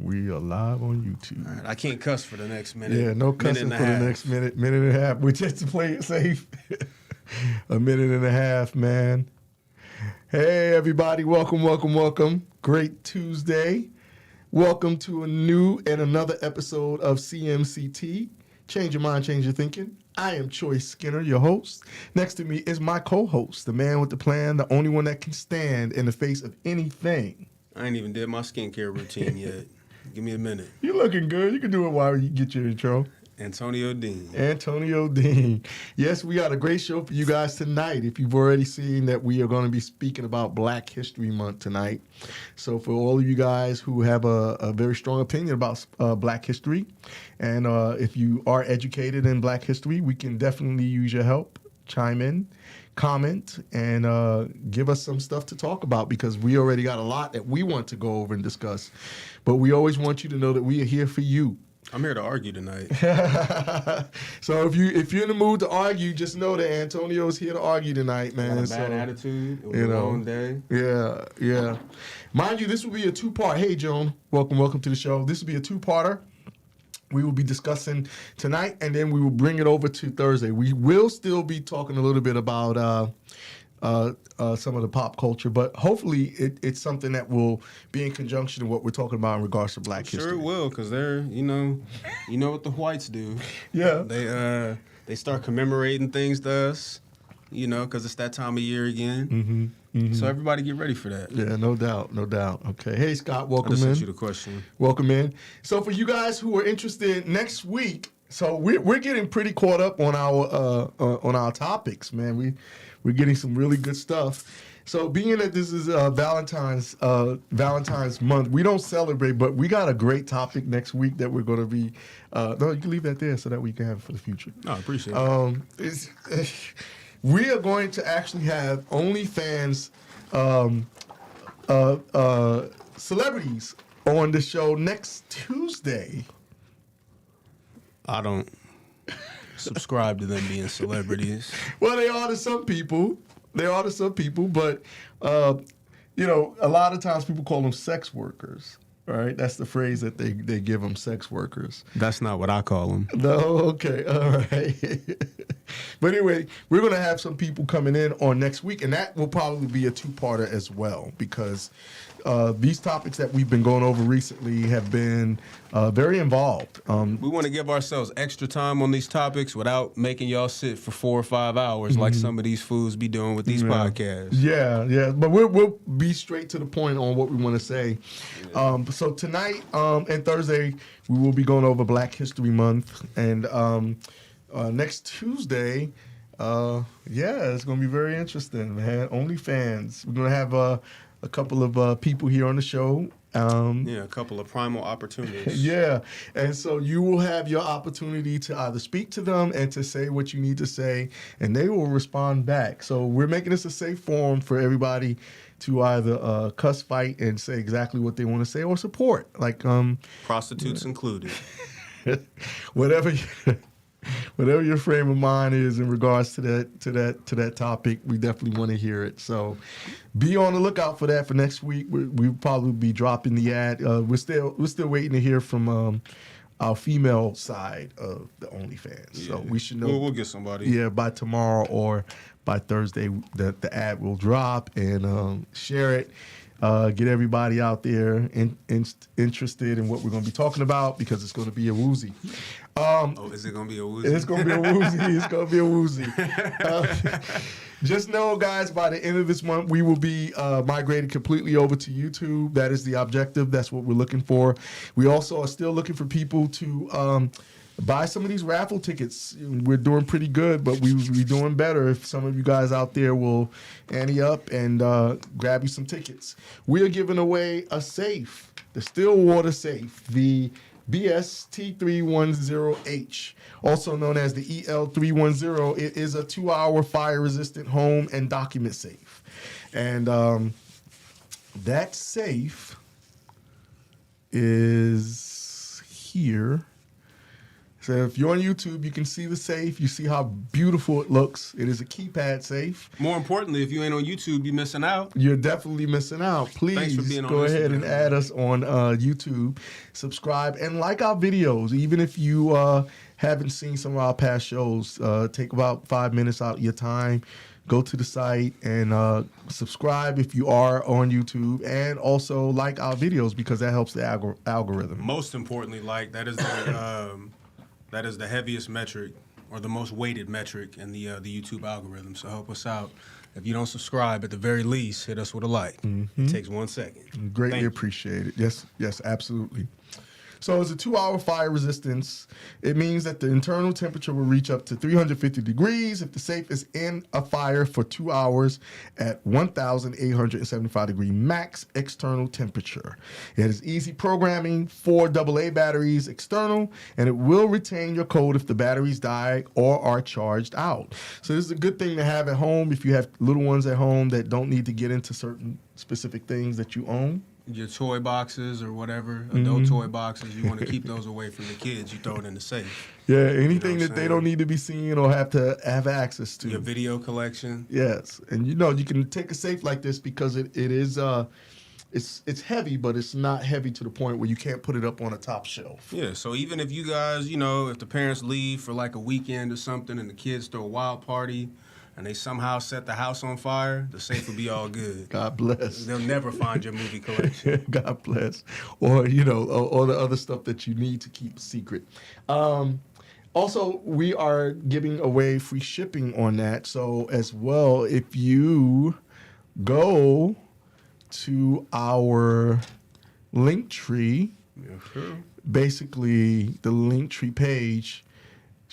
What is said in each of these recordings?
We are live on YouTube. All right, I can't cuss for the next minute. Yeah, no cussing for the next minute and a half. We're just to play it safe. A minute and a half, man. Hey, everybody. Welcome. Great Tuesday. Welcome to a new and another episode of CMCT. Change your mind, change your thinking. I am Choice Skinner, your host. Next to me is my co-host, the man with the plan, the only one that can stand in the face of anything. I ain't even did my skincare routine yet. Give me a minute. You're looking good. You can do it while you get your intro. Antonio Dean. Yes, we got a great show for you guys tonight. If you've already seen that we are going to be speaking about Black History Month tonight. So for all of you guys who have a very strong opinion about Black history, and if you are educated in Black history, we can definitely use your help. Chime in, comment, and give us some stuff to talk about, because we already got a lot that we want to go over and discuss. But we always want you to know that we are here for you. I'm here to argue tonight. So if you're in the mood to argue, just know that Antonio's here to argue tonight, man. Got a bad attitude. It was a long day. Yeah. Mind you, this will be a two-part. Hey, Joan, welcome to the show. This will be a two-parter. We will be discussing tonight, and then we will bring it over to Thursday. We will still be talking a little bit about some of the pop culture, but hopefully it's something that will be in conjunction with what we're talking about in regards to Black history. Sure it will, because they're, you know what the whites do. Yeah. They start commemorating things to us, because it's that time of year again. Mm-hmm. So everybody get ready for that. Yeah, no doubt. Okay. Hey, Scott, welcome I just in. sent you the question. Welcome in. So for you guys who are interested, next week, so we're getting pretty caught up on our topics, man. We're getting some really good stuff. So being that this is Valentine's month, we don't celebrate, but we got a great topic next week that we're going to be. No, you can leave that there so that we can have it for the future. No, I appreciate it. We are going to actually have OnlyFans celebrities on the show next Tuesday. I don't subscribe to them being celebrities. Well, they are to some people. But, a lot of times people call them sex workers. Right? That's the phrase that they give them, sex workers. That's not what I call them. No? Okay. All right. But anyway, we're going to have some people coming in on next week, and that will probably be a two-parter as well, because these topics that we've been going over recently have been very involved. We want to give ourselves extra time on these topics without making y'all sit for 4 or 5 hours like some of these fools be doing with these podcasts. Yeah. But we'll be straight to the point on what we want to say. Yeah. So tonight and Thursday, we will be going over Black History Month. And next Tuesday, it's going to be very interesting, man. OnlyFans. We're going to have a couple of people here on the show. A couple of primal opportunities. Yeah, and so you will have your opportunity to either speak to them and to say what you need to say, and they will respond back. So we're making this a safe forum for everybody to either cuss, fight, and say exactly what they want to say, or support, like prostitutes included. Whatever your frame of mind is in regards to that topic, we definitely want to hear it. So be on the lookout for that for next week. We'll probably be dropping the ad. We're still waiting to hear from our female side of the OnlyFans. Yeah. So we should know. We'll get somebody. Yeah, by tomorrow or by Thursday, the ad will drop, and share it. Get everybody out there interested in what we're going to be talking about, because it's going to be a woozy. Is it going to be a woozy? It's going to be a woozy. Just know, guys, by the end of this month, we will be migrated completely over to YouTube. That is the objective. That's what we're looking for. We also are still looking for people to buy some of these raffle tickets. We're doing pretty good, but we will be doing better if some of you guys out there will ante up and grab you some tickets. We are giving away a safe, the Stillwater safe, the BST310H, also known as the EL310. It is a 2-hour fire-resistant home and document safe. And that safe is here. So if you're on YouTube, you can see the safe. You see how beautiful it looks. It is a keypad safe. More importantly, if you ain't on YouTube, you're missing out. You're definitely missing out. Please being on go ahead and Instagram, add us on YouTube. Subscribe and like our videos. Even if you haven't seen some of our past shows, take about 5 minutes out of your time. Go to the site and subscribe if you are on YouTube, and also like our videos because that helps the algorithm. Most importantly, like that is the heaviest metric or the most weighted metric in the YouTube algorithm. So help us out. If you don't subscribe, at the very least, hit us with a like. It takes 1 second. Greatly appreciated. Yes, absolutely. So it's a 2-hour fire resistance. It means that the internal temperature will reach up to 350 degrees if the safe is in a fire for 2 hours at 1,875 degree max external temperature. It is easy programming, 4 AA batteries external, and it will retain your code if the batteries die or are charged out. So this is a good thing to have at home if you have little ones at home that don't need to get into certain specific things that you own. Your toy boxes or whatever, adult toy boxes, you want to keep those away from the kids. You throw it in the safe. Yeah, anything what that I'm they don't saying? need to be seen or have to have access to. Your video collection. Yes, and you can take a safe like this because it is it's heavy, but it's not heavy to the point where you can't put it up on a top shelf. Yeah, so even if you guys, if the parents leave for like a weekend or something and the kids throw a wild party and they somehow set the house on fire, the safe will be all good. God bless. They'll never find your movie collection. God bless. Or, all the other stuff that you need to keep secret. Also, we are giving away free shipping on that. So as well, if you go to our link tree, basically the link tree page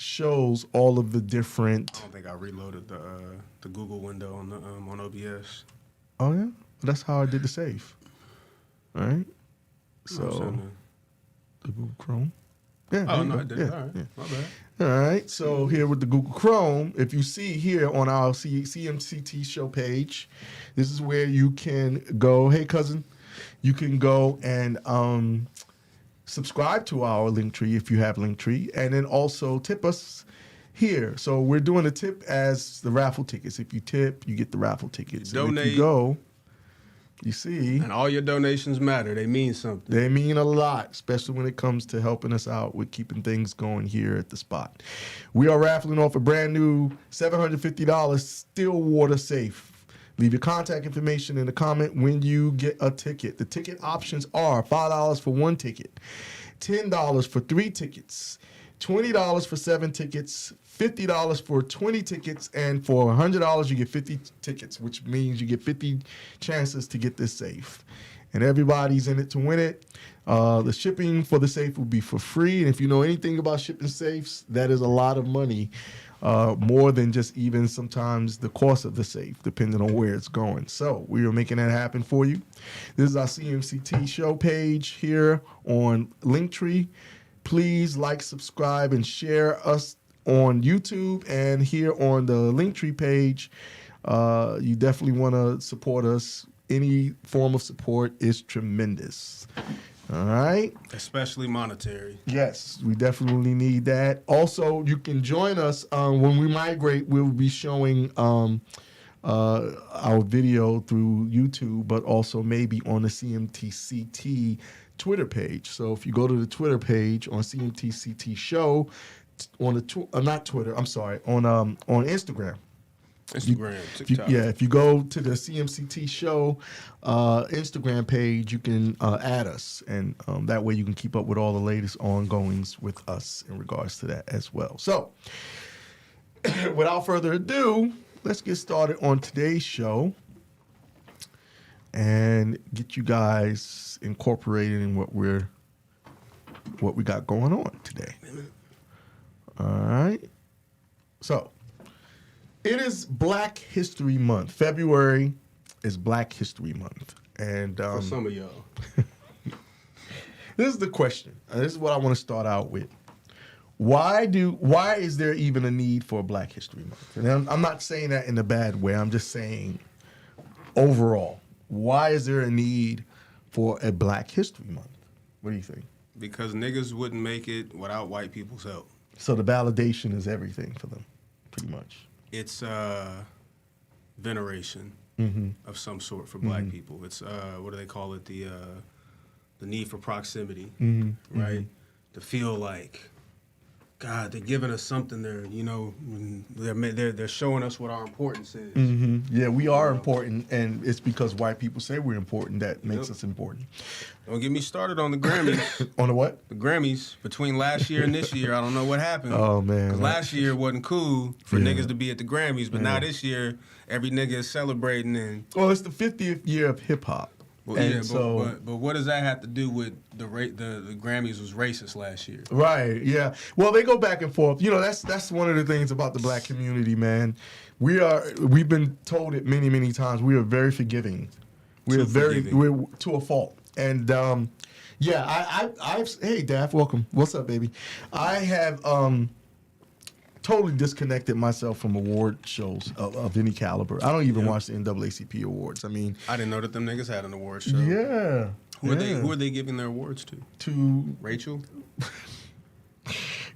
shows all of the different. I don't think I reloaded the Google window on OBS. Oh yeah, that's how I did the save. All right, so the Google Chrome. Yeah. Oh no, I did it. Yeah, All right, yeah. my bad. All right, so here with the Google Chrome, if you see here on our CMCT show page, this is where you can go. Hey, cousin, you can go and subscribe to our Linktree if you have Linktree, and then also tip us here. So we're doing a tip as the raffle tickets. If you tip, you get the raffle tickets. You And if donate. you go, you see, And all your donations matter. They mean something. they mean a lot, especially when it comes to helping us out with keeping things going here at the spot. We are raffling off a brand new $750 Stillwater safe. Leave your contact information in the comment when you get a ticket. The ticket options are $5 for 1 ticket, $10 for 3 tickets, $20 for 7 tickets, $50 for 20 tickets, and for $100 you get 50 tickets, which means you get 50 chances to get this safe. And everybody's in it to win it. The shipping for the safe will be for free. And if you know anything about shipping safes, that is a lot of money. More than just even sometimes the cost of the safe, depending on where it's going. So we are making that happen for you. This is our CMCT show page here on Linktree. Please like, subscribe, and share us on YouTube and here on the Linktree page. You definitely want to support us. Any form of support is tremendous. All right. Especially monetary. Yes, we definitely need that. Also, you can join us when we migrate. We'll be showing our video through YouTube, but also maybe on the CMTCT Twitter page. So if you go to the Twitter page on CMTCT Show, on the not Twitter, I'm sorry, on Instagram. Instagram, TikTok. If you go to the CMCT Show Instagram page, you can add us, and that way you can keep up with all the latest ongoings with us in regards to that as well. So, without further ado, let's get started on today's show and get you guys incorporated in what we got going on today. All right. So, it is Black History Month. February is Black History Month. And For some of y'all. this is the question. This is what I want to start out with. Why is there even a need for a Black History Month? And I'm not saying that in a bad way. I'm just saying overall, why is there a need for a Black History Month? What do you think? Because niggas wouldn't make it without white people's help. So the validation is everything for them, pretty much. It's veneration of some sort for black people. It's what do they call it? The need for proximity, right? To feel like, God, they're giving us something. They're showing us what our importance is. Yeah, we are important, and it's because white people say we're important that makes us important. Don't get me started on the Grammys. On the what? The Grammys between last year and this year, I don't know what happened. Oh man! 'Cause last year wasn't cool for niggas to be at the Grammys, but now this year, every nigga is celebrating. And well, it's the 50th year of hip hop. Well, but what does that have to do with the Grammys was racist last year? Right. Yeah. Well, they go back and forth. You know, that's one of the things about the black community, man. We've been told it many times. We are very forgiving. We're to a fault. And I've hey Daff, welcome. What's up, baby? I have totally disconnected myself from award shows of any caliber. I don't even watch the NAACP awards. I mean, I didn't know that them niggas had an award show. Yeah. Who are they giving their awards to? To Rachel?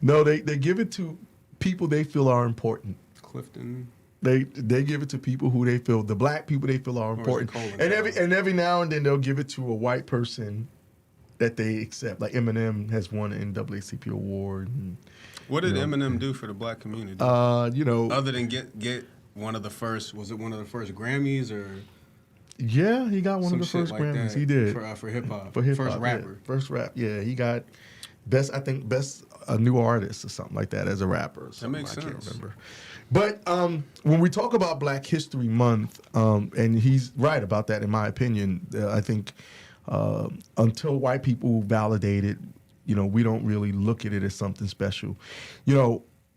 No, they give it to people they feel are important. Clifton. They give it to people who they feel, the black people they feel are important. And every now and then they'll give it to a white person that they accept. Like Eminem has won an NAACP award. And, what did Eminem do for the black community? Other than get one of the first, was it one of the first Grammys or? Yeah, he got one of the first Grammys. He did for hip hop. For hip hop, first rapper. Yeah. First rap. Yeah, he got best new artist or something like that as a rapper. That makes sense. I can't remember. But when we talk about Black History Month, and he's right about that in my opinion, I think until white people validate it, we don't really look at it as something special.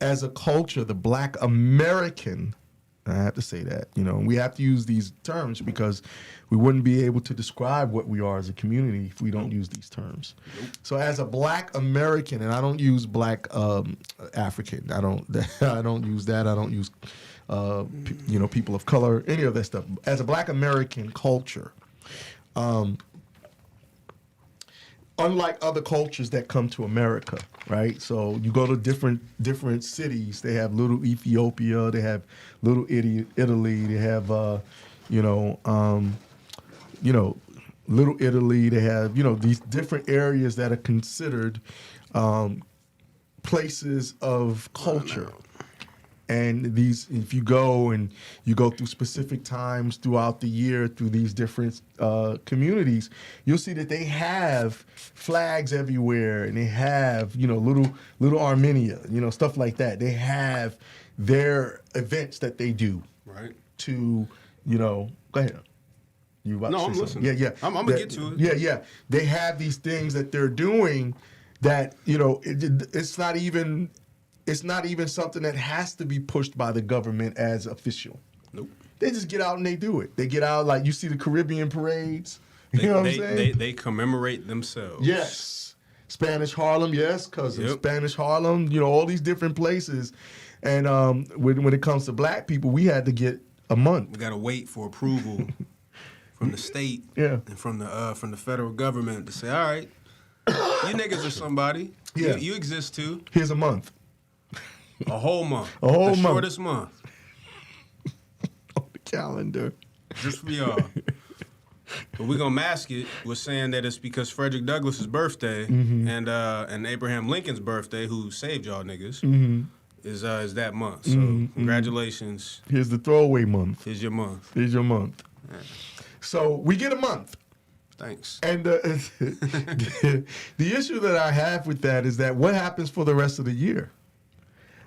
As a culture, the Black American, I have to say that, we have to use these terms because we wouldn't be able to describe what we are as a community if we don't use these terms. So as a Black American, and I don't use Black African, I don't use that. I don't use people of color, any of that stuff. As a Black American culture, unlike other cultures that come to America, right? So you go to different cities. They have little Ethiopia. They have little Italy. They have little Italy. They have these different areas that are considered places of culture. And these, if you go through specific times throughout the year through these different communities, you'll see that they have flags everywhere, and they have little Armenia, stuff like that. They have their events that they do, right? To go ahead. You about to say I'm something? listening. Yeah. I'm gonna get to it. Yeah. They have these things that they're doing that it's not even something that has to be pushed by the government as official. Nope. They just get out and they do it. They get out, like you see the Caribbean parades. You know what I'm saying? They commemorate themselves. Yes. Spanish Harlem, yes, cousin. Yep. Spanish Harlem, all these different places. And when it comes to black people, we had to get a month. We got to wait for approval from the state and from the federal government to say, all right, you niggas are somebody. Yeah. You exist too. Here's a month. A whole month. A whole month. The shortest month. On the calendar. Just for y'all. But we're going to mask it with saying that it's because Frederick Douglass's birthday and Abraham Lincoln's birthday, who saved y'all niggas, is that month. So congratulations. Here's the throwaway month. Here's your month. Here's your month. Yeah. So we get a month. Thanks. And the issue that I have with that is that what happens for the rest of the year?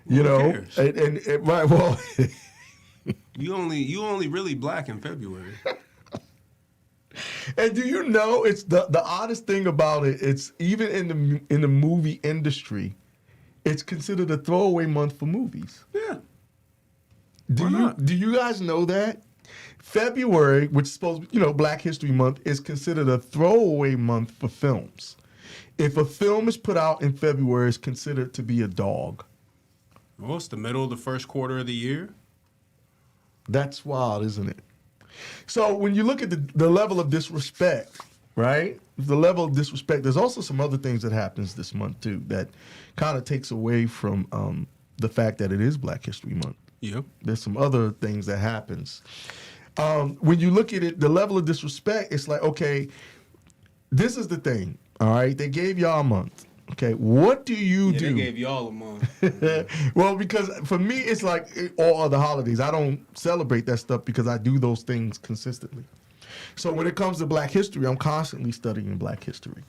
Who cares? And right, well, you only really black in February. And do you know it's the oddest thing about it? It's even in the movie industry, it's considered a throwaway month for movies. Yeah. Do you guys know that? February, which is supposed to be, Black History Month, is considered a throwaway month for films. If a film is put out in February, it's considered to be a dog. Well, it's the middle of the first quarter of the year. That's wild, isn't it? So when you look at the level of disrespect, right? The level of disrespect. There's also some other things that happens this month too that kind of takes away from the fact that it is Black History Month. Yep. There's some other things that happens. When you look at it, the level of disrespect, it's like, okay, this is the thing. All right, they gave y'all a month. Okay, what do you do? They gave y'all a month. Well, because for me, it's like all other holidays. I don't celebrate that stuff because I do those things consistently. So when it comes to Black history, I'm constantly studying Black history.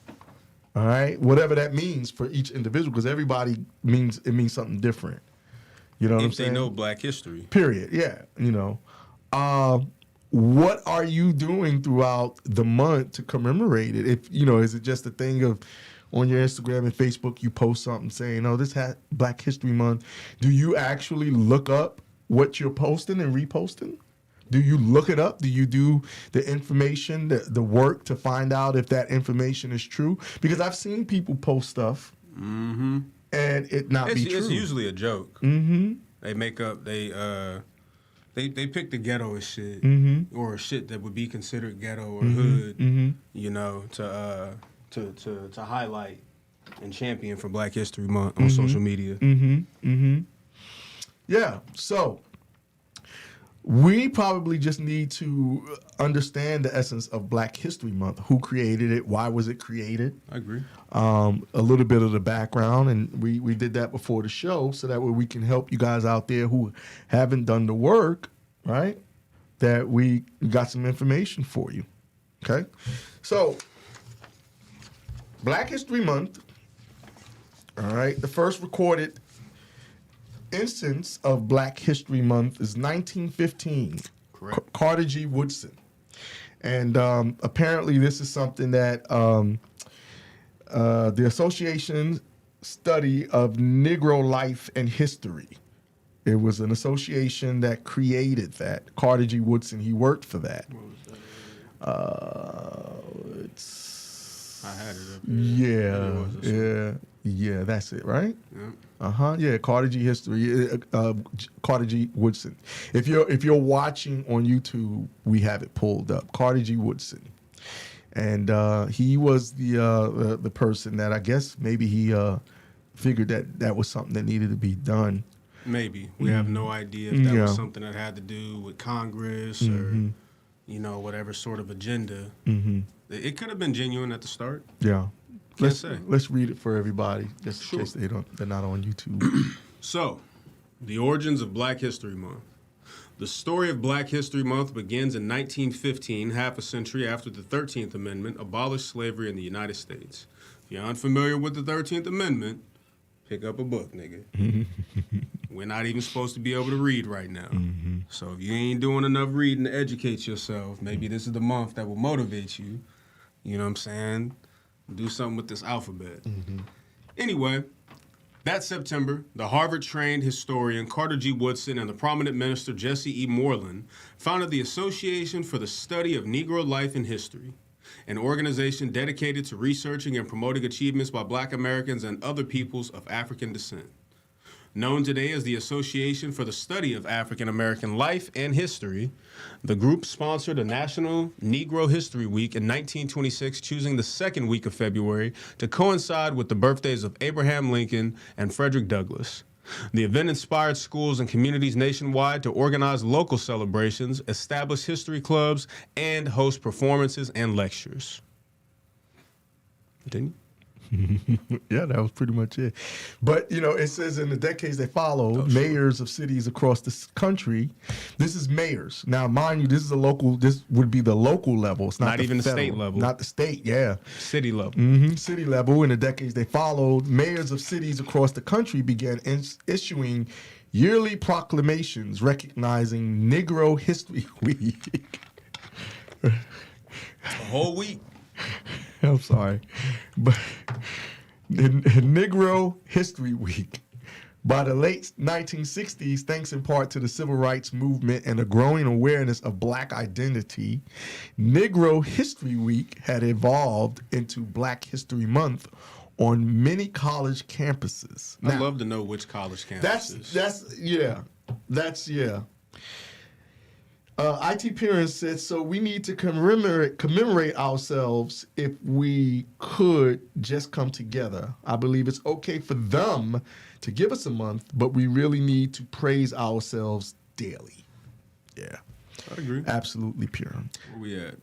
All right, whatever that means for each individual, because everybody means something different. You know what I'm If saying? they know Black history. Period. Yeah. You know, what are you doing throughout the month to commemorate it? If is it just a thing of on your Instagram and Facebook, you post something saying, "Oh, this Black History Month." Do you actually look up what you're posting and reposting? Do you look it up? Do you do the information, the work to find out if that information is true? Because I've seen people post stuff and it not be true. It's usually a joke. Mm-hmm. They make up. They pick the ghettoest shit or shit that would be considered ghetto or hood. You know, to highlight and champion for Black History Month on social media. Yeah. So we probably just need to understand the essence of Black History Month. Who created it? Why was it created? I agree. A little bit of the background, and we did that before the show, so that way we can help you guys out there who haven't done the work, right? That we got some information for you. Okay? So, Black History Month, all right, the first recorded instance of Black History Month is 1915. Correct. Carter G. Woodson. And apparently this is something that the association study of Negro life and history. It was an association that created that. Carter G. Woodson, he worked for that. What was that? I had it up here. Yeah, that's it, right? Yeah. Yeah, Carter G. History, Carter G. Woodson. If you're watching on YouTube, we have it pulled up. Carter G. Woodson, and he was the person that I guess maybe he figured that was something that needed to be done. Maybe we have no idea if that was something that had to do with Congress or whatever sort of agenda. It could have been genuine at the start. Yeah. Say. Let's read it for everybody, just in case they're not on YouTube. So, the origins of Black History Month. The story of Black History Month begins in 1915, half a century after the 13th Amendment abolished slavery in the United States. If you're unfamiliar with the 13th Amendment, pick up a book, nigga. We're not even supposed to be able to read right now. So if you ain't doing enough reading to educate yourself, maybe this is the month that will motivate you. You know what I'm saying? Do something with this alphabet. Anyway, that September, the Harvard-trained historian Carter G. Woodson and the prominent minister Jesse E. Moreland founded the Association for the Study of Negro Life and History, an organization dedicated to researching and promoting achievements by Black Americans and other peoples of African descent. Known today as the Association for the Study of African American Life and History, the group sponsored a National Negro History Week in 1926, choosing the second week of February to coincide with the birthdays of Abraham Lincoln and Frederick Douglass. The event inspired schools and communities nationwide to organize local celebrations, establish history clubs, and host performances and lectures. Continue. Yeah, that was pretty much it. But, it says in the decades that followed, mayors of cities across this country, this is mayors. Now, mind you, this would be the local level. It's not even the federal, state level. Not the state, yeah. City level. City level. In the decades they followed, mayors of cities across the country began issuing yearly proclamations recognizing Negro History Week. A whole week. I'm sorry, but Negro History Week. By the late 1960s, thanks in part to the civil rights movement and a growing awareness of Black identity, Negro History Week had evolved into Black History Month on many college campuses. I'd love to know which college campuses. That's IT Parents said, so we need to commemorate ourselves if we could just come together. I believe it's okay for them to give us a month, but we really need to praise ourselves daily. Yeah. I agree. Absolutely pure. Where we at?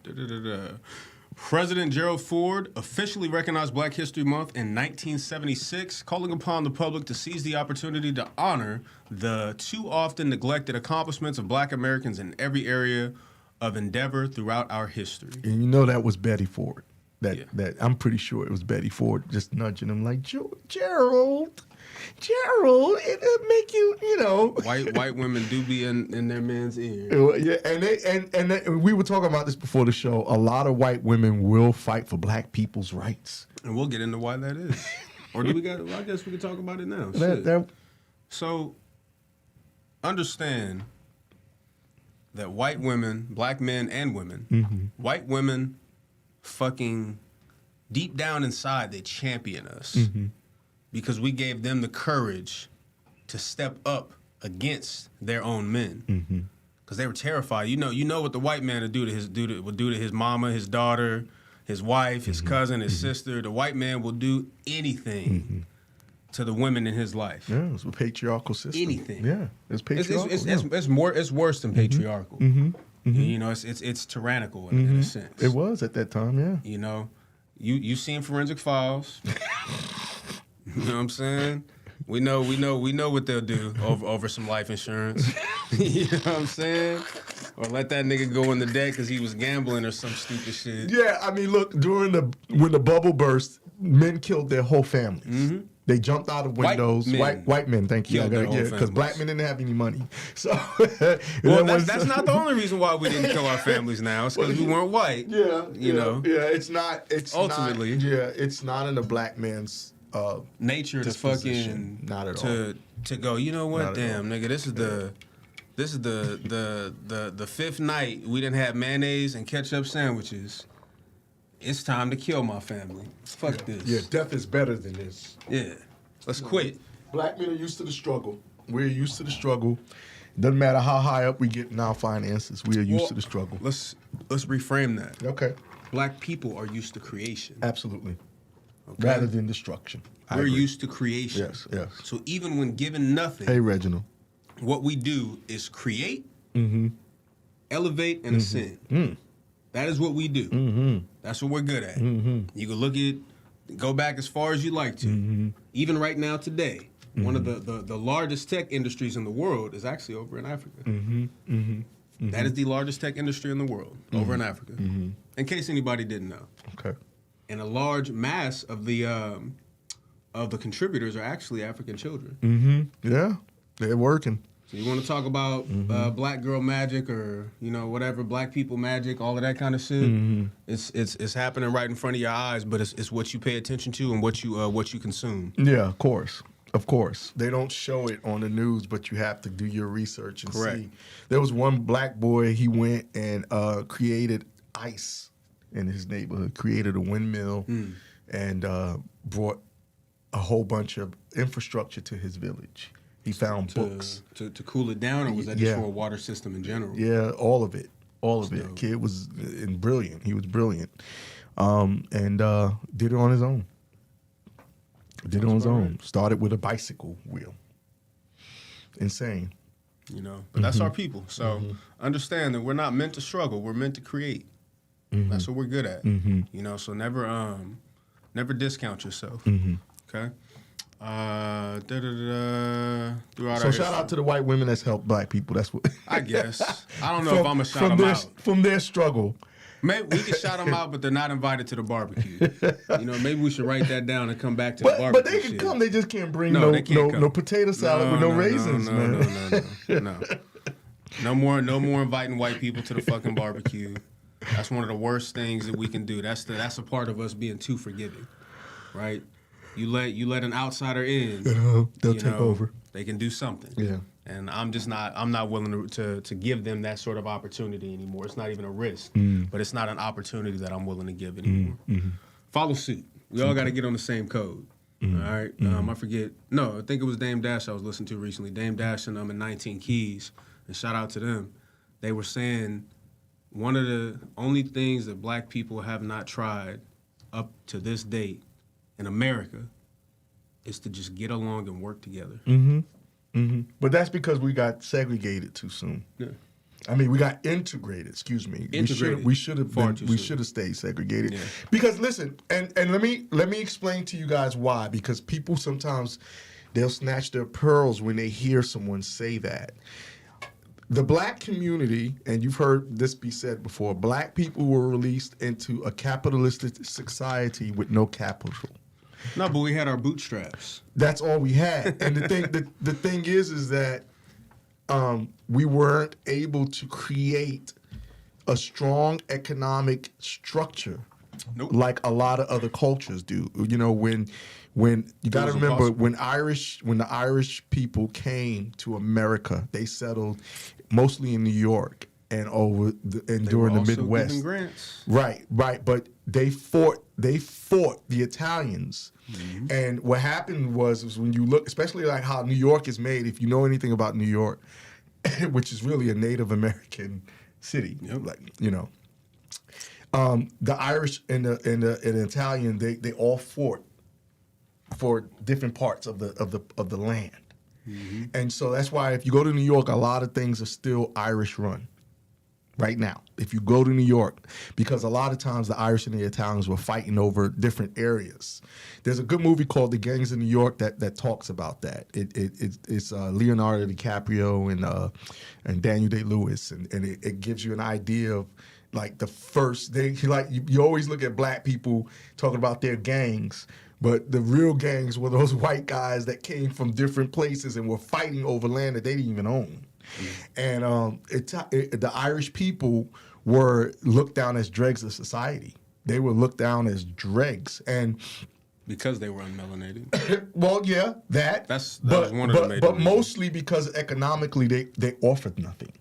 President Gerald Ford officially recognized Black History Month in 1976, calling upon the public to seize the opportunity to honor the too often neglected accomplishments of Black Americans in every area of endeavor throughout our history. And you know that was Betty Ford. Yeah. That I'm pretty sure it was Betty Ford just nudging him like, Gerald, it'll make you know. White women do be in their men's ear. Yeah, and we were talking about this before the show. A lot of white women will fight for Black people's rights. And we'll get into why that is. Or do we got? Well, I guess we can talk about it now. So, understand that white women, Black men and women, white women, fucking deep down inside, they champion us because we gave them the courage to step up against their own men because they were terrified. You know what the white man would do to his mama, his daughter, his wife, his cousin, his sister. The white man will do anything to the women in his life. Yeah, it's a patriarchal system. Anything. Yeah, it's patriarchal. It's worse than patriarchal. You know, it's tyrannical in a sense. It was at that time. Yeah. You know, you seen Forensic Files. You know what I'm saying? We know what they'll do over some life insurance. You know what I'm saying? Or let that nigga go in the debt because he was gambling or some stupid shit. Yeah, I mean, look, when the bubble burst, men killed their whole families. They jumped out of windows. White men, thank you. Because Black men didn't have any money. So, well, that's not the only reason why we didn't kill our families now. It's because we weren't white. Yeah, you know. Yeah, it's not. It's ultimately. It's not in the Black man's nature to fucking not at all to go. You know what? Not Damn, nigga, this is the fifth night we didn't have mayonnaise and ketchup sandwiches. It's time to kill my family. Fuck this. Yeah, death is better than this. Yeah, let's quit. Black men are used to the struggle. We're used to the struggle. Doesn't matter how high up we get in our finances. We are used to the struggle. Let's reframe that. Okay. Black people are used to creation. Absolutely. Okay? Rather than destruction. We're used to creation. Yes. So even when given nothing, hey Reginald, what we do is create, elevate, and ascend. That is what we do. That's what we're good at. You can go back as far as you like to. Even right now today, one of the largest tech industries in the world is actually over in Africa. That is the largest tech industry in the world, over in Africa. In case anybody didn't know. Okay. And a large mass of the contributors are actually African children. Yeah, they're working. So you want to talk about black girl magic or whatever, black people magic, all of that kind of shit. It's happening right in front of your eyes, but it's what you pay attention to and what you consume. Yeah, of course. They don't show it on the news, but you have to do your research and see. There was one black boy. He went and created ice in his neighborhood, created a windmill, and brought a whole bunch of infrastructure to his village. He found books. To cool it down, or was that just for a water system in general? Yeah, all of it. Kid was brilliant. He was brilliant. And did it on his own. Started with a bicycle wheel. Insane. But that's our people. So understand that we're not meant to struggle. We're meant to create. That's what we're good at. So never discount yourself. Okay? So shout out to the white women that's helped black people. That's what I guess. I don't know if I'm gonna shout them out from their struggle. Maybe we can shout them out, but they're not invited to the barbecue. Maybe we should write that down and come back to the barbecue. But they can come. They just can't bring no potato salad with no raisins, man. No. No more inviting white people to the fucking barbecue. That's one of the worst things that we can do. That's a part of us being too forgiving, right? You let an outsider in, they'll take over. They can do something. Yeah. And I'm not willing to give them that sort of opportunity anymore. It's not even a risk, but it's not an opportunity that I'm willing to give anymore. Follow suit. We all got to get on the same code. All right. I forget. No, I think it was Dame Dash I was listening to recently. Dame Dash and 19 Keys. And shout out to them. they were saying one of the only things that black people have not tried up to this date in America is to just get along and work together. But that's because we got segregated too soon. Yeah. I mean, we got integrated. Excuse me. Integrated. We should have Far been. too We soon. should have stayed segregated. Yeah. Because listen, and let me explain to you guys why. Because people sometimes they'll snatch their pearls when they hear someone say that. The black community, and you've heard this be said before, black people were released into a capitalistic society with no capital. No, but we had our bootstraps. That's all we had. And the thing is that we weren't able to create a strong economic structure like a lot of other cultures do. You know, when you got to remember when the Irish people came to America, they settled mostly in New York and during the Midwest. Giving grants. Right. But they fought the Italians. Mm-hmm. And what happened was when you look, especially like how New York is made, if you know anything about New York, which is really a Native American city, like, you know, the Irish and the Italian, they all fought for different parts of the land. Mm-hmm. And so that's why if you go to New York, a lot of things are still Irish run right now. If you go to New York, because a lot of times the Irish and the Italians were fighting over different areas. There's a good movie called The Gangs of New York that talks about that. It's Leonardo DiCaprio and Daniel Day-Lewis, and it gives you an idea of like the first they like you always look at black people talking about their gangs. But the real gangs were those white guys that came from different places and were fighting over land that they didn't even own. Mm-hmm. And the Irish people were looked down as dregs of society. They were looked down as dregs. And because they were unmelanated. Well, yeah, that was one of the major reasons. But mostly because economically they offered nothing.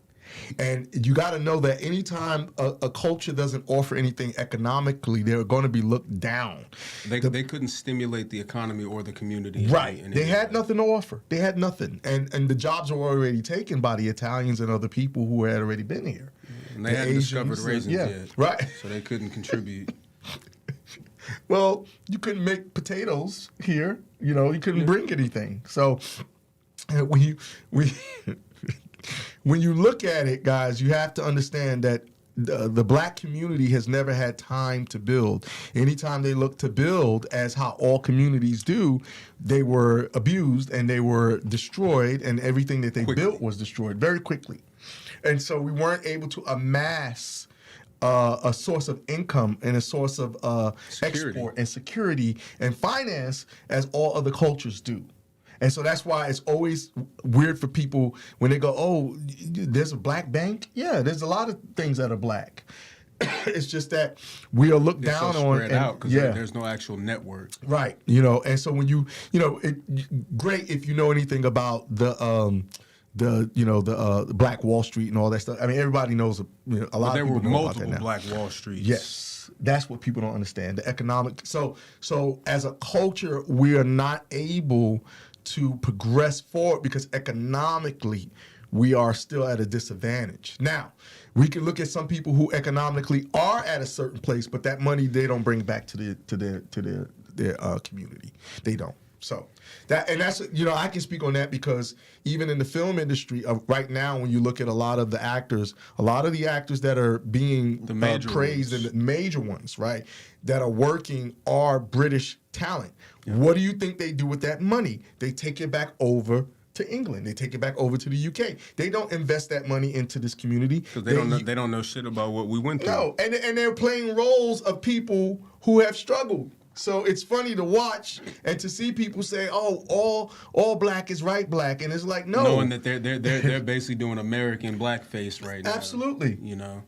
And you got to know that anytime a culture doesn't offer anything economically, they're going to be looked down. They couldn't stimulate the economy or the community. Right. They had nothing to offer. They had nothing. And the jobs were already taken by the Italians and other people who had already been here. And they hadn't discovered raisins yet. Right. So they couldn't contribute. Well, you couldn't make potatoes here. You know, you couldn't bring anything. So when you look at it, guys, you have to understand that the black community has never had time to build. Anytime they look to build, as how all communities do, they were abused and they were destroyed, and everything that they built was destroyed very quickly. And so we weren't able to amass a source of income and a source of export and security and finance as all other cultures do. And so that's why it's always weird for people when they go, oh, there's a black bank? Yeah, there's a lot of things that are black. It's just that we are looked down so on. Spread out because there's no actual network. Right. You know, and so when great if you know anything about the Black Wall Street and all that stuff. I mean, everybody knows, a lot of people know about that now. There were multiple Black Wall Streets. Yes. That's what people don't understand. The economic. So as a culture, we are not able to progress forward because economically we are still at a disadvantage. Now, we can look at some people who economically are at a certain place, but that money they don't bring back to their community. They don't. So that's I can speak on that because even in the film industry right now, when you look at a lot of the actors that are being praised and the major ones, right, that are working are British talent. Yeah. What do you think they do with that money? They take it back over to England. They take it back over to the UK. They don't invest that money into this community because they don't know shit about what we went through. No, and they're playing roles of people who have struggled. So it's funny to watch and to see people say, "Oh, all black is right black," and it's like, no, knowing that they're basically doing American blackface right now. Absolutely,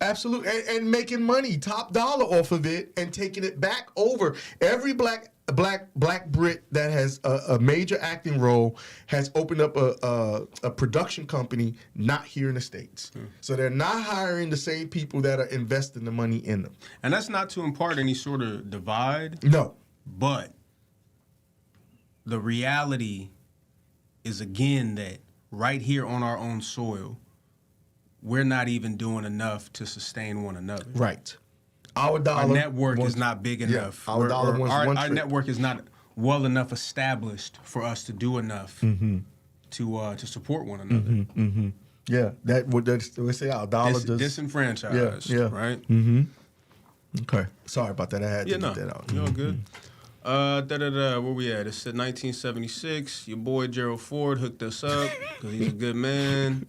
absolutely, and making money, top dollar off of it, and taking it back over. Every black Brit that has a major acting role has opened up a production company not here in the States. So they're not hiring the same people that are investing the money in them. And that's not to impart any sort of divide. No. But the reality is, again, that right here on our own soil, we're not even doing enough to sustain one another. Right. Our dollar. Our network is not big enough. Our dollar wants one our trick. network is not well enough established for us to do enough to support one another. Yeah, we say our dollar Disenfranchised, right? Okay, sorry about that. I had to get that out. You're all good. Where we at? It's at 1976. Your boy Gerald Ford hooked us up because he's a good man.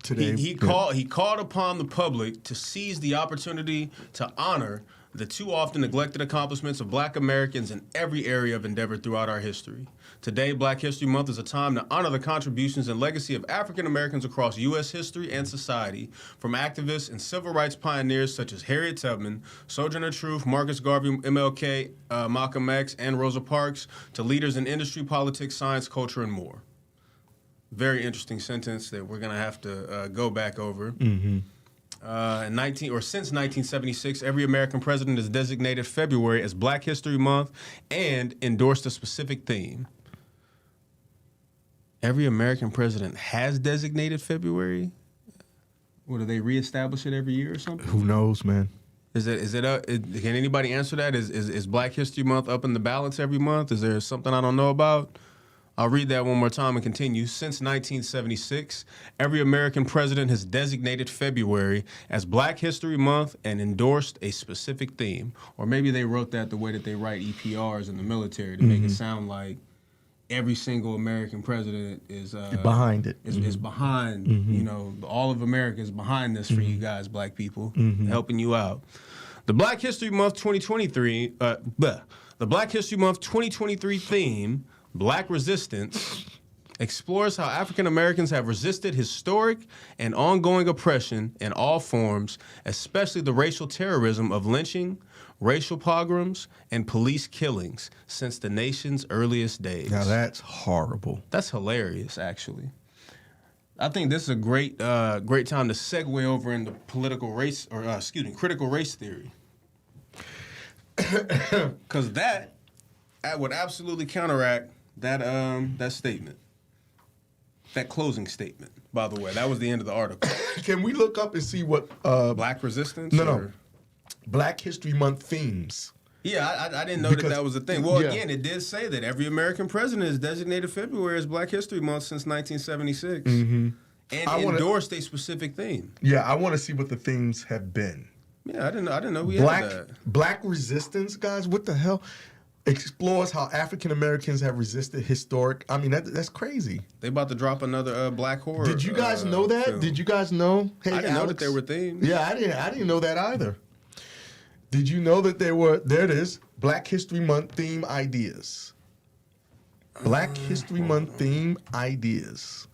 Today, he called upon the public to seize the opportunity to honor the too often neglected accomplishments of Black Americans in every area of endeavor throughout our history. Today, Black History Month is a time to honor the contributions and legacy of African Americans across U.S. history and society, from activists and civil rights pioneers such as Harriet Tubman, Sojourner Truth, Marcus Garvey, MLK, Malcolm X, and Rosa Parks, to leaders in industry, politics, science, culture, and more. Very interesting sentence that we're going to have to go back over. Since 1976, every American president has designated February as Black History Month and endorsed a specific theme. Every American president has designated February? Or do they reestablish it every year or something? who knows, man? Can anybody answer that? Is Black History Month up in the balance every month? Is there something I don't know about? I'll read that one more time and continue. Since 1976, every American president has designated February as Black History Month and endorsed a specific theme. Or maybe they wrote that the way that they write EPRs in the military to make it sound like every single American president is behind it. Is behind, all of America is behind this for you guys, Black people, helping you out. The Black History Month 2023, the Black History Month 2023 theme, Black Resistance, explores how African Americans have resisted historic and ongoing oppression in all forms, especially the racial terrorism of lynching, racial pogroms, and police killings since the nation's earliest days. Now that's horrible. That's hilarious, actually. I think this is a great time to segue over into critical race theory. Because that would absolutely counteract that statement. That closing statement, by the way. That was the end of the article. Can we look up and see what... Black Resistance? No. Black History Month themes. Yeah, I didn't know that was a thing. Well, again, it did say that every American president has designated February as Black History Month since 1976. And endorsed a specific theme. Yeah, I want to see what the themes have been. Yeah, I didn't know we had that. Black Resistance, guys, what the hell? Explores how African Americans have resisted historic. I mean, that's crazy. They about to drop another Black horror. Did you guys know that? Film. Did you guys know? Hey, I didn't know that there were themes. Yeah, I didn't know that either. Did you know that there were? There it is. Black History Month theme ideas. Black History Month theme ideas.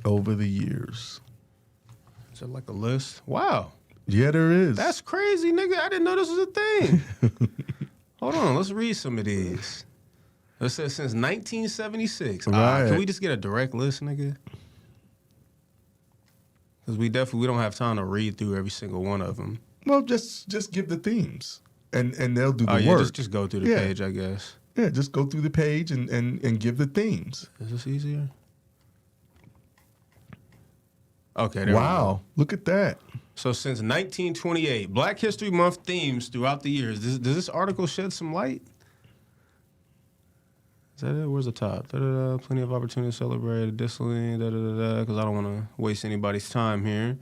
Over the years. Is it like a list? Wow. Yeah, there is. That's crazy, nigga. I didn't know this was a thing. Hold on, let's read some of these. It says since 1976. Right. Can we just get a direct list, nigga? Because we don't have time to read through every single one of them. Well, just give the themes, and they'll do the work. work. Just go through the page, I guess. Yeah, just go through the page and give the themes. Is this easier? Okay, there wow, look at that. So since 1928, Black History Month themes throughout the years. Does this article shed some light? Is that it? Where's the top? Plenty of opportunity to celebrate additionally, because I don't want to waste anybody's time here.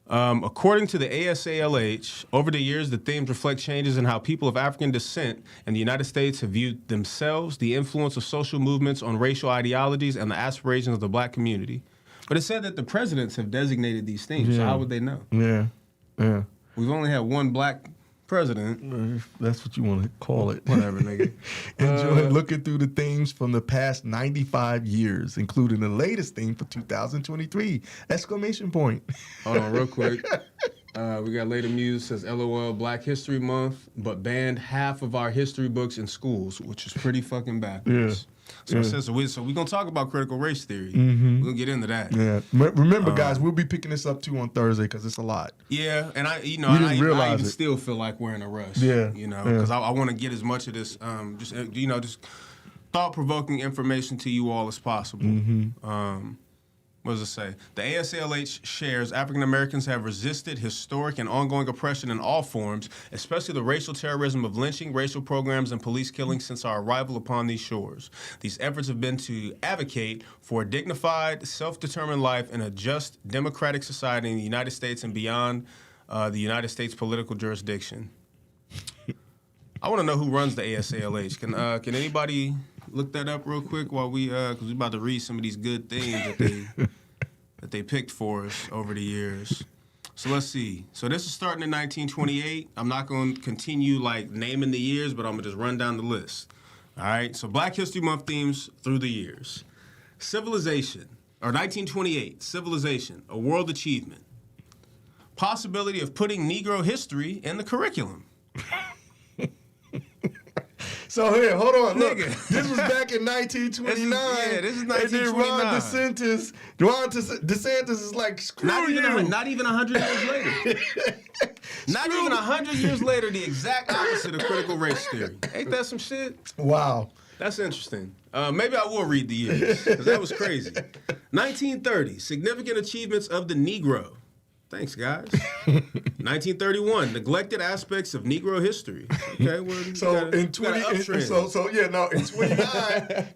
According to the ASALH, over the years, the themes reflect changes in how people of African descent in the United States have viewed themselves, the influence of social movements on racial ideologies, and the aspirations of the Black community. But it said that the presidents have designated these themes, so how would they know? Yeah. We've only had one Black president. That's what you want to call it. Whatever, nigga. Enjoy looking through the themes from the past 95 years, including the latest theme for 2023! Exclamation point. Hold on real quick. We got Later Muse says, LOL, Black History Month, but banned half of our history books in schools, which is pretty fucking backwards. So it says, so we're going to talk about critical race theory. We're going to get into that. Yeah. Remember, guys, we'll be picking this up too on Thursday because it's a lot. Yeah, and I even realize it. still feel like we're in a rush. Yeah. Because I want to get as much of this, just thought-provoking information to you all as possible. What does it say? The ASALH shares African Americans have resisted historic and ongoing oppression in all forms, especially the racial terrorism of lynching, racial programs, and police killings since our arrival upon these shores. These efforts have been to advocate for a dignified, self-determined life in a just, democratic society in the United States and beyond the United States political jurisdiction. I want to know who runs the ASALH. Can anybody look that up real quick while because we're about to read some of these good things that they picked for us over the years. So let's see. So this is starting in 1928. I'm not going to continue naming the years, but I'm going to just run down the list. All right. So Black History Month themes through the years. Civilization, or 1928, Civilization, a world achievement. Possibility of putting Negro history in the curriculum. So here, hold on. Look, Nigga. this was back in 1929. This is 1929. And then Ron DeSantis is like, screw you. Not even 100 years later. Not even 100 years later, the exact opposite of critical race theory. Ain't that some shit? Wow. That's interesting. Maybe I will read the years, because that was crazy. 1930, significant achievements of the Negro. Thanks, guys. 1931, neglected aspects of Negro history. Okay, well, So in 29,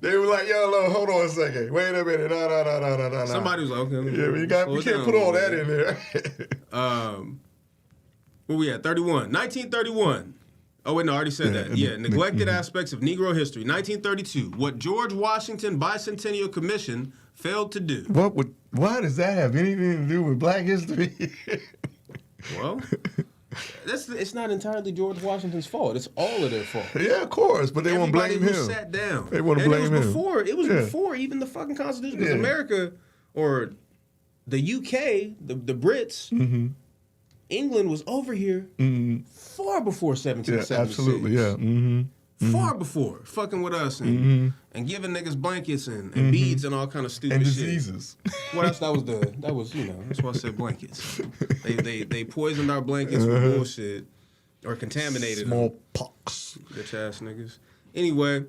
they were like, yo, hold on a second. Wait a minute. No. Somebody was like, okay. Yeah, you can't put all that in there. Where we at? 31. 1931. Oh, wait, no, I already said that. Yeah, neglected aspects of Negro history. 1932, what George Washington Bicentennial Commission failed to do. Why does that have anything to do with Black history? Well, it's not entirely George Washington's fault. It's all of their fault. Yeah, of course, but they want to blame him. Everybody who sat down. They want to blame him. It was before even the fucking Constitution. Because America, or the UK, the Brits, England was over here far before 1776. Yeah, absolutely, yeah. Far before fucking with us and giving niggas blankets and beads and all kind of stupid and shit. diseases. Well, that's why I said blankets. They poisoned our blankets with bullshit or contaminated them. Smallpox. Bitch ass niggas. Anyway,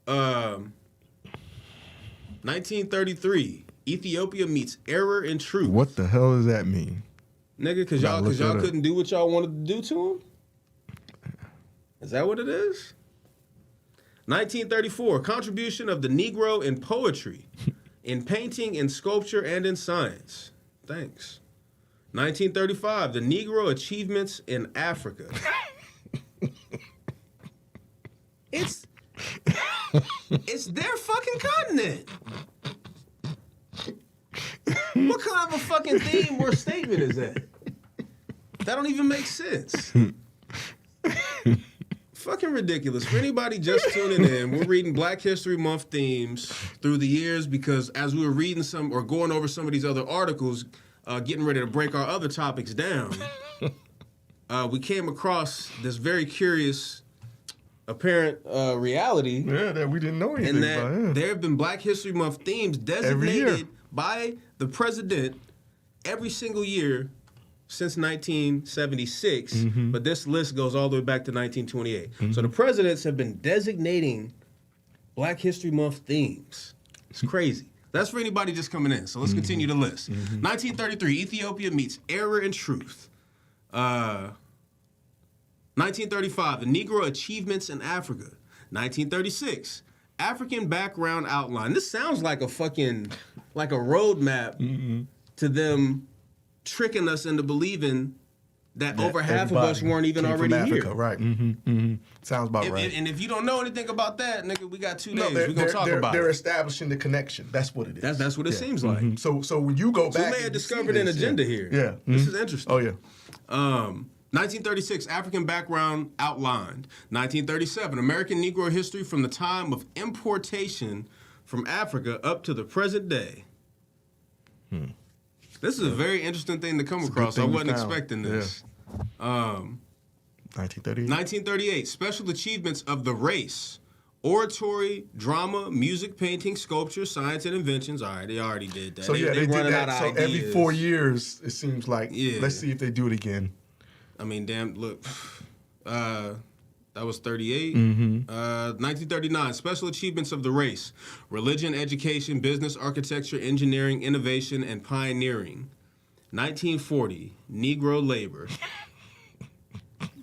1933, Ethiopia meets error and truth. What the hell does that mean? Nigga, because y'all couldn't do what y'all wanted to do to them? Is that what it is? 1934, contribution of the Negro in poetry, in painting, in sculpture, and in science. Thanks. 1935, the Negro achievements in Africa. It's their fucking continent. What kind of a fucking theme or statement is that? That don't even make sense. Fucking ridiculous. For anybody just tuning in, we're reading Black History Month themes through the years because as we were reading some or going over some of these other articles, getting ready to break our other topics down, we came across this very curious apparent reality. Yeah, that we didn't know anything and that about. Yeah. there have been Black History Month themes designated by the president every single year since 1976, but this list goes all the way back to 1928. So the presidents have been designating Black History Month themes. It's crazy. That's for anybody just coming in. So let's continue the list. 1933, Ethiopia meets error and truth. 1935, the Negro achievements in Africa. 1936, African background outline. This sounds like a roadmap to them tricking us into believing that over half of us weren't even already here. Right. Sounds about right. And if you don't know anything about that, nigga, we got 2 days. We're going to talk about They're it. establishing the connection. That's what it is. That's what it seems like. So when you go back... So we may have discovered an agenda here. Yeah. This is interesting. Oh, yeah. 1936, African background outlined. 1937, American Negro history from the time of importation from Africa up to the present day. This is a very interesting thing to come across. I wasn't expecting this. 1938. 1938, special achievements of the race. Oratory, drama, music, painting, sculpture, science, and inventions. All right, they already did that. So they did that. So ideas. every 4 years, it seems like. Yeah. Let's see if they do it again. I mean, damn, look. That was 38. 1939, special achievements of the race. Religion, education, business, architecture, engineering, innovation, and pioneering. 1940, Negro labor.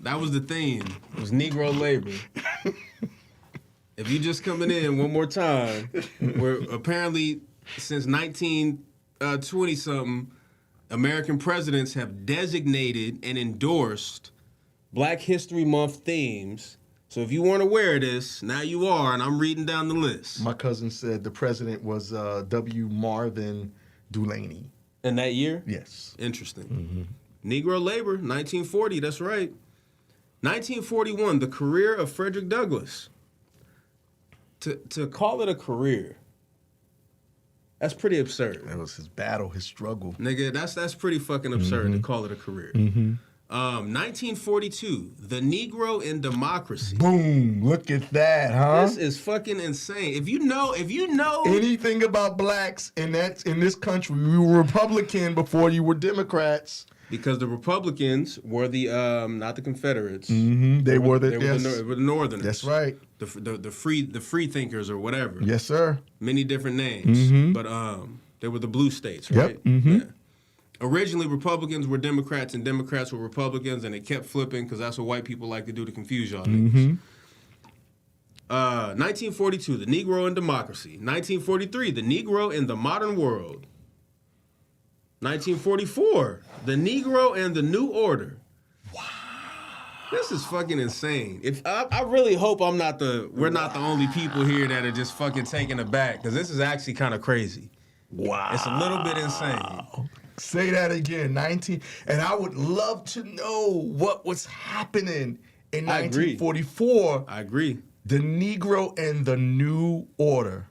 That was the theme. It was Negro labor. If you just coming in one more time, we're apparently since 1920-something, American presidents have designated and endorsed Black History Month themes. So if you weren't aware of this, now you are, and I'm reading down the list. My cousin said the president was W. Marvin Dulaney. In that year? Yes. Interesting. Negro labor, 1940, that's right. 1941, the career of Frederick Douglass. To call it a career, that's pretty absurd. That was his battle, his struggle. Nigga, that's pretty fucking absurd to call it a career. 1942, the Negro in democracy. Boom! Look at that, huh? This is fucking insane. If you know anything about blacks in this country, we were Republican before you were Democrats. Because the Republicans were the not the Confederates. They were the Northerners. That's right. The free thinkers or whatever. Yes, sir. Many different names, but they were the blue states, right? Yep. Yeah. Originally, Republicans were Democrats and Democrats were Republicans, and it kept flipping because that's what white people like to do to confuse y'all niggas. 1942, the Negro in democracy. 1943, the Negro in the modern world. 1944, the Negro and the New Order. Wow. This is fucking insane. If I really hope we're not the only people here that are just fucking taken aback, because this is actually kind of crazy. Wow. It's a little bit insane. Say that again, 19. And I would love to know what was happening in 1944. I agree. The Negro and the New Order.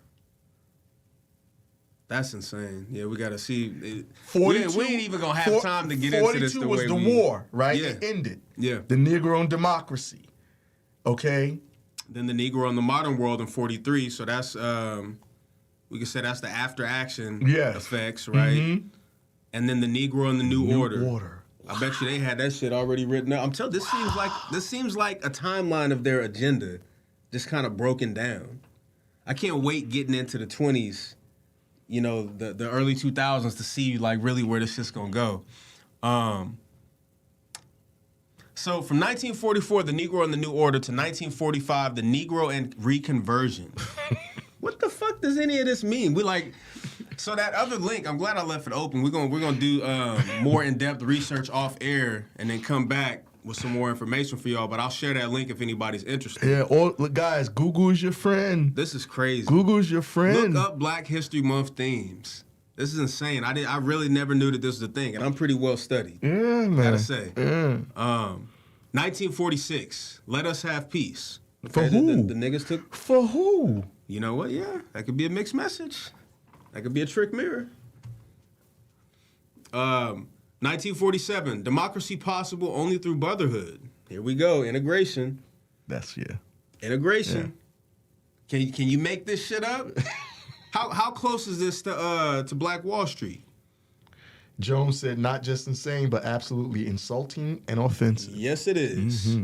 That's insane. Yeah, we got to see. 42, we ain't even going to have time to get into this the way 42 was the war, right? Yeah. It ended. Yeah. The Negro and democracy. Okay? Then the Negro in the modern world in 43. So that's, we could say that's the after action effects, right? And then the Negro and the New Order. Wow. I bet you they had that shit already written out. I'm telling you, this seems like a timeline of their agenda just kind of broken down. I can't wait getting into the 20s, you know, the early 2000s to see like really where this shit's gonna go. So from 1944, the Negro and the New Order to 1945, the Negro and reconversion. What the fuck does any of this mean? So that other link, I'm glad I left it open. We're gonna do more in-depth research off air and then come back with some more information for y'all. But I'll share that link if anybody's interested. Yeah, look, guys, Google is your friend. This is crazy. Google's your friend. Look up Black History Month themes. This is insane. I really never knew that this was a thing, and I'm pretty well studied. Yeah, man. Gotta say. Yeah. 1946. Let Us Have Peace. For who? The niggas took. For who? You know what? Yeah, that could be a mixed message. That could be a trick mirror. 1947, democracy possible only through brotherhood. Here we go, integration. Integration. Yeah. Can you make this shit up? How close is this to Black Wall Street? Jones said not just insane, but absolutely insulting and offensive. Yes, it is.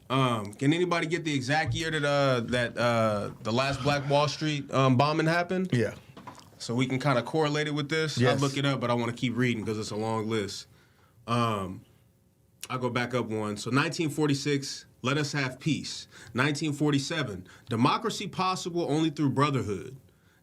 Can anybody get the exact year that the last Black Wall Street bombing happened? Yeah. So we can kind of correlate it with this. Yes. I'll look it up, but I want to keep reading because it's a long list. I'll go back up one. So 1946, Let Us Have Peace. 1947, democracy possible only through brotherhood.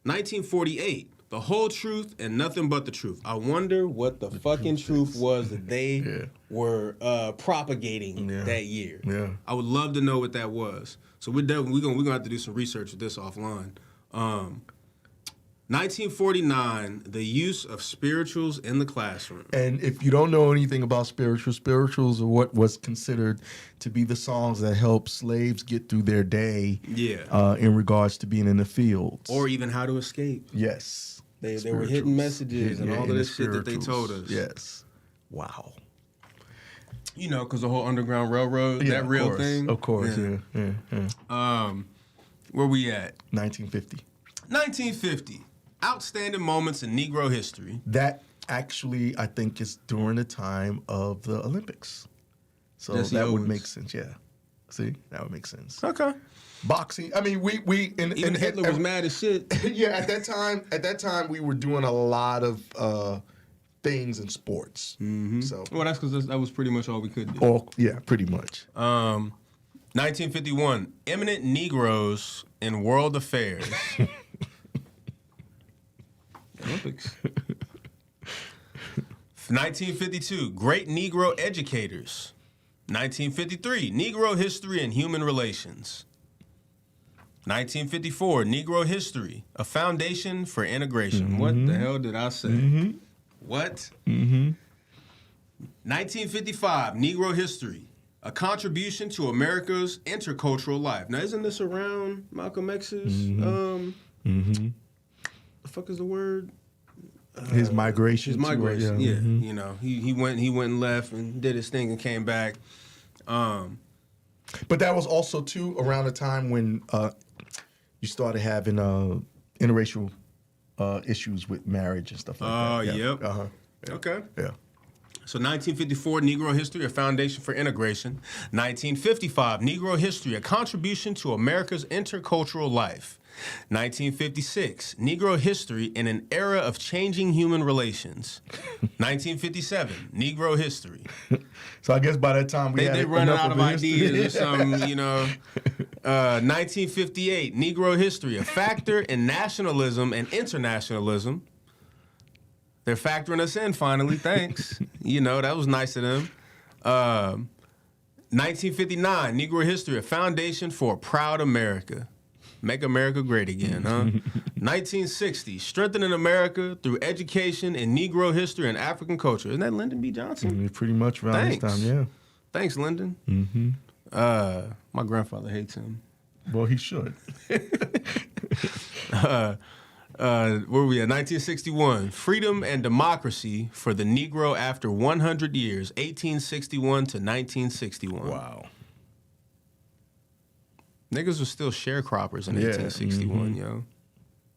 1948, the whole truth and nothing but the truth. I wonder what the fucking truth was that they were propagating that year. Yeah. I would love to know what that was. So we're gonna have to do some research with this offline. 1949, the use of spirituals in the classroom. And if you don't know anything about spirituals are what was considered to be the songs that helped slaves get through their day in regards to being in the fields. Or even how to escape. Yes. They were hidden messages and all of this shit that they told us. Yes. Wow. You know, because the whole Underground Railroad, that real thing. Of course, yeah. Where we at? 1950. 1950. Outstanding moments in Negro history. That actually, I think, is during the time of the Olympics. So Jesse that would Owens. make sense, yeah. See, that would make sense. Okay. Boxing. I mean, Even Hitler was mad as shit. Yeah, at that time, we were doing a lot of things in sports. Mm-hmm. So, Well, that's because that was pretty much all we could do. Yeah, pretty much. 1951. Eminent Negroes in World Affairs. Olympics. 1952. Great Negro Educators. 1953. Negro History and Human Relations. 1954. Negro History, a foundation for integration. Mm-hmm. What the hell did I say? Mm-hmm. What? Mm-hmm. 1955. Negro History, a contribution to America's intercultural life. Now, isn't this around Malcolm X's? The fuck is the word? His migration. His migration. Yeah. Mm-hmm. You know, he went and left and did his thing and came back. But that was also too around the time when you started having interracial issues with marriage and stuff like that. Oh, yep. Yeah. Okay. Yeah. So 1954, Negro History, a foundation for integration. 1955, Negro History, a contribution to America's intercultural life. 1956, Negro History in an era of changing human relations. 1957, Negro History. So I guess by that time they running out of ideas or something, you know. 1958, Negro History, a factor in nationalism and internationalism. They're factoring us in finally, thanks. You know, that was nice of them. 1959, Negro History, a foundation for a proud America. Make America great again, huh? 1960, strengthening America through education in Negro history and African culture. Isn't that Lyndon B. Johnson? Pretty much around this time, yeah. Thanks, Lyndon. My grandfather hates him. Well, he should. Where were we at? 1961, freedom and democracy for the Negro after 100 years, 1861 to 1961. Wow. Niggas were still sharecroppers in 1861, yo.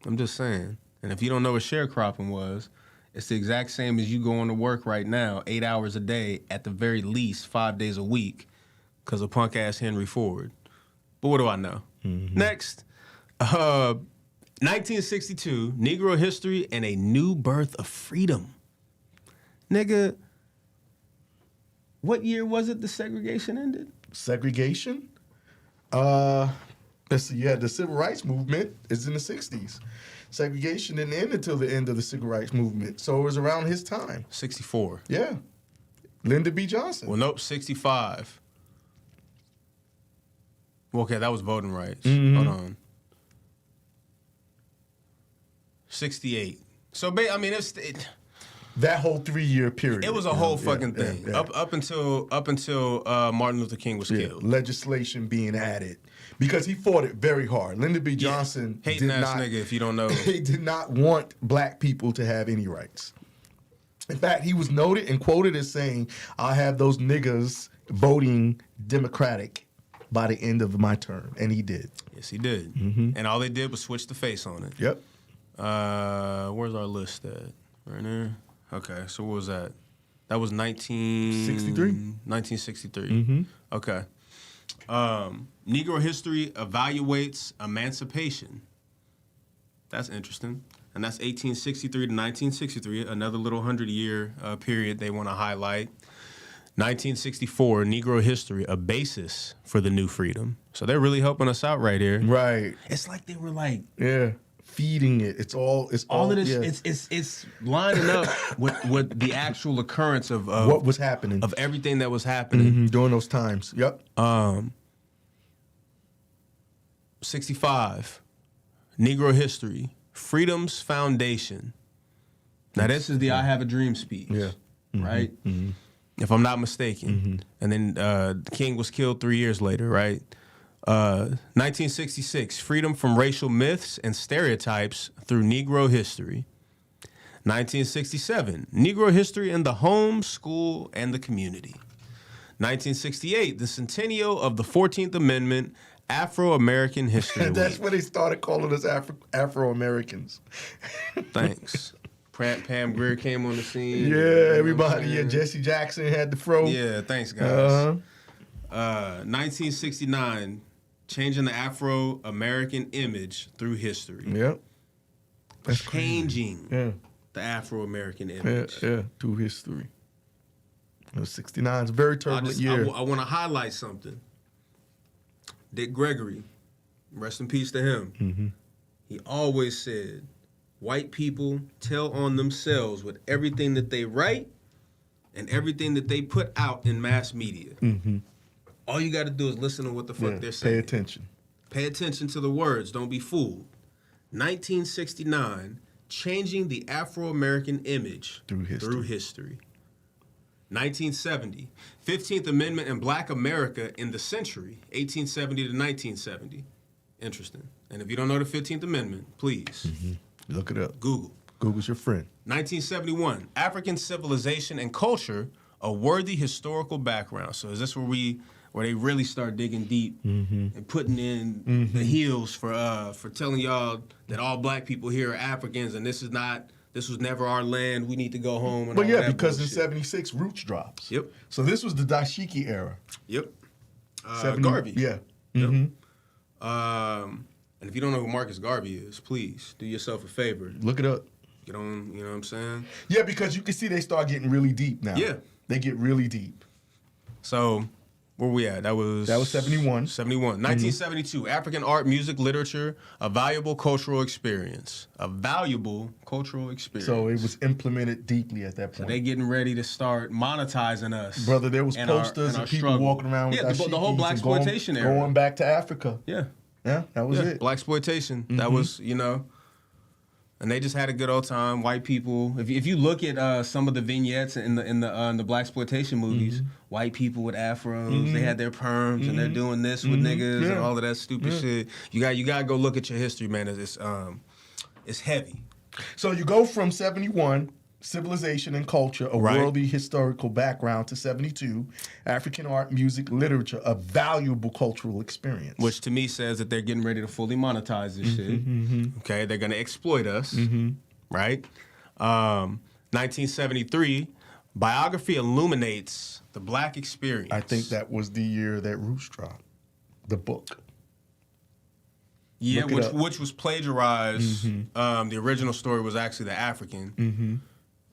I'm just saying. And if you don't know what sharecropping was, it's the exact same as you going to work right now, 8 hours a day, at the very least 5 days a week, because of punk-ass Henry Ford. But what do I know? Next, 1962, Negro history and a new birth of freedom. Nigga, what year was it the segregation ended? Segregation? Let's see, the civil rights movement is in the 60s. Segregation didn't end until the end of the civil rights movement, so it was around his time. 64. Yeah. Lyndon B. Johnson. Well, nope, 65. Well, okay, that was voting rights. Hold on. 68. So, I mean, that whole 3-year period. It was a whole fucking thing. Yeah. Up until Martin Luther King was killed. Legislation being added because he fought it very hard. Lyndon B. Johnson hating ass nigga, if you don't know. He did not want black people to have any rights. In fact, he was noted and quoted as saying, "I'll have those niggas voting Democratic by the end of my term," and he did. Yes, he did. And all they did was switch the face on it. Yep. Where's our list at? Right there. Okay, so what was that? That was 1963. 1963. Okay. Negro history evaluates emancipation. That's interesting. And that's 1863 to 1963, another little 100-year period they want to highlight. 1964, Negro history, a basis for the new freedom. So they're really helping us out right here. Right. It's like they were like... Yeah. Feeding it. It's all of this. Yeah. It's lining up with the actual occurrence of what was happening, of everything that was happening during those times. Yep. 65, Negro history, Freedom's Foundation. Now this is the "I Have a Dream" speech. Yeah. Right. If I'm not mistaken. And then the King was killed 3 years later. Right. 1966, freedom from racial myths and stereotypes through Negro history. 1967, Negro history in the home, school, and the community. 1968, the centennial of the 14th Amendment, Afro-American History That's Week. when they started calling us Afro-Americans. Thanks. Pam Grier came on the scene. Yeah, you know what I'm everybody. Yeah, saying? Jesse Jackson had the fro. Yeah, thanks, guys. 1969, changing the Afro-American image through history. Yep. That's Changing Yeah. the Afro-American Yeah, image. yeah, through history. It was 69. It's a very turbulent year. I want to highlight something. Dick Gregory, rest in peace to him. Mm-hmm. He always said, white people tell on themselves with everything that they write and everything that they put out in mass media. Mm-hmm. All you got to do is listen to what the fuck they're saying. Pay attention. Pay attention to the words. Don't be fooled. 1969, changing the Afro-American image Through history. 1970, 15th Amendment in Black America in the century, 1870 to 1970. Interesting. And if you don't know the 15th Amendment, please Look it up. Google. Google's your friend. 1971, African civilization and culture, a worthy historical background. So is this where they really start digging deep and putting in the heels for telling y'all that all black people here are Africans and this was never our land. We need to go home. And But all yeah, that because bullshit. in 76, Roots drops. Yep. So this was the dashiki era. Yep. 70 Garvey. Yeah. Yep. Mm-hmm. And if you don't know who Marcus Garvey is, please do yourself a favor. Look it up. Get on, you know what I'm saying? Yeah, because you can see they start getting really deep now. Yeah. They get really deep. So, where we at? That was 71. 71. 1972, African art, music, literature, a valuable cultural experience. A valuable cultural experience. So it was implemented deeply at that point. They getting ready to start monetizing us. Brother, there was and posters our and people struggle. walking around with the whole dashikis black and going- exploitation era. Going back to Africa. Yeah. Yeah, that was it. Black exploitation. That was, and they just had a good old time. White people. If you look at some of the vignettes in the black exploitation movies, white people with afros, they had their perms and they're doing this with niggas and all of that stupid shit. You got to go look at your history, man. It's heavy. So you go from 71, civilization and culture, a Right. worldly historical background, to 72, African art, music, literature, a valuable cultural experience. Which to me says that they're getting ready to fully monetize this shit. Okay, they're gonna exploit us, right? 1973, biography illuminates the black experience. I think that was the year that Roots dropped, the book. Yeah, Look it up. which was plagiarized. The original story was actually the African.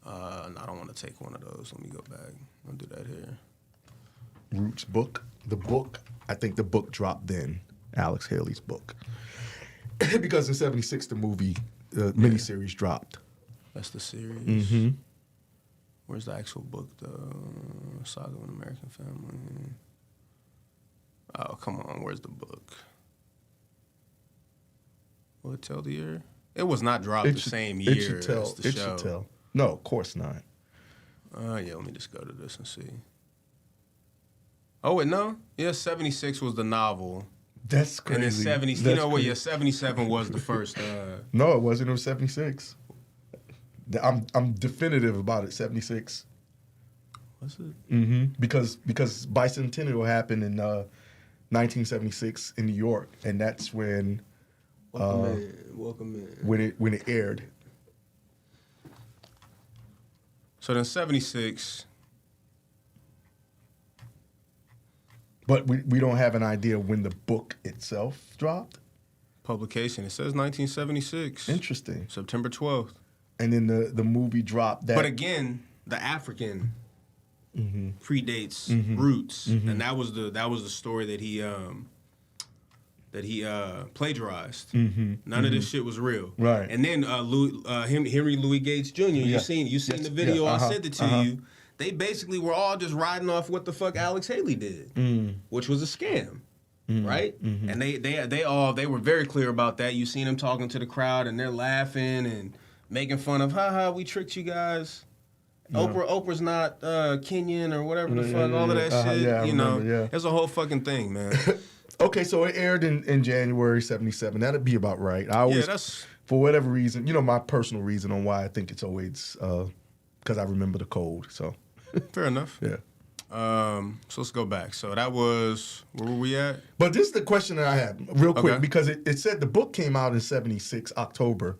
And I don't want to take one of those. Let me go back. I'll do that here. Roots book, the book. I think the book dropped then, Alex Haley's book. Because in 76, the movie, the miniseries dropped. That's the series. Where's the actual book, though? Saga of an American Family. Oh, come on. Where's the book? Will it tell the year? It was not dropped the same year It should tell. as the It show. should tell. No, of course not. Yeah, let me just go to this and see. Oh, wait, no? Yeah, 76 was the novel. That's crazy. And then 70, That's crazy. 77 was the first. No, it wasn't. It was 76. I'm definitive about it. 76. What's it? Because Bicentennial happened in 1976 in New York, and that's when Welcome in. when it aired. So then 76. But we don't have an idea when the book itself dropped. Publication. It says 1976. Interesting. September 12th. And then the movie dropped that. But again, the African predates Roots, and that was the story that he plagiarized. None of this shit was real. Right. And then Henry Louis Gates Jr. You seen the video? I sent it to you. They basically were all just riding off what the fuck Alex Haley did, which was a scam. Right? And they were very clear about that. You seen them talking to the crowd and they're laughing and making fun of, haha, we tricked you guys. Oprah's not Kenyan or whatever the fuck, all of that shit. Yeah, I you know, remember, yeah. it's a whole fucking thing, man. Okay, so it aired in January '77. That'd be about right. I always, that's for whatever reason, my personal reason on why I think it's always because I remember the cold. So fair enough. yeah. So let's go back. So that was, where were we at? But this is the question that I have, real quick, Okay. because it said the book came out in '76 October.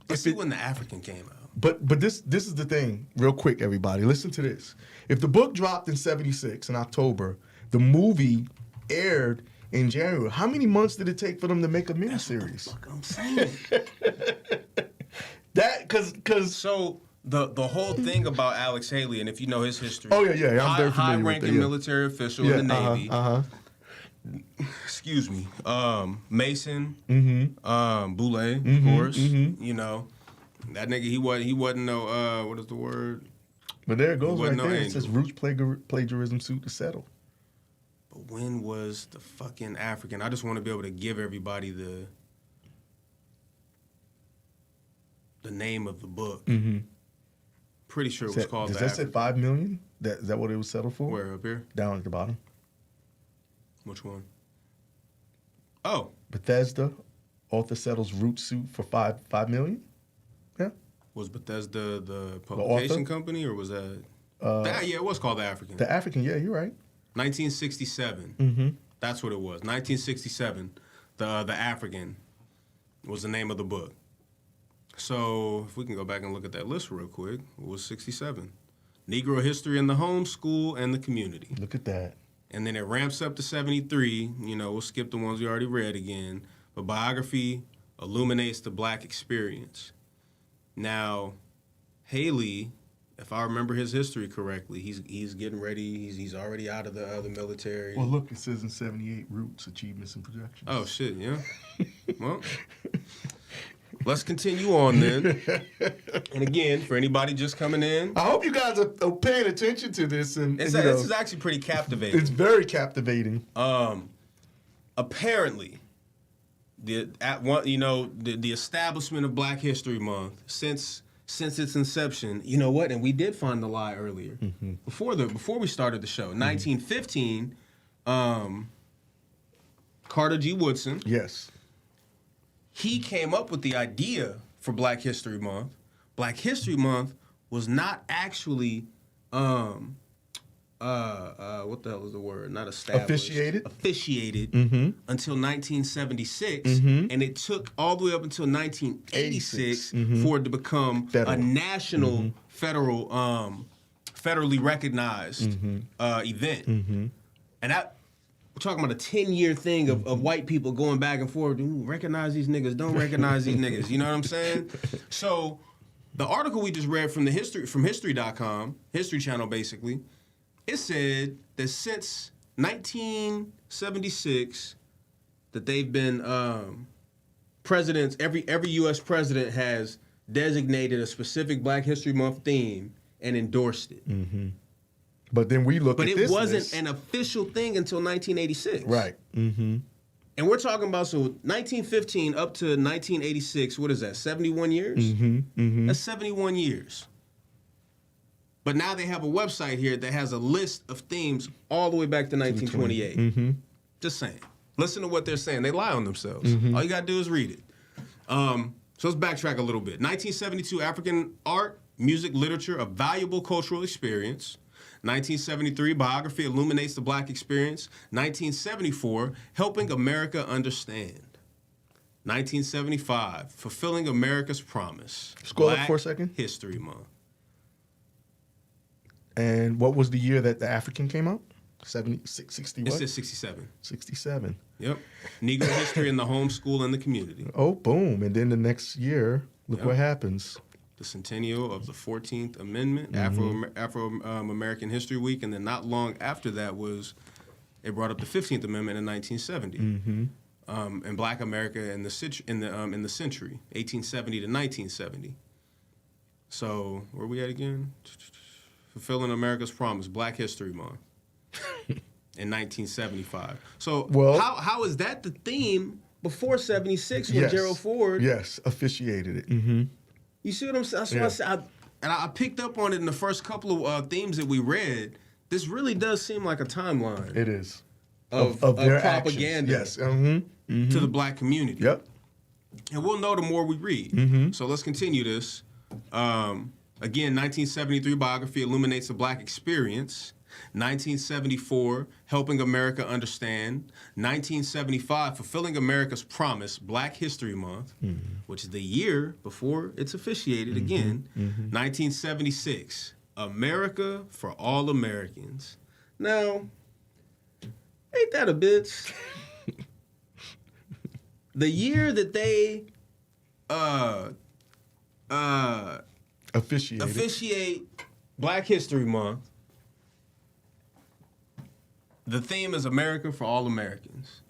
Let's see when the African came out. But this is the thing, real quick, everybody. Listen to this. If the book dropped in '76 in October, the movie aired in January. How many months did it take for them to make a miniseries? Fuck, I'm saying. That because So the whole thing about Alex Haley, and if you know his history, Oh, yeah, I'm very familiar with high-ranking it, yeah. military official in the Navy. Excuse me, Mason, Boulay, of course. You know, that nigga, he wasn't no what is the word? But there it goes right wasn't no there. It angel. says Roots plagiarism suit to settle. But when was the fucking African? I just want to be able to give everybody the name of the book. Pretty sure it was called Does the that say African. $5 million? Is that what it was settled for? Where, up here? Down at the bottom. Which one? Oh, Bethesda, author settles root suit for $5 million. Yeah. was Bethesda the publication author? company, or was that? Uh, Yeah, it was called The African. The African, yeah, you're right. 1967. That's what it was. 1967. The African was the name of the book. So if we can go back and look at that list real quick, it was 67. Negro history in the home, school, and the community. Look at that. And then it ramps up to 73. We'll skip the ones we already read again. But biography illuminates the black experience. Now, Haley, if I remember his history correctly, he's getting ready. He's already out of the military. Well, look, it says in 78 Roots, achievements and projections. Oh, shit, yeah. Well, let's continue on then. And again, for anybody just coming in, I hope you guys are paying attention to this. And this you know, is actually pretty captivating. it's very captivating. Apparently, the establishment of Black History Month since its inception. You know what? And we did find the lie earlier before we started the show. 1915, Carter G. Woodson. Yes. He came up with the idea for Black History Month. Black History Month was not actually what the hell is the word? Not established. Officiated until 1976, and it took all the way up until 1986 for it to become a national federally recognized event. And that, we're talking about a 10-year thing of white people going back and forth. Recognize these niggas, don't recognize these niggas. You know what I'm saying? So the article we just read from history.com, History Channel basically, it said that since 1976 that they've been presidents, every U.S. president has designated a specific Black History Month theme and endorsed it. But then we look But at it this wasn't list. an official thing until 1986. Right. And we're talking about, 1915 up to 1986, what is that, 71 years? That's 71 years. But now they have a website here that has a list of themes all the way back to 1928. Just saying. Listen to what they're saying. They lie on themselves. All you got to do is read it. So let's backtrack a little bit. 1972, African art, music, literature, a valuable cultural experience. 1973, biography illuminates the Black experience. 1974, helping America understand. 1975, fulfilling America's promise. Scroll up Black for a second. History Month. And what was the year that the African came out? 60 It what? says 67. 67. Yep. Negro history in the home, school, and the community. Oh, boom. And then the next year, look Yep. what happens. The centennial of the 14th Amendment, Afro-American History Week, and then not long after that was, it brought up the 15th Amendment in 1970. And Black America in the century, 1870 to 1970. So where are we at again? Fulfilling America's Promise, Black History Month in 1975. So Well- how is that the theme before 76 when Gerald Ford? Yes, officiated it. You see what I'm saying? That's what I said. I picked up on it in the first couple of themes that we read. This really does seem like a timeline. It is. of their propaganda actions. Yes. to the black community. Yep. And we'll know the more we read. So let's continue this. Again, 1973 biography illuminates the black experience. 1974, Helping America Understand. 1975, Fulfilling America's Promise, Black History Month, which is the year before it's officiated again. 1976, America for All Americans. Now, ain't that a bitch? The year that they officiate Black History Month, the theme is America for All Americans.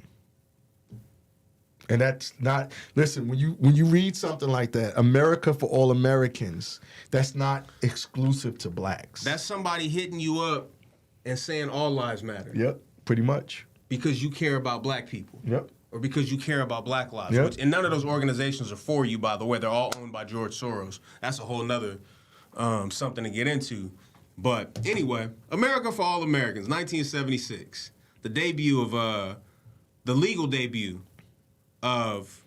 And that's not, listen, when you read something like that, America for All Americans, that's not exclusive to blacks. That's somebody hitting you up and saying all lives matter. Yep, pretty much. Because you care about black people. Yep. Or because you care about black lives. Yep. And none of those organizations are for you, by the way. They're all owned by George Soros. That's a whole nother something to get into. But anyway, America for All Americans, 1976. The debut of, the legal debut of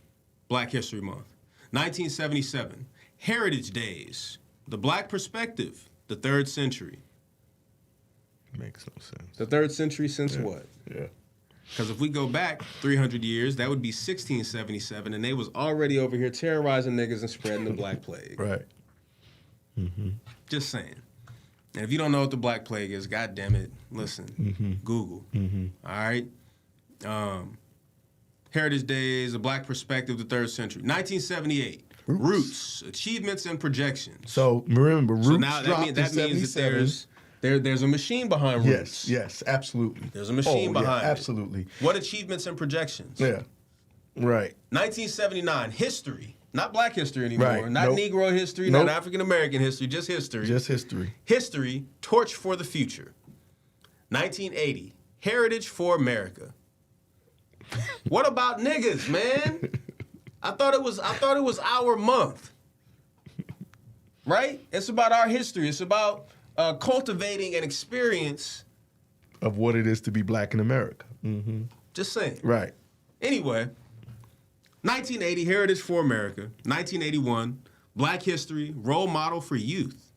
Black History Month. 1977, Heritage Days, the Black Perspective, the 3rd century. Makes no sense. The 3rd century since what? Yeah. Because if we go back 300 years, that would be 1677, and they was already over here terrorizing niggas and spreading the Black Plague. Right. Just saying. And if you don't know what the Black Plague is, God damn it, listen, Google. All right? Heritage Days, A Black Perspective, the 3rd century. 1978, Roots, Achievements and Projections. So remember, Roots So now dropped that means that there's a machine behind Roots. Yes, absolutely. There's a machine behind it. Absolutely. What achievements and projections? Yeah. Right. 1979, history. Not black history anymore. Right. Not Nope. Negro history, Nope. not African American history, just history. Just history. History, Torch for the Future. 1980, Heritage for America. What about niggas, man? I thought it was our month. Right? It's about our history. It's about cultivating an experience Of what it is to be black in America. Just saying. Right. Anyway, 1980, Heritage for America. 1981, Black History, Role Model for Youth.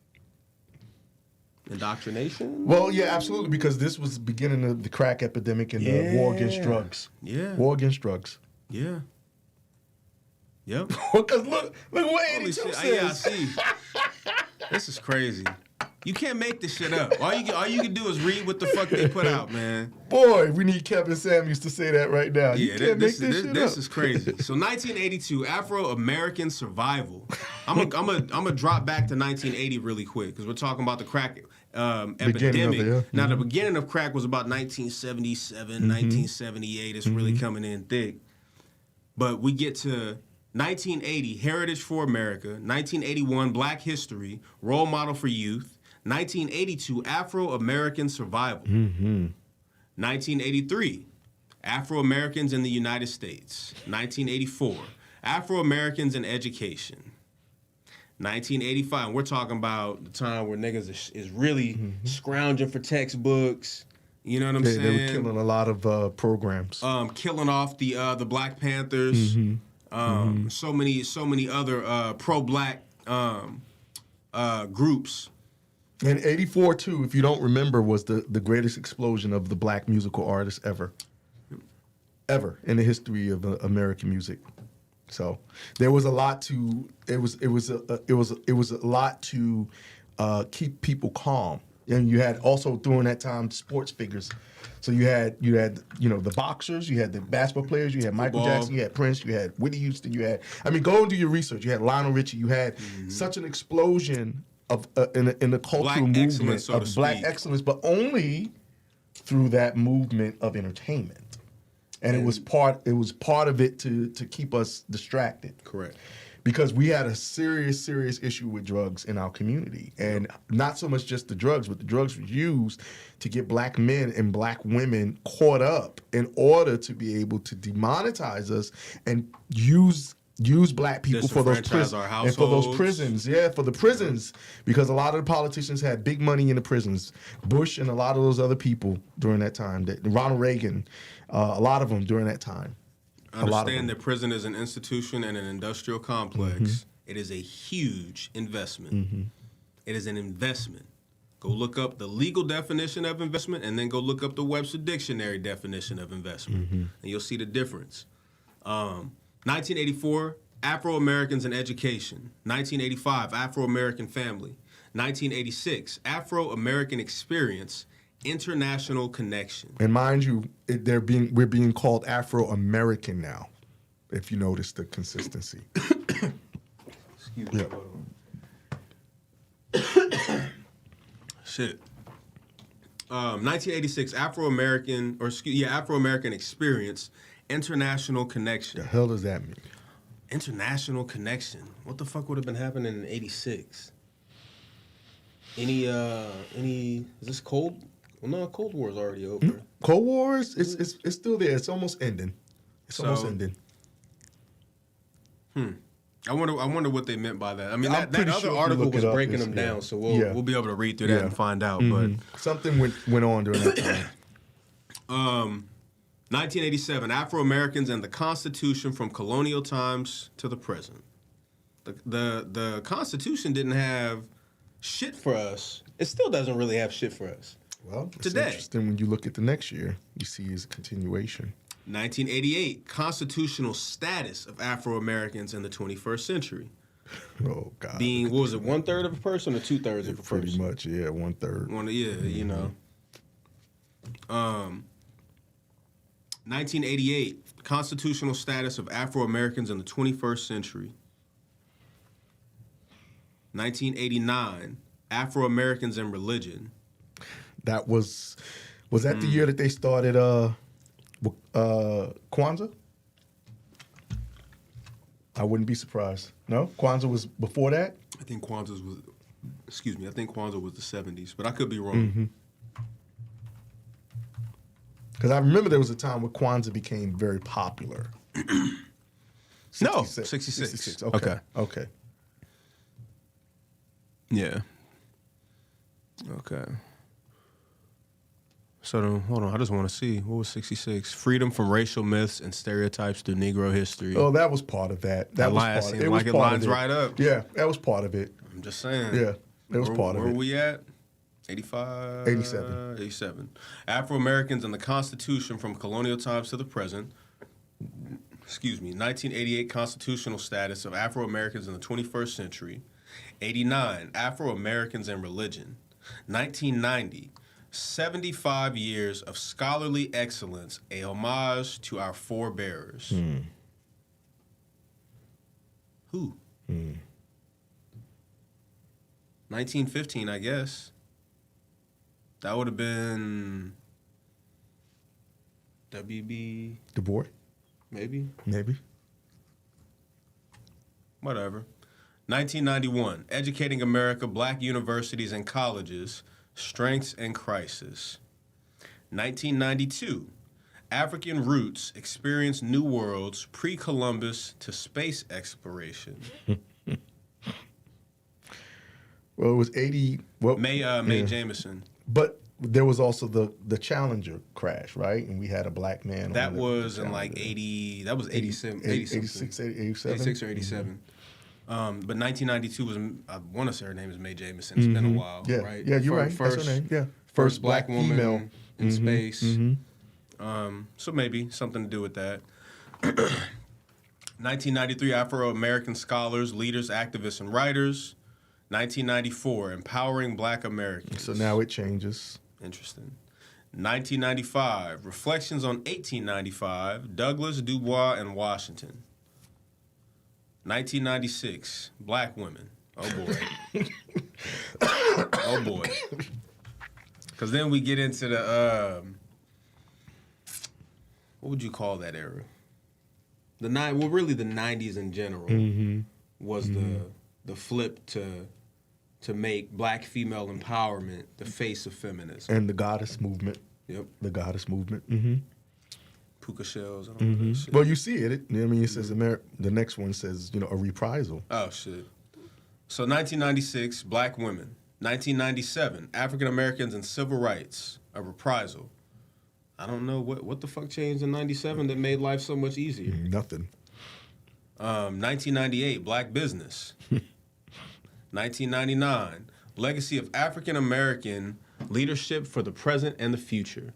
Indoctrination? Well, yeah, absolutely, because this was the beginning of the crack epidemic and the war against drugs. Yeah. War against drugs. Yeah. Yep. Because look what Holy 82 shit. says. Yeah, I see. This is crazy. You can't make this shit up. All you can do is read what the fuck they put out, man. Boy, we need Kevin Samuels to say that right now. You Yeah, can't make this shit up. is crazy. So 1982, Afro-American survival. I'm gonna drop back to 1980 really quick because we're talking about the crack epidemic. of it, yeah. Now the beginning of crack was about 1977, 1978. It's really coming in thick. But we get to 1980, Heritage for America. 1981, Black History, Role Model for Youth. 1982, Afro-American Survival. 1983, Afro-Americans in the United States. 1984, Afro-Americans in Education. 1985, and we're talking about the time where niggas is really scrounging for textbooks. You know what I'm saying? They were killing a lot of programs. Killing off the Black Panthers. So many other pro-black groups. And 84, too, if you don't remember, was the greatest explosion of the black musical artists ever in the history of American music. So there was a lot to it was a lot to keep people calm. And you had also during that time sports figures. So you had the boxers, you had the basketball players, you had Michael Jackson, you had Prince, you had Whitney Houston, go and do your research. You had Lionel Richie, you had such an explosion of in the cultural Black movement excellence, so of to black speak. excellence, but only through that movement of entertainment. And it was part of it to keep us distracted. Correct. Because we had a serious issue with drugs in our community. And not so much just the drugs, but the drugs were used to get black men and black women caught up in order to be able to demonetize us and use use black people for those Disenfranchise our and for those households. prisons. Yeah, for the prisons, because a lot of the politicians had big money in the prisons. Bush and a lot of those other people during that time. Ronald Reagan, a lot of them during that time. Understand that prison is an institution and an industrial complex. It is a huge investment. It is an investment. Go look up the legal definition of investment and then go look up the Webster Dictionary definition of investment. And you'll see the difference. 1984, Afro-Americans in education. 1985, Afro-American family. 1986, Afro-American experience, international connection. And mind you, we're being called Afro-American now, if you notice the consistency. Excuse me. Shit. 1986, Afro-American experience, international connection. The hell does that mean? International connection. What the fuck would have been happening in '86? Is this Cold? Well, no, Cold War is already over. Cold Wars, it's still there. It's almost ending. Almost ending. I wonder what they meant by that. I mean, I'm that pretty other sure if you article look was it up, breaking it's- them yeah. down, so Yeah. we'll be able to read through that and find out. Something went on during that time. But 1987, Afro-Americans and the Constitution from colonial times to the present. The Constitution didn't have shit for us. It still doesn't really have shit for us. Well, it's Today. interesting when you look at the next year, you see it's a continuation. 1988, constitutional status of Afro-Americans in the 21st century. Oh God. Being, what was it, 1/3 of a person or 2/3 of a person? Pretty much, yeah, 1/3. You know. 1988, constitutional status of Afro-Americans in the 21st century. 1989, Afro-Americans and religion. That was that the year that they started Kwanzaa? I wouldn't be surprised. No? Kwanzaa was before that? I think Kwanzaa was the 70s, but I could be wrong. Because I remember there was a time where Kwanzaa became very popular. No, 66. 66. Okay. Yeah. Okay. So then, hold on, I just want to see, what was 66? Freedom from racial myths and stereotypes through Negro history. Oh, that was part of that. That was part of it. Like it lines right up. Yeah, that was part of it. I'm just saying. Yeah, that was part of it. Where were we at? 85? 87. 87. Afro-Americans and the Constitution from colonial times to the present. 1988 constitutional status of Afro-Americans in the 21st century. 89, Afro-Americans and religion. 1990, 75 years of scholarly excellence, a homage to our forebearers. Who? 1915, I guess. That would have been W.B. Du Bois? Maybe. Whatever. 1991, Educating America, Black Universities and Colleges, Strengths and Crisis. 1992, African Roots, Experience New Worlds, Pre-Columbus to Space Exploration. Well, it was 80. Well, Mae Jameson. But there was also the Challenger crash, right? And we had a black man. That on the was in Challenger. like 80, that was 87, 86, 87? 86 or 87. But 1992 was, I want to say her name is Mae Jameson. It's been a while, Yeah, right? yeah, you're right. First, That's her name. Yeah, first black woman female in space. So maybe something to do with that. 1993, Afro-American scholars, leaders, activists, and writers. 1994, Empowering Black Americans. So now it changes. Interesting. 1995, Reflections on 1895, Douglas, Dubois, and Washington. 1996, Black Women. Oh, boy. Oh, boy. Because then we get into the, what would you call that era? Really the 90s in general was the flip to make black female empowerment the face of feminism. And the goddess movement. Yep. The goddess movement. puka shells and all that shit. Well, you see it. I mean, it says the next one says, a reprisal. Oh, shit. So 1996, black women. 1997, African Americans and civil rights, a reprisal. I don't know what the fuck changed in 97 that made life so much easier. Nothing. 1998, black business. 1999, legacy of African American leadership for the present and the future.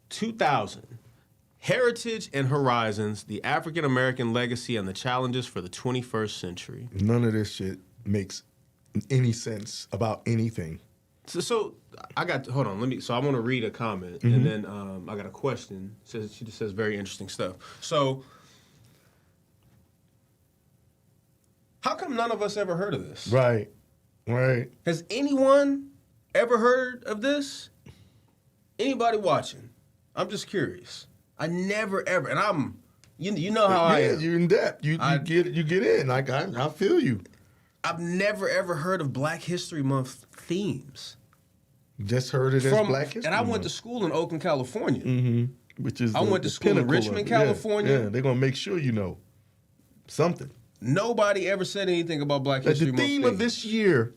2000, heritage and horizons, the African American legacy and the challenges for the 21st century. None of this shit makes any sense about anything. So I got hold on. So I want to read a comment and then I got a question. She just says very interesting stuff. So how come none of us ever heard of this? Right. Has anyone ever heard of this? Anybody watching? I'm just curious. I never ever, and I'm, you know how I am. You're in depth. You get in. I feel you. I've never ever heard of Black History Month themes. Just heard it as Black History And I Month. went to school in Oakland, California. Which is I went to school in Richmond, California. Yeah, they're gonna make sure you know something. Nobody ever said anything about Black History Month. The theme of this year,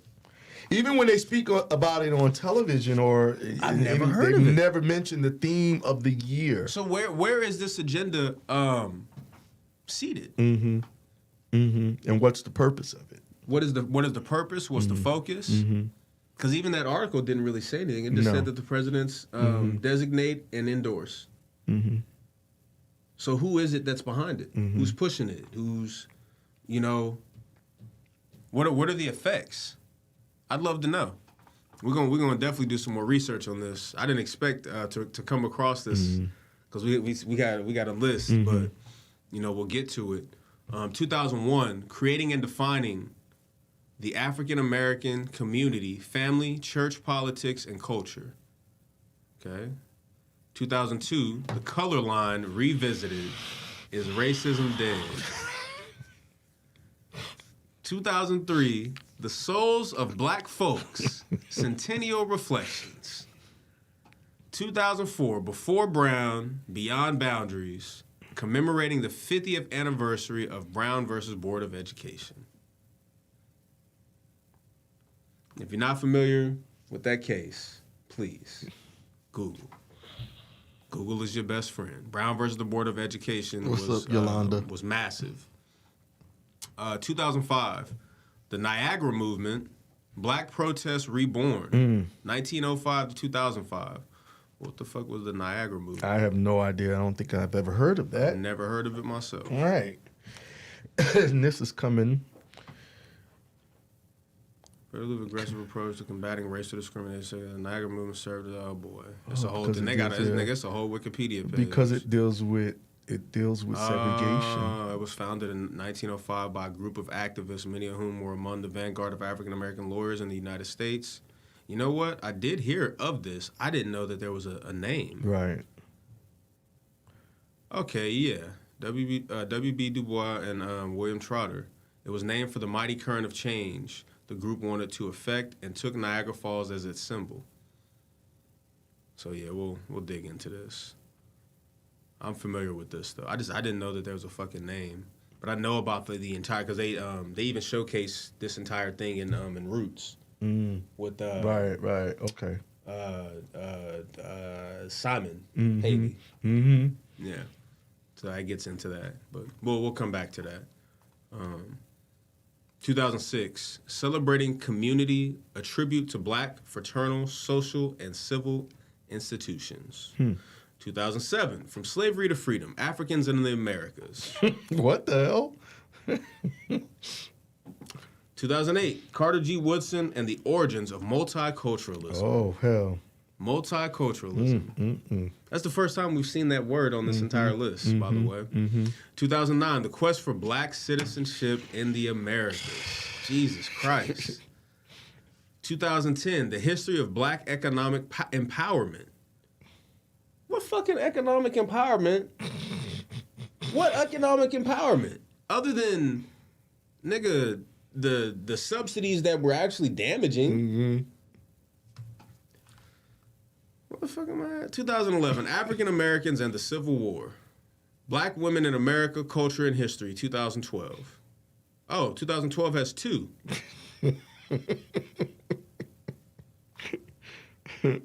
even when they speak about it on television or I've never heard of it. Never mentioned the theme of the year. So where is this agenda seated? And what's the purpose of it? What is the purpose? What's the focus? Because even that article didn't really say anything. It just said that the presidents designate and endorse. So who is it that's behind it? Who's pushing it? Who's, what are the effects? I'd love to know. We're gonna definitely do some more research on this. I didn't expect to come across this because we got a list, but we'll get to it. 2001, creating and defining the African American community, family, church, politics, and culture. Okay. 2002, the color line revisited. Is racism dead? 2003, the souls of black folks, Centennial Reflections. 2004, Before Brown, Beyond Boundaries, commemorating the 50th anniversary of Brown versus Board of Education. If you're not familiar with that case, please Google. Google is your best friend. Brown versus the Board of Education was massive. 2005, the Niagara Movement, Black Protests Reborn, 1905 to 2005. What the fuck was the Niagara Movement? I have no idea. I don't think I've ever heard of that. I've never heard of it myself. All right. And this is coming. Relative aggressive approach to combating racial discrimination. The Niagara Movement served as It's a whole thing. It's a whole Wikipedia page. Because it deals with segregation. It was founded in 1905 by a group of activists, many of whom were among the vanguard of African American lawyers in the United States. You know what? I did hear of this. I didn't know that there was a name. Right. Okay, yeah. W.B. Du Bois and William Trotter. It was named for the mighty current of change the group wanted to affect and took Niagara Falls as its symbol. So yeah, we'll dig into this. I'm familiar with this though. I didn't know that there was a fucking name, but I know about the entire because they even showcase this entire thing in Roots with right okay Simon Haley. Yeah, so that gets into that, but we'll come back to that. 2006, celebrating community, a tribute to black fraternal, social, and civil institutions. 2007, From Slavery to Freedom, Africans in the Americas. What the hell? 2008, Carter G. Woodson and the Origins of Multiculturalism. Oh, hell. Multiculturalism. That's the first time we've seen that word on this entire list, by the way. 2009, The Quest for Black Citizenship in the Americas. Jesus Christ. 2010, The History of Black Economic Empowerment. What fucking economic empowerment? What economic empowerment? Other than, nigga, the subsidies that were actually damaging. What the fuck am I at? 2011, African Americans and the Civil War. Black Women in America, Culture and History, 2012. Oh, 2012 has 2.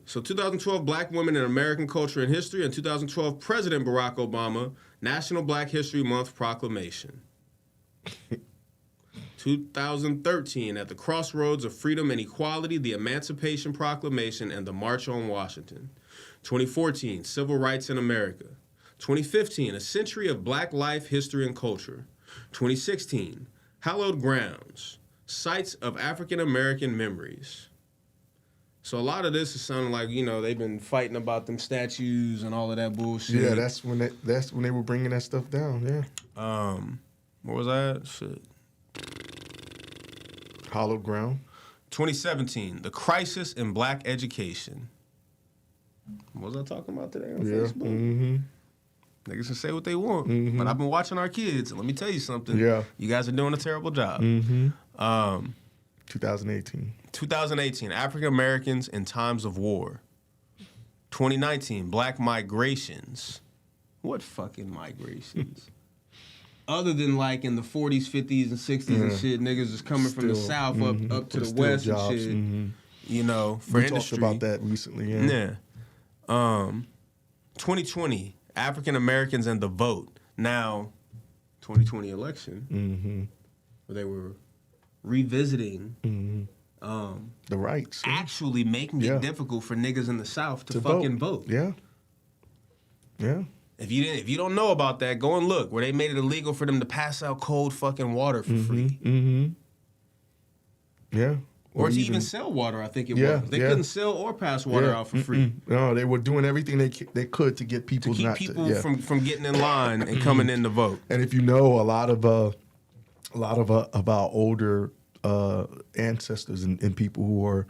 So 2012, Black Women in American Culture and History, and 2012, President Barack Obama, National Black History Month Proclamation. 2013, At the Crossroads of Freedom and Equality, the Emancipation Proclamation and the March on Washington. 2014, Civil Rights in America. 2015, A Century of Black Life, History, and Culture. 2016, Hallowed Grounds, Sites of African American Memories. So a lot of this is sounding like, you know, they've been fighting about them statues and all of that bullshit. Yeah, that's when they were bringing that stuff down. Yeah. What was that? Shit. Hollow ground. 2017, The Crisis in Black Education. What was I talking about today on Facebook? Mm-hmm. Niggas can say what they want, but I've been watching our kids, and let me tell you something. Yeah. You guys are doing a terrible job. 2018, African Americans in Times of War. 2019, Black Migrations. What fucking migrations? Other than like in the 40s, 50s, and 60s and shit, niggas is coming from the South up to the West jobs, and shit. You know, for we industry. talked about that recently. Yeah. 2020, African Americans and the vote. Now, 2020 election, where they were revisiting The rights. actually making it difficult for niggas in the South to fucking vote. Yeah. Yeah. If you don't know about that, go and look where they made it illegal for them to pass out cold fucking water for free. Yeah. Or to even sell water, I think it Yeah, was. They yeah. couldn't sell or pass water out for free. No, they were doing everything they could to get people To keep not people to, from getting in line and coming in to vote. And if you know, a lot of our older ancestors and people who are